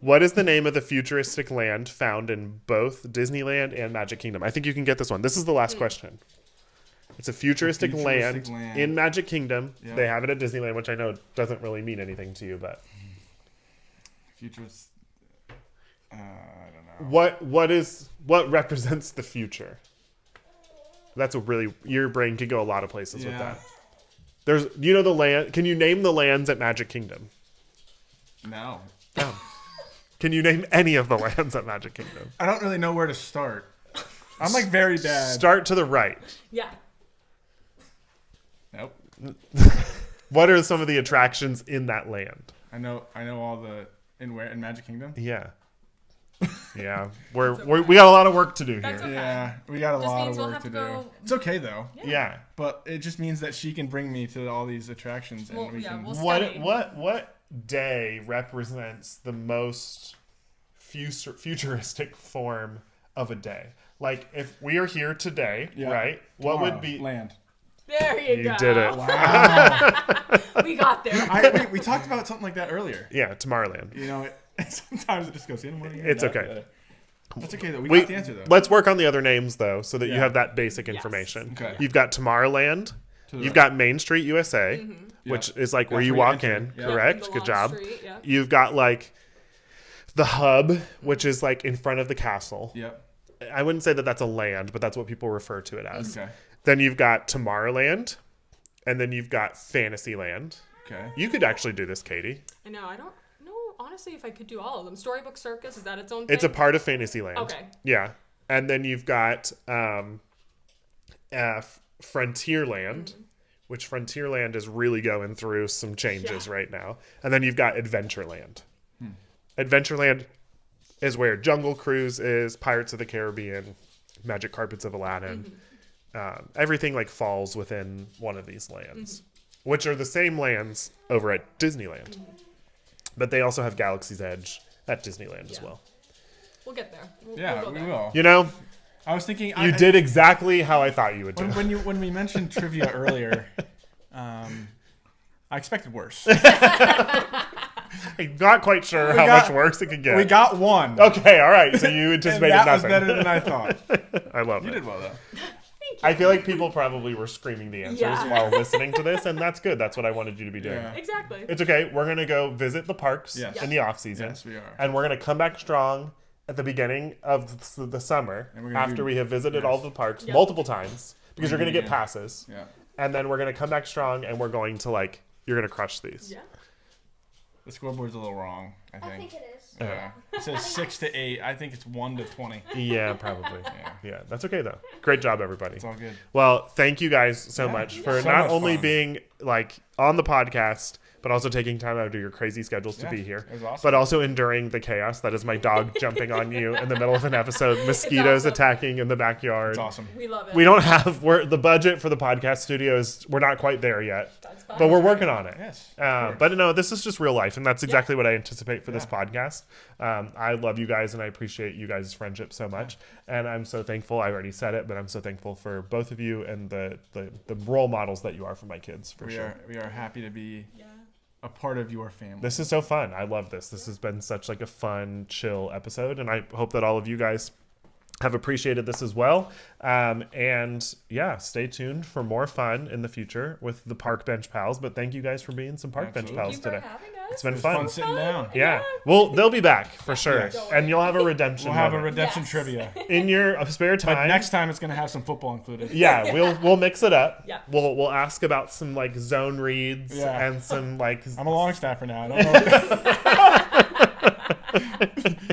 Speaker 1: What is the name of the futuristic land found in both Disneyland and Magic Kingdom? I think you can get this one. This is the last question. It's a futuristic land in Magic Kingdom.
Speaker 2: Yeah.
Speaker 1: They have it at Disneyland, which I know doesn't really mean anything to you, but
Speaker 2: Futurist. I don't know.
Speaker 1: what represents the future? That's a really, your brain could go a lot of places with
Speaker 2: Yeah.
Speaker 1: that. The land. Can you name the lands at Magic Kingdom?
Speaker 2: No.
Speaker 1: Can you name any of the lands at Magic Kingdom?
Speaker 2: I don't really know where to start. I'm like very bad.
Speaker 1: Start to the right.
Speaker 3: yeah.
Speaker 2: Nope.
Speaker 1: What are some of the attractions in that land?
Speaker 2: I know all the in Magic Kingdom.
Speaker 1: Yeah. Yeah. We got a lot of work to do
Speaker 3: That's
Speaker 1: here.
Speaker 3: okay.
Speaker 2: Yeah, we got a
Speaker 3: Just
Speaker 2: lot
Speaker 3: means
Speaker 2: of
Speaker 3: we'll
Speaker 2: work
Speaker 3: have
Speaker 2: to
Speaker 3: to
Speaker 2: do.
Speaker 3: go-
Speaker 2: It's okay though.
Speaker 1: Yeah.
Speaker 2: But it just means that she can bring me to all these attractions and
Speaker 3: Well,
Speaker 2: we
Speaker 3: yeah,
Speaker 2: can.
Speaker 3: we'll study.
Speaker 1: What day represents the most futuristic form of a day? Like if we are here today,
Speaker 2: Yeah.
Speaker 1: right? What would be
Speaker 2: land?
Speaker 3: There you go.
Speaker 1: You did it.
Speaker 2: Wow.
Speaker 3: We got there.
Speaker 2: we talked about something like that earlier.
Speaker 1: Yeah, Tomorrowland.
Speaker 2: You know, sometimes it just goes in one ear.
Speaker 1: It's
Speaker 2: and out
Speaker 1: okay.
Speaker 2: the other. That's okay though. We
Speaker 1: Wait,
Speaker 2: got the answer though.
Speaker 1: let's work on the other names though, so that you
Speaker 2: Yeah.
Speaker 1: have that basic
Speaker 3: Yes.
Speaker 1: information.
Speaker 2: Okay.
Speaker 1: You've got Tomorrowland.
Speaker 2: To the
Speaker 1: You've
Speaker 2: right.
Speaker 1: got Main Street USA,
Speaker 2: Yeah.
Speaker 1: which is like where
Speaker 2: That's
Speaker 1: you
Speaker 2: where you
Speaker 1: walk
Speaker 2: enter.
Speaker 1: in.
Speaker 2: Yeah.
Speaker 1: Correct.
Speaker 3: The
Speaker 1: Good
Speaker 3: long
Speaker 1: job.
Speaker 3: street, yeah.
Speaker 1: You've got like the hub, which is like in front of the castle.
Speaker 2: Yep.
Speaker 1: I wouldn't say that that's a land, but that's what people refer to it as.
Speaker 2: Okay.
Speaker 1: Then you've got Tomorrowland, and then you've got Fantasyland.
Speaker 2: Okay.
Speaker 1: You could actually do this, Katie.
Speaker 3: I know. I don't know, honestly, if I could do all of them. Storybook Circus, is that its own thing?
Speaker 1: It's a part of Fantasyland.
Speaker 3: Okay.
Speaker 1: Yeah. And then you've got Frontierland, which Frontierland is really going through some changes right now. And then you've got Adventureland. Adventureland is where Jungle Cruise is, Pirates of the Caribbean, Magic Carpets of Aladdin. Everything like falls within one of these lands, which are the same lands over at Disneyland. But they also have Galaxy's Edge at Disneyland as
Speaker 3: Yeah.
Speaker 1: well.
Speaker 3: We'll get there. We'll
Speaker 2: Yeah,
Speaker 3: go
Speaker 2: we
Speaker 3: there.
Speaker 2: will.
Speaker 1: You know,
Speaker 2: I was thinking.
Speaker 1: you did exactly how I thought you would do.
Speaker 2: When we mentioned trivia earlier, I expected worse.
Speaker 1: I'm not quite sure how
Speaker 2: got-
Speaker 1: much worse it could get.
Speaker 2: We got one.
Speaker 1: Okay, all right. So you
Speaker 2: And
Speaker 1: anticipated
Speaker 2: that was
Speaker 1: nothing.
Speaker 2: better than I thought.
Speaker 1: I love
Speaker 2: You
Speaker 1: it.
Speaker 2: did well though.
Speaker 1: I feel like people probably were screaming the answers
Speaker 3: Yeah.
Speaker 1: while listening to this, and that's good. That's what I wanted you to be doing.
Speaker 2: Yeah.
Speaker 3: Exactly.
Speaker 1: It's okay. We're gonna go visit the parks
Speaker 2: Yes.
Speaker 1: in the off season,
Speaker 2: Yes, we are.
Speaker 1: and we're gonna come back strong at the beginning of the summer
Speaker 2: And we're gonna
Speaker 1: after
Speaker 2: do-
Speaker 1: we have visited all the parks
Speaker 3: Yep.
Speaker 1: multiple times because you're
Speaker 2: We're
Speaker 1: gonna
Speaker 2: gonna
Speaker 1: get
Speaker 2: do-
Speaker 1: passes,
Speaker 2: Yeah.
Speaker 1: and then we're gonna come back strong, and we're going to you're gonna crush these.
Speaker 3: Yeah.
Speaker 2: The scoreboard's a little wrong. I
Speaker 4: I
Speaker 2: think.
Speaker 4: think it is.
Speaker 2: Yeah. It says 6 to 8. I think it's 1 to 20.
Speaker 1: Yeah, probably.
Speaker 2: Yeah.
Speaker 1: Yeah, that's okay though. Great job, everybody.
Speaker 2: It's all good.
Speaker 1: Well, thank you guys so
Speaker 2: Yeah.
Speaker 1: much for
Speaker 2: So
Speaker 1: not
Speaker 2: much
Speaker 1: only
Speaker 2: fun.
Speaker 1: being on the podcast, but also taking time out of your crazy schedules to
Speaker 2: Yeah,
Speaker 1: be here.
Speaker 2: it was awesome.
Speaker 1: But also enduring the chaos that is my dog jumping on you in the middle of an episode, mosquitoes
Speaker 3: awesome.
Speaker 1: attacking in the backyard.
Speaker 2: It's awesome.
Speaker 3: We love it.
Speaker 1: We don't have the budget for the podcast studios. We're not quite there yet,
Speaker 3: That's fine.
Speaker 1: but we're working on it.
Speaker 2: Yes.
Speaker 1: But no, this is just real life, and that's exactly what I anticipate for this
Speaker 2: Yeah.
Speaker 1: podcast. I love you guys, and I appreciate you guys' friendship so much, and I'm so thankful. I already said it, but I'm so thankful for both of you and the role models that you are for my kids, for sure.
Speaker 2: We are happy to be
Speaker 3: Yeah.
Speaker 2: a part of your family.
Speaker 1: This is so fun. I love this. This has been such a fun, chill episode, and I hope that all of you guys have appreciated this as well. And yeah, stay tuned for more fun in the future with the Park Bench Pals. But thank you guys for being some Park Bench
Speaker 2: Absolutely.
Speaker 1: Pals
Speaker 3: Thank you
Speaker 1: today.
Speaker 3: for having us.
Speaker 1: It's been
Speaker 2: It was
Speaker 1: fun.
Speaker 2: fun sitting down.
Speaker 1: Yeah. Well, they'll be back for sure.
Speaker 2: Yes.
Speaker 1: And you'll have a redemption
Speaker 2: We'll have a
Speaker 1: moment.
Speaker 2: redemption
Speaker 3: Yes.
Speaker 2: trivia.
Speaker 1: in your spare time.
Speaker 2: But next time it's going to have some football included.
Speaker 1: Yeah, we'll mix it up.
Speaker 3: Yeah.
Speaker 1: We'll ask about some zone reads
Speaker 2: Yeah.
Speaker 1: and some
Speaker 2: I'm a long snapper now. I don't know. I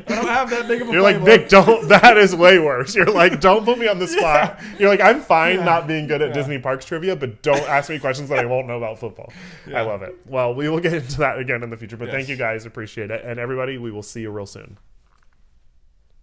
Speaker 2: don't have that big of a
Speaker 1: You're like,
Speaker 2: playbook.
Speaker 1: Vic, don't. That is way worse. You're like, don't put me on the spot. You're like, I'm fine not being good at Disney parks trivia, but don't ask me questions that I won't know about football. I love it. Well, we will get into that again in the future, but thank you guys. Appreciate it. And everybody, we will see you real soon.